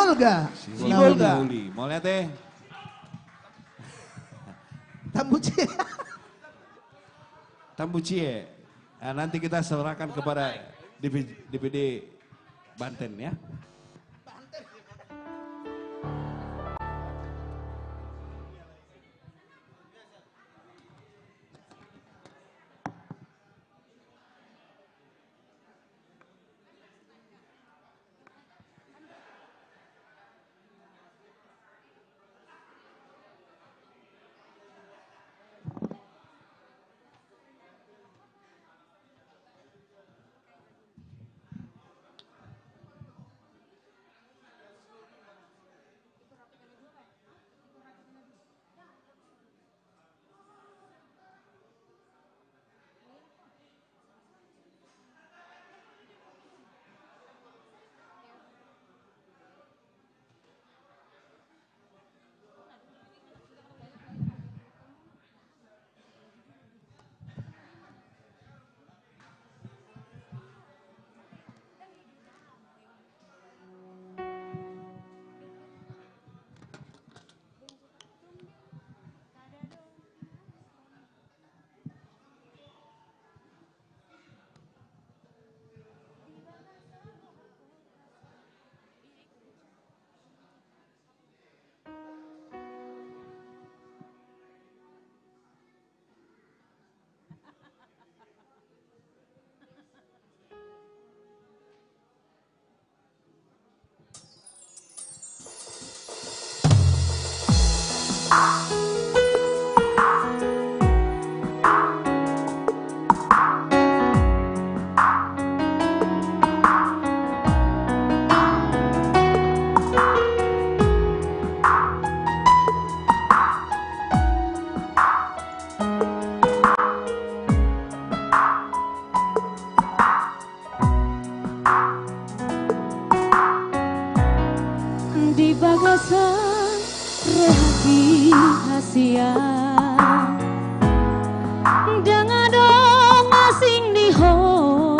Sibolga. Sibolga. Mau lihat teh? Tambucie. Tambucie. Nah, nanti kita serahkan kepada DPD Banten ya. Di bagasan rahasia dengan dong asing di ho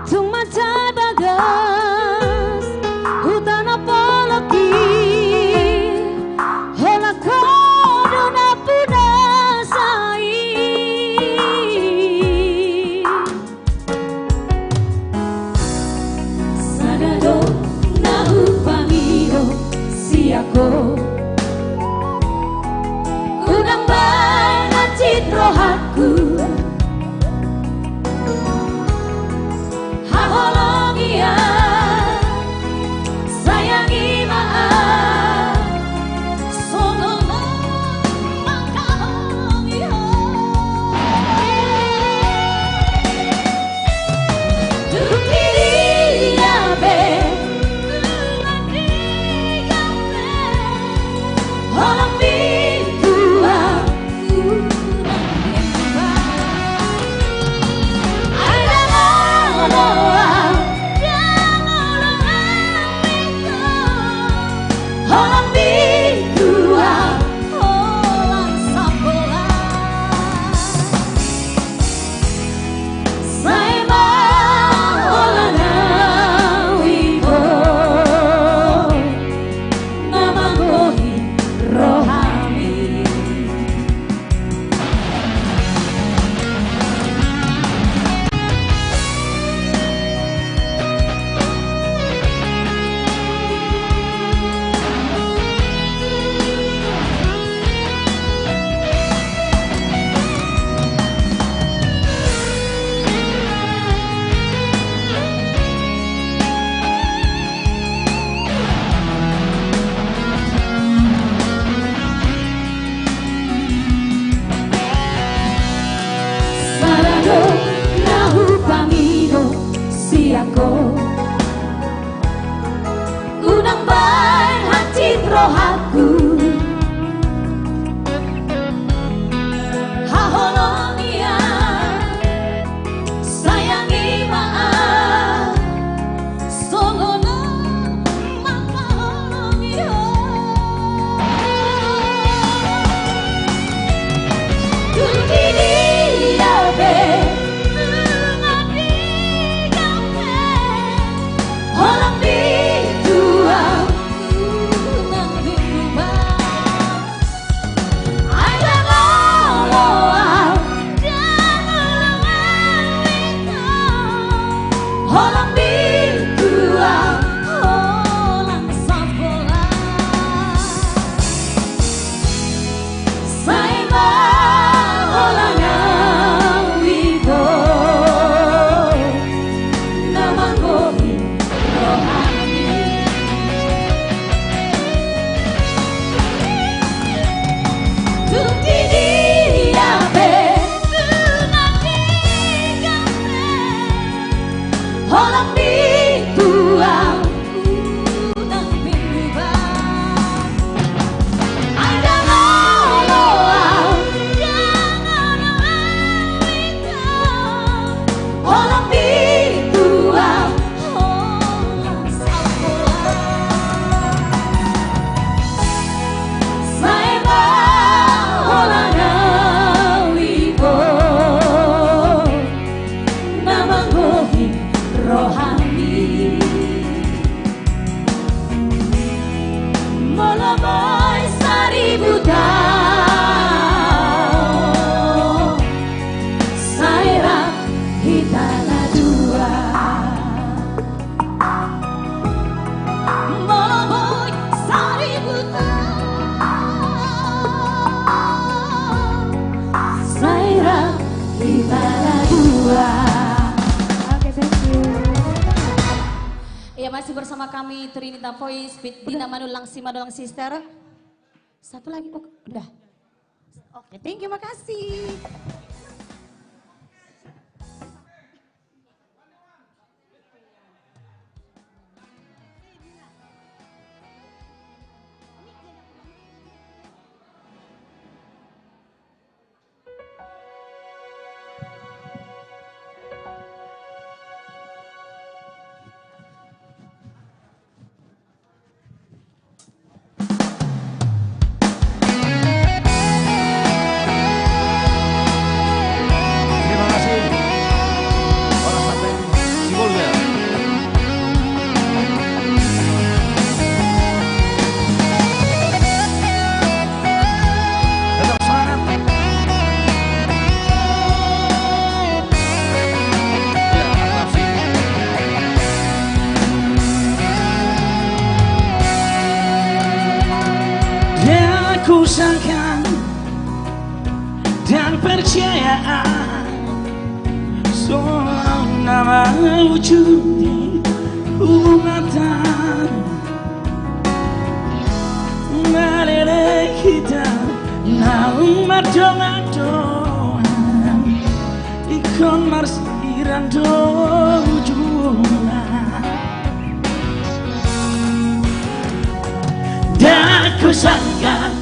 tumata bagas hutan apalagi hola kodona punasai sadado na upamido si ako unang Ya, masih bersama kami Trinita Voice, Dina Manulang Simadolang Sister. Satu lagi, oh, udah. Oke, thank you, makasih. Ku sangka dan percaya soal nama wujud hubungan ngalele kita nama dong ikon marsiran dojuna dan ku sangka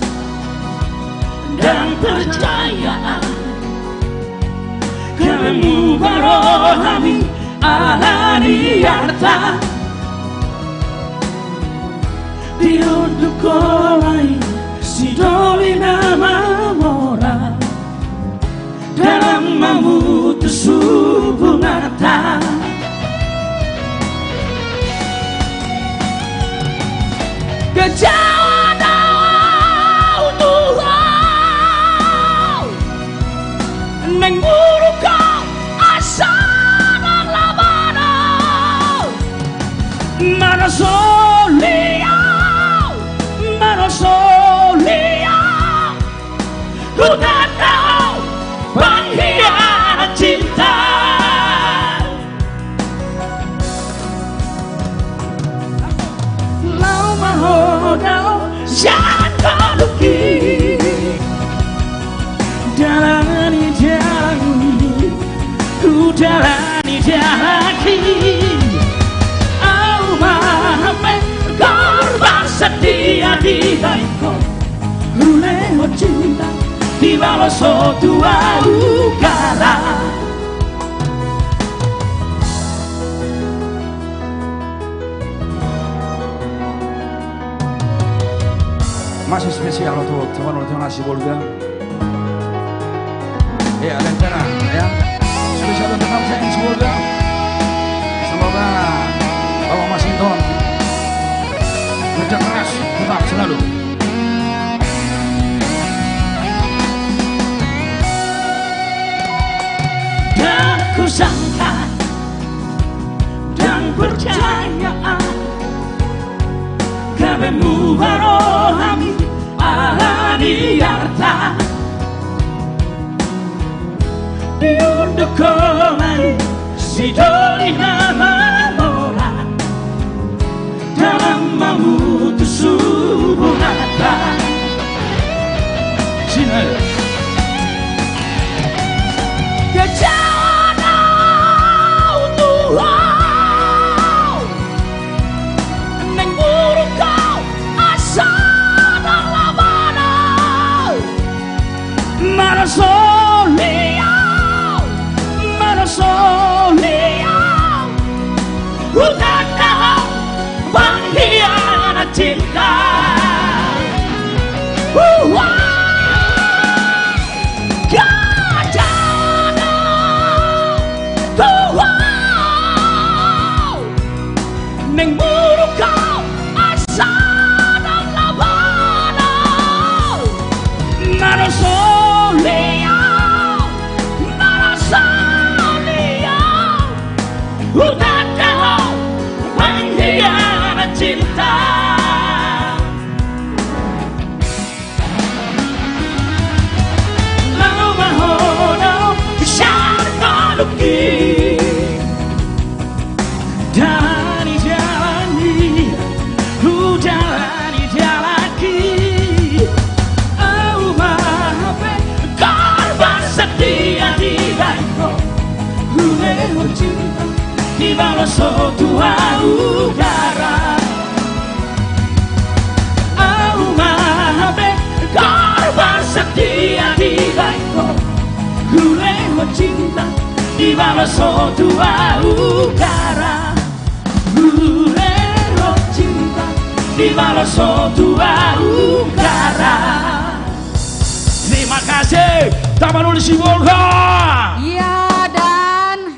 dan percaya kamu barohami ahani harta diunduh kolai si doli nama mora dalam memutus hubungan kejauhan neng muruka asana labana mana solia ku tak tahu pengkhianat cinta lau mahodau jangan kau luki jalani ku jalani lagi aku maafkan korban setia di hatiku lewat cinta di bawah suatu ukara masih spesial untuk teman-teman nasi Bolga. Ya, Lentera, ya. Spesial untuk bangsa yang semoga. Semoga Bapak Masinton kerja keras tetap selalu. Dan ku sangka dan percaya kamu barohami ahani harta diunduh kolai si doli nama mora dalam memutus hubungan Sini kejauhan Tuhan neng buruk kau asa dan labana mana solia udah tahu pengkhianat cinta neng buruk kau asa dan labana mana solia udah tahu pengkhianat cinta lalu mahono syarga luki dari jalan balon tua udara. Aku mahabe korban setia di baikku, ku lewat cinta di balon tua udara. Ku lewat cinta di balon tua udara. Terima kasih Tapanuli Sibolga. Iya, dan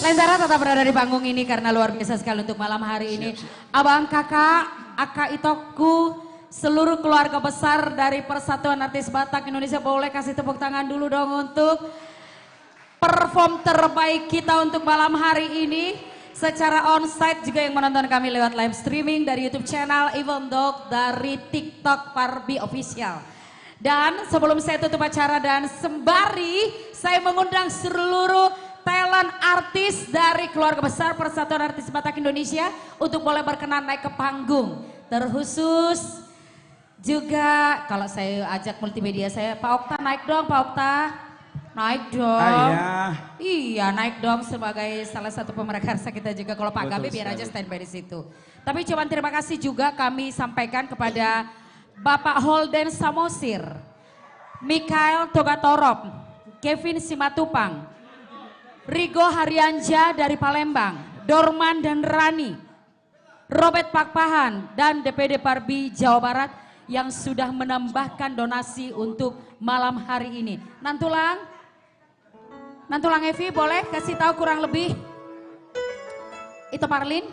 Lentera tetap berada di panggung ini karena luar biasa sekali untuk malam hari ini. Abang, kakak, Aka Itoku, seluruh keluarga besar dari Persatuan Artis Batak Indonesia, boleh kasih tepuk tangan dulu dong untuk perform terbaik kita untuk malam hari ini. Secara onsite juga yang menonton kami lewat live streaming dari YouTube channel Evil Dog, dari TikTok Parbi Official. Dan sebelum saya tutup acara dan sembari saya mengundang seluruh talent artis dari keluarga besar Persatuan Artis Batak Indonesia untuk boleh berkenan naik ke panggung. Terkhusus juga kalau saya ajak multimedia saya, Pak Okta naik dong, Pak Okta. Naik dong. Iya, naik dong sebagai salah satu pemerkarsa kita juga. Kalau Pak Gabe biar aja standby di situ. Tapi cuman terima kasih juga kami sampaikan kepada Bapak Holden Samosir, Mikael Togatorop, Kevin Simatupang, Rigo Haryanja dari Palembang, Dorman dan Rani, Robert Pakpahan dan DPD Parbi Jawa Barat yang sudah menambahkan donasi untuk malam hari ini. Nantulang Evi boleh kasih tahu kurang lebih itu Marlin?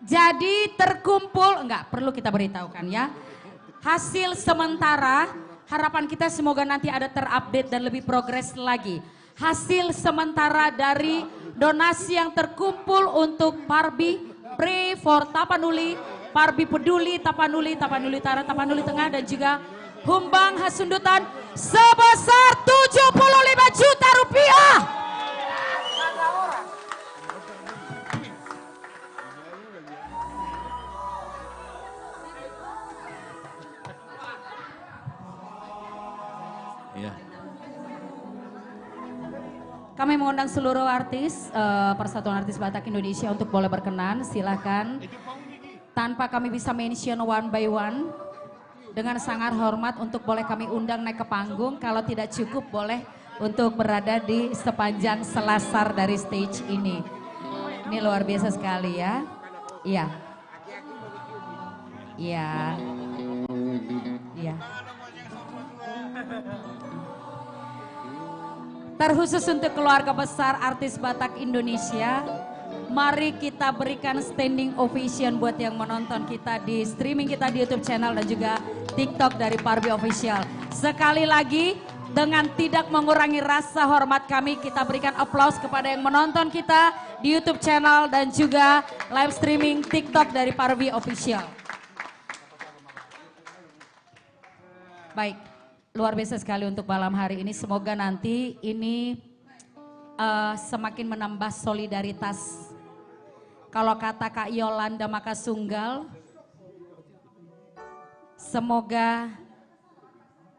Jadi terkumpul, enggak perlu kita beritahukan ya. Hasil sementara, harapan kita semoga nanti ada terupdate dan lebih progres lagi. Hasil sementara dari donasi yang terkumpul untuk Parbi, Pray for Tapanuli, Parbi Peduli, Tapanuli, Tapanuli Utara, Tapanuli Tengah dan juga Humbang Hasundutan sebesar 75 juta rupiah. Kami mengundang seluruh artis Persatuan Artis Batak Indonesia untuk boleh berkenan, silakan. Tanpa kami bisa mention one by one, dengan sangat hormat untuk boleh kami undang naik ke panggung. Kalau tidak cukup boleh untuk berada di sepanjang selasar dari stage ini. Ini luar biasa sekali ya. Iya. Iya. Iya. Terkhusus untuk keluarga besar artis Batak Indonesia, mari kita berikan standing ovation buat yang menonton kita di streaming kita di YouTube channel dan juga TikTok dari Parbi Official. Sekali lagi, dengan tidak mengurangi rasa hormat kami, kita berikan aplaus kepada yang menonton kita di YouTube channel dan juga live streaming TikTok dari Parbi Official. Baik. Luar biasa sekali untuk malam hari ini. Semoga nanti ini semakin menambah solidaritas. Kalau kata Kak Yolanda Makasunggal, semoga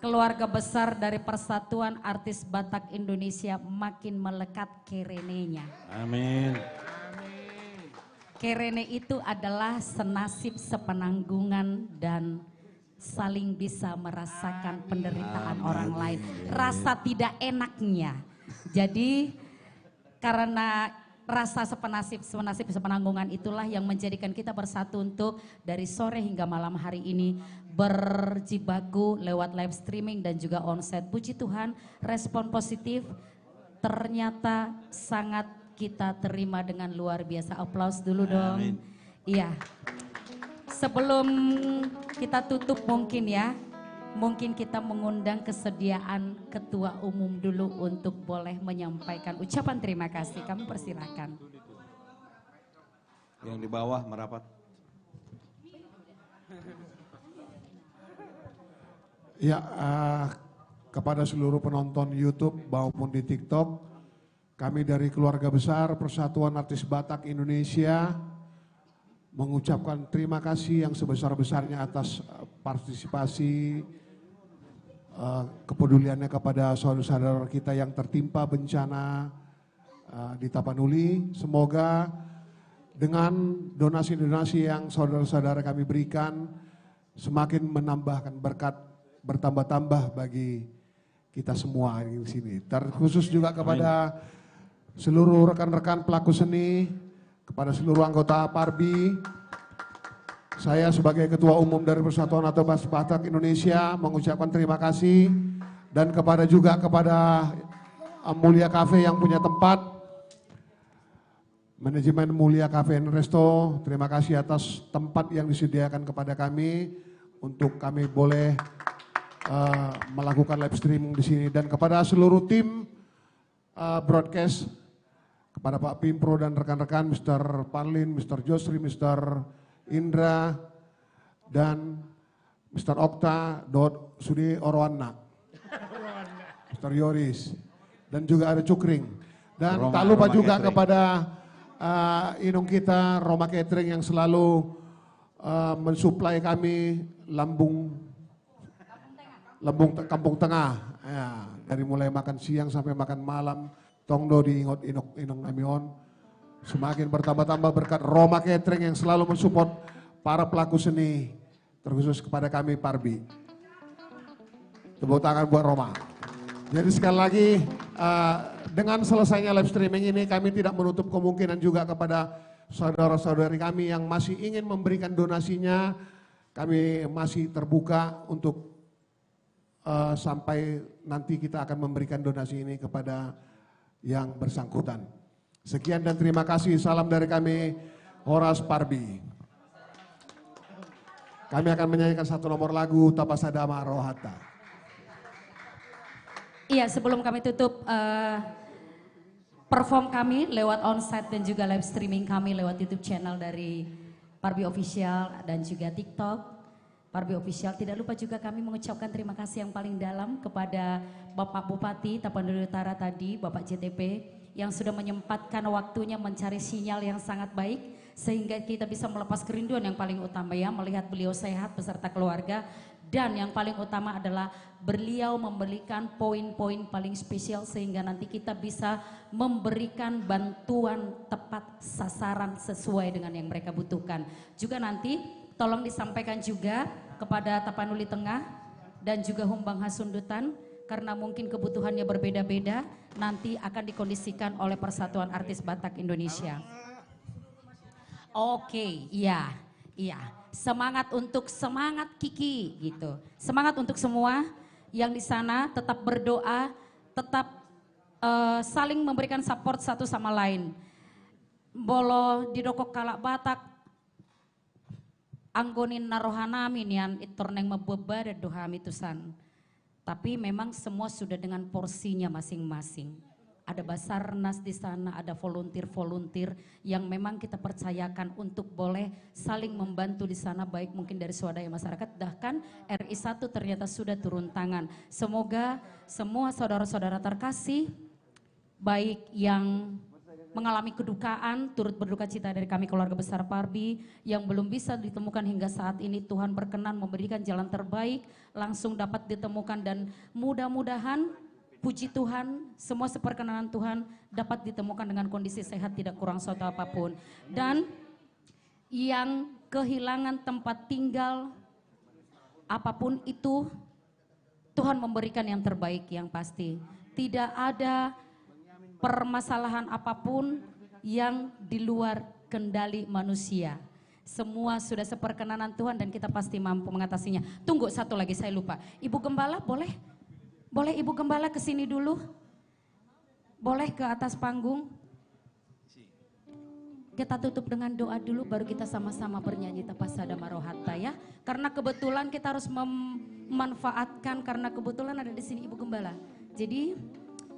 keluarga besar dari Persatuan Artis Batak Indonesia makin melekat kerenenya. Amin. Kerene itu adalah senasib sepenanggungan dan saling bisa merasakan penderitaan orang lain. Rasa tidak enaknya. Jadi karena rasa sepenanggungan itulah yang menjadikan kita bersatu untuk dari sore hingga malam hari ini berjibaku lewat live streaming dan juga onsite. Puji Tuhan, respon positif ternyata sangat kita terima dengan luar biasa. Aplaus dulu dong. Amin. Iya. Sebelum kita tutup mungkin kita mengundang kesediaan Ketua Umum dulu untuk boleh menyampaikan ucapan terima kasih. Kami persilakan. Yang di bawah merapat. Ya, kepada seluruh penonton YouTube maupun di TikTok, kami dari keluarga besar Persatuan Artis Batak Indonesia mengucapkan terima kasih yang sebesar-besarnya atas partisipasi kepeduliannya kepada saudara-saudara kita yang tertimpa bencana di Tapanuli. Semoga dengan donasi-donasi yang saudara-saudara kami berikan semakin menambahkan berkat bertambah-tambah bagi kita semua di sini. Terkhusus juga kepada seluruh rekan-rekan pelaku seni, kepada seluruh anggota Parbi. Saya sebagai Ketua Umum dari Persatuan Atobas Batak Indonesia mengucapkan terima kasih, dan kepada Mulia Cafe yang punya tempat, manajemen Mulia Cafe and Resto, terima kasih atas tempat yang disediakan kepada kami untuk kami boleh melakukan live streaming di sini, dan kepada seluruh tim broadcast, kepada Pak Pimpro dan rekan-rekan, Mr. Parlin, Mr. Josri, Mr. Indra, dan Mr. Okta, Sudi Orwana, Mr. Yoris, dan juga ada Cukring. Dan tak lupa juga Catering, kepada inung kita Roma Catering yang selalu mensuplai kami Kampung Tengah, ya, dari mulai makan siang sampai makan malam, tongdo di inong amion. Semakin bertambah-tambah berkat Roma Catering yang selalu mensupport para pelaku seni, terkhusus kepada kami Parbi. Tepuk tangan buat Roma. Jadi sekali lagi, dengan selesainya live streaming ini, kami tidak menutup kemungkinan juga kepada saudara-saudari kami yang masih ingin memberikan donasinya. Kami masih terbuka untuk sampai nanti kita akan memberikan donasi ini kepada yang bersangkutan. Sekian dan terima kasih. Salam dari kami, Horas Parbi. Kami akan menyanyikan satu nomor lagu, Tapasadama Rohata. Iya, sebelum kami tutup perform kami lewat onsite dan juga live streaming kami lewat YouTube channel dari Parbi Official dan juga TikTok Parbi Official. Tidak lupa juga kami mengucapkan terima kasih yang paling dalam kepada Bapak Bupati Tapanuli Utara tadi, Bapak JTP, yang sudah menyempatkan waktunya mencari sinyal yang sangat baik sehingga kita bisa melepas kerinduan yang paling utama, ya, melihat beliau sehat beserta keluarga, dan yang paling utama adalah beliau memberikan poin-poin paling spesial sehingga nanti kita bisa memberikan bantuan tepat sasaran sesuai dengan yang mereka butuhkan. Juga nanti tolong disampaikan juga kepada Tapanuli Tengah dan juga Humbang Hasundutan, karena mungkin kebutuhannya berbeda-beda, nanti akan dikondisikan oleh Persatuan Artis Batak Indonesia. Oke, iya. Semangat Kiki gitu. Semangat untuk semua yang di sana, tetap berdoa, tetap saling memberikan support satu sama lain. Bolo di dokok kalak Batak, anggonin narohanami nian itorneng mebeba dan dohami tusan. Tapi memang semua sudah dengan porsinya masing-masing. Ada Basarnas di sana, ada volunteer-volunteer yang memang kita percayakan untuk boleh saling membantu di sana, baik mungkin dari swadaya masyarakat, bahkan RI1 ternyata sudah turun tangan. Semoga semua saudara-saudara terkasih, baik yang mengalami kedukaan, turut berduka cita dari kami keluarga besar Parbi, yang belum bisa ditemukan hingga saat ini, Tuhan berkenan memberikan jalan terbaik, langsung dapat ditemukan, dan mudah-mudahan puji Tuhan, semua seperkenanan Tuhan dapat ditemukan dengan kondisi sehat, tidak kurang suatu apapun. Dan yang kehilangan tempat tinggal, apapun itu, Tuhan memberikan yang terbaik yang pasti. Tidak ada permasalahan apapun yang di luar kendali manusia. Semua sudah seperkenanan Tuhan dan kita pasti mampu mengatasinya. Tunggu satu lagi, saya lupa. Ibu Gembala boleh? Boleh Ibu Gembala ke sini dulu? Boleh ke atas panggung? Kita tutup dengan doa dulu, baru kita sama-sama bernyanyi Tapasadama Rohata, ya. Karena kebetulan kita harus memanfaatkan, karena kebetulan ada di sini Ibu Gembala. Jadi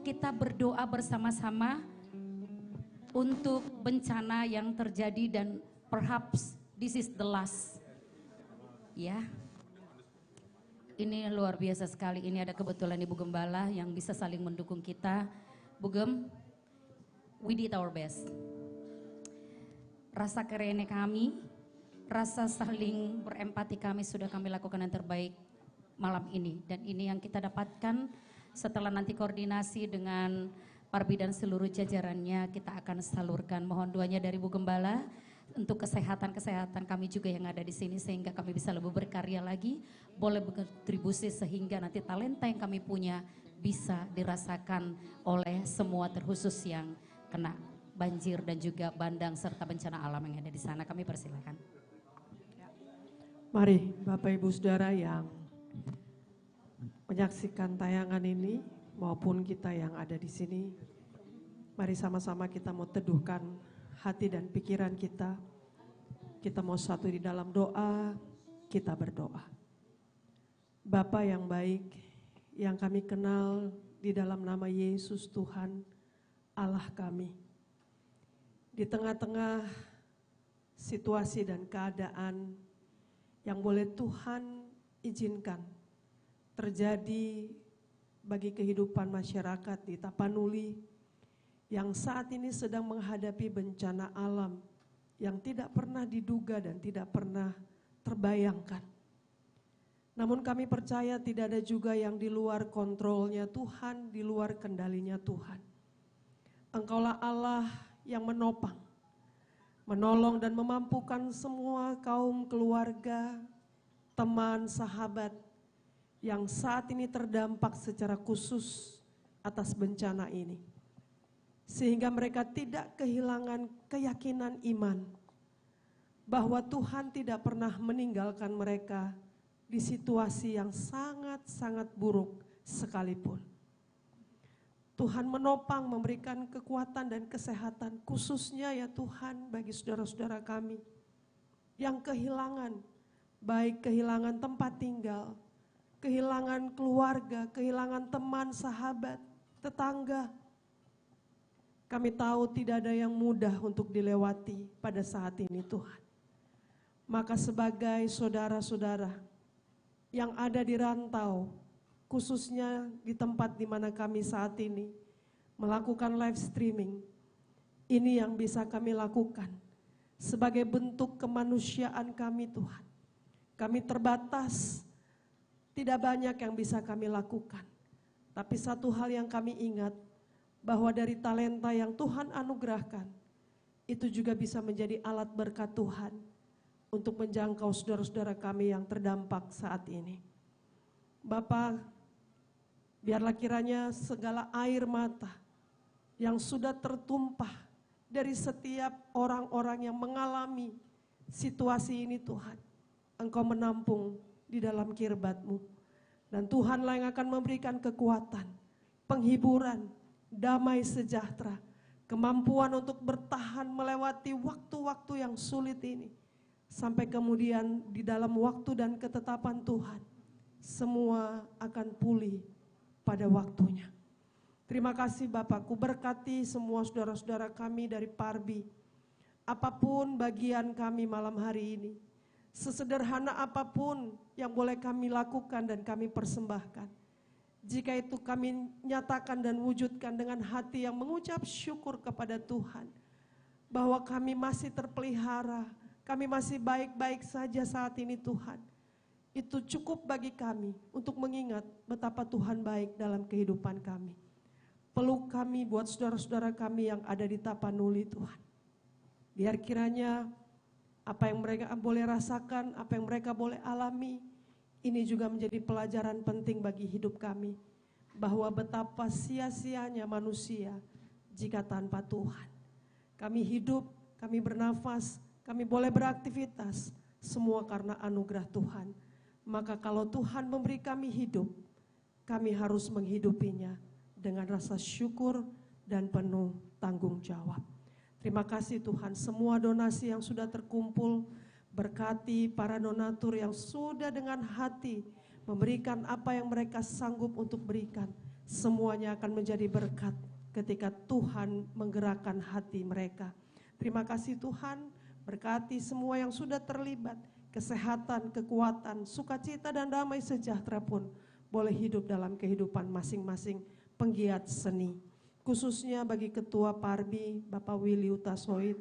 kita berdoa bersama-sama untuk bencana yang terjadi, dan perhaps this is the last. Ya. Ini luar biasa sekali, ini ada kebetulan Ibu Gembala yang bisa saling mendukung kita. Bu Gem, we did our best. Rasa kerene kami rasa saling berempati kami sudah kami lakukan yang terbaik malam ini. Dan ini yang kita dapatkan setelah nanti koordinasi dengan Parbi dan seluruh jajarannya kita akan salurkan. Mohon doanya dari Bu Gembala untuk kesehatan kami juga yang ada di sini sehingga kami bisa lebih berkarya lagi, boleh berkontribusi sehingga nanti talenta yang kami punya bisa dirasakan oleh semua terkhusus yang kena banjir dan juga bandang serta bencana alam yang ada di sana. Kami persilakan. Mari Bapak Ibu Saudara yang menyaksikan tayangan ini maupun kita yang ada di sini, mari sama-sama kita mau teduhkan hati dan pikiran kita. Kita mau satu di dalam doa, kita berdoa. Bapa yang baik, yang kami kenal di dalam nama Yesus Tuhan, Allah kami. Di tengah-tengah situasi dan keadaan yang boleh Tuhan izinkan terjadi bagi kehidupan masyarakat di Tapanuli yang saat ini sedang menghadapi bencana alam yang tidak pernah diduga dan tidak pernah terbayangkan. Namun kami percaya tidak ada juga yang di luar kontrolnya Tuhan, di luar kendalinya Tuhan. Engkaulah Allah yang menopang, menolong dan memampukan semua kaum keluarga, teman, sahabat yang saat ini terdampak secara khusus atas bencana ini. Sehingga mereka tidak kehilangan keyakinan iman bahwa Tuhan tidak pernah meninggalkan mereka di situasi yang sangat-sangat buruk sekalipun. Tuhan menopang, memberikan kekuatan dan kesehatan khususnya ya Tuhan bagi saudara-saudara kami yang kehilangan, baik kehilangan tempat tinggal, kehilangan keluarga, kehilangan teman, sahabat, tetangga. Kami tahu tidak ada yang mudah untuk dilewati pada saat ini Tuhan. Maka sebagai saudara-saudara yang ada di rantau, khususnya di tempat di mana kami saat ini melakukan live streaming, ini yang bisa kami lakukan sebagai bentuk kemanusiaan kami Tuhan. Kami terbatas, tidak banyak yang bisa kami lakukan. Tapi satu hal yang kami ingat, bahwa dari talenta yang Tuhan anugerahkan, itu juga bisa menjadi alat berkat Tuhan untuk menjangkau saudara-saudara kami yang terdampak saat ini. Bapa, biarlah kiranya segala air mata yang sudah tertumpah dari setiap orang-orang yang mengalami situasi ini Tuhan, Engkau menampung di dalam kirbat-Mu. Dan Tuhanlah yang akan memberikan kekuatan, penghiburan, damai sejahtera, kemampuan untuk bertahan melewati waktu-waktu yang sulit ini. Sampai kemudian di dalam waktu dan ketetapan Tuhan, semua akan pulih pada waktunya. Terima kasih Bapakku, berkati semua saudara-saudara kami dari Parbi. Apapun bagian kami malam hari ini, sesederhana apapun yang boleh kami lakukan dan kami persembahkan, jika itu kami nyatakan dan wujudkan dengan hati yang mengucap syukur kepada Tuhan, bahwa kami masih terpelihara, kami masih baik-baik saja saat ini Tuhan. Itu cukup bagi kami untuk mengingat betapa Tuhan baik dalam kehidupan kami. Peluk kami buat saudara-saudara kami yang ada di Tapanuli Tuhan. Biar kiranya apa yang mereka boleh rasakan, apa yang mereka boleh alami, ini juga menjadi pelajaran penting bagi hidup kami. Bahwa betapa sia-sianya manusia jika tanpa Tuhan. Kami hidup, kami bernafas, kami boleh beraktivitas, semua karena anugerah Tuhan. Maka kalau Tuhan memberi kami hidup, kami harus menghidupinya dengan rasa syukur dan penuh tanggung jawab. Terima kasih Tuhan, semua donasi yang sudah terkumpul, berkati para donatur yang sudah dengan hati memberikan apa yang mereka sanggup untuk berikan. Semuanya akan menjadi berkat ketika Tuhan menggerakkan hati mereka. Terima kasih Tuhan, berkati semua yang sudah terlibat, kesehatan, kekuatan, sukacita dan damai sejahtera pun boleh hidup dalam kehidupan masing-masing penggiat seni. Khususnya bagi Ketua Parbi, Bapak Willy Utasoid,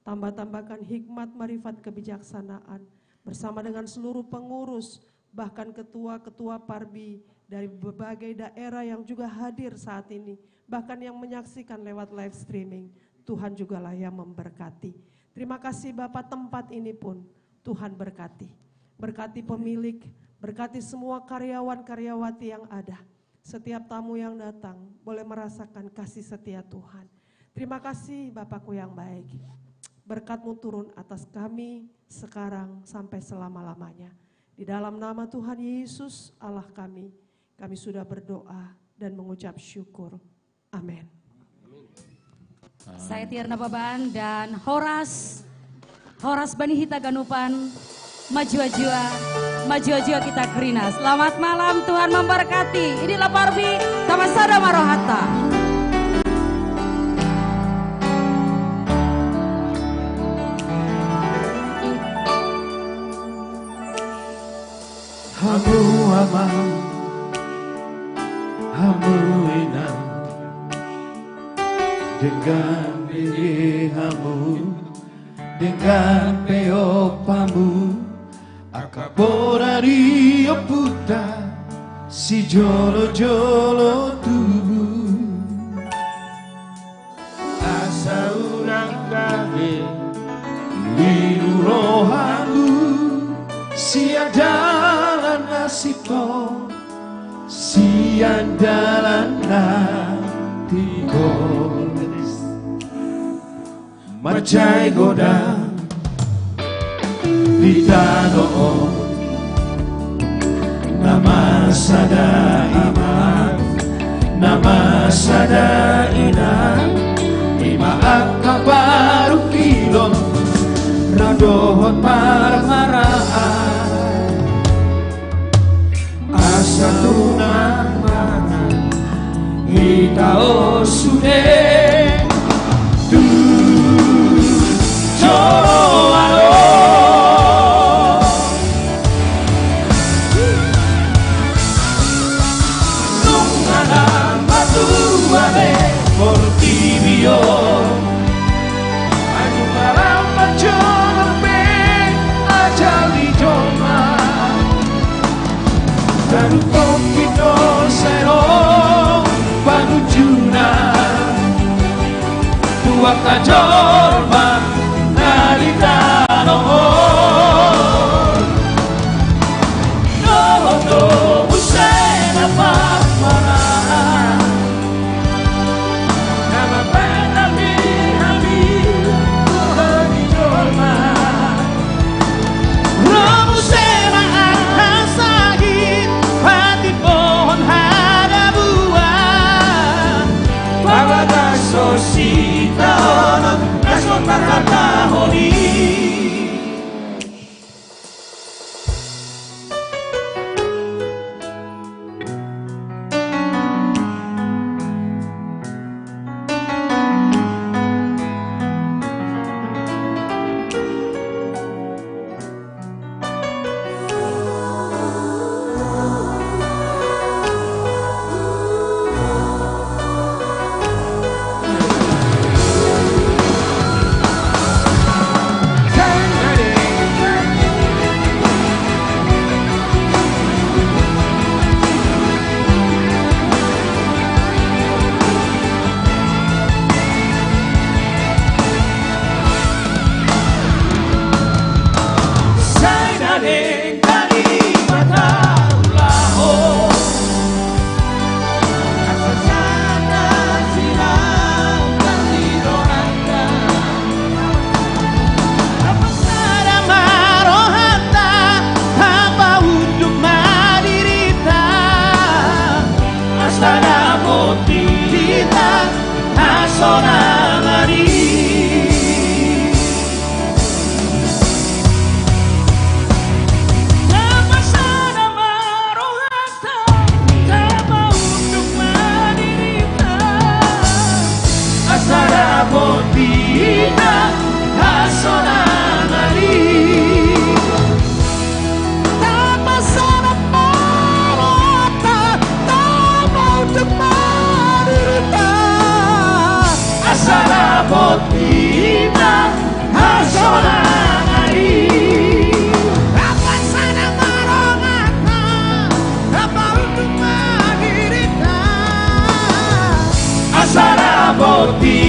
Tambah-tambahkan hikmat, marifat, kebijaksanaan bersama dengan seluruh pengurus, bahkan ketua-ketua Parbi dari berbagai daerah yang juga hadir saat ini, bahkan yang menyaksikan lewat live streaming. Tuhan jugalah yang memberkati. Terima kasih Bapak, tempat ini pun Tuhan berkati. Berkati pemilik, berkati semua karyawan-karyawati yang ada. Setiap tamu yang datang boleh merasakan kasih setia Tuhan. Terima kasih Bapakku yang baik. Berkat-Mu turun atas kami sekarang sampai selama-lamanya. Di dalam nama Tuhan Yesus Allah kami sudah berdoa dan mengucap syukur. Amin. Saya Tirna Baban dan Horas Bani Hita Ganupan, maju ajua kita Krina. Selamat malam, Tuhan memberkati. Inilah Parbi Tamasada Marohata. Hamu amam, hamu enam, dengan pilih hamu, dengan peopamu, akapora rio puta, si jolo-jolo tubuh, asa urang gawe, liru rohamu, si adalah nasibku, si adalah nantiku. Macai goda di tanah nama sada iman, nama sada ina ima akabaru kilon radohon marmaraan asa tunang mana kita osude Joro alo Nungana batu ane Portibio Anu malam majono be Ajali joma Daru kokito sero Panujuna Tua kajorma Naritano No Busena Parmana Nama pena Mirhami Tuhani Jorma Romusena Ahasahit Hati pohon hada buah Pagada sosita Nasot Takatahoni seperti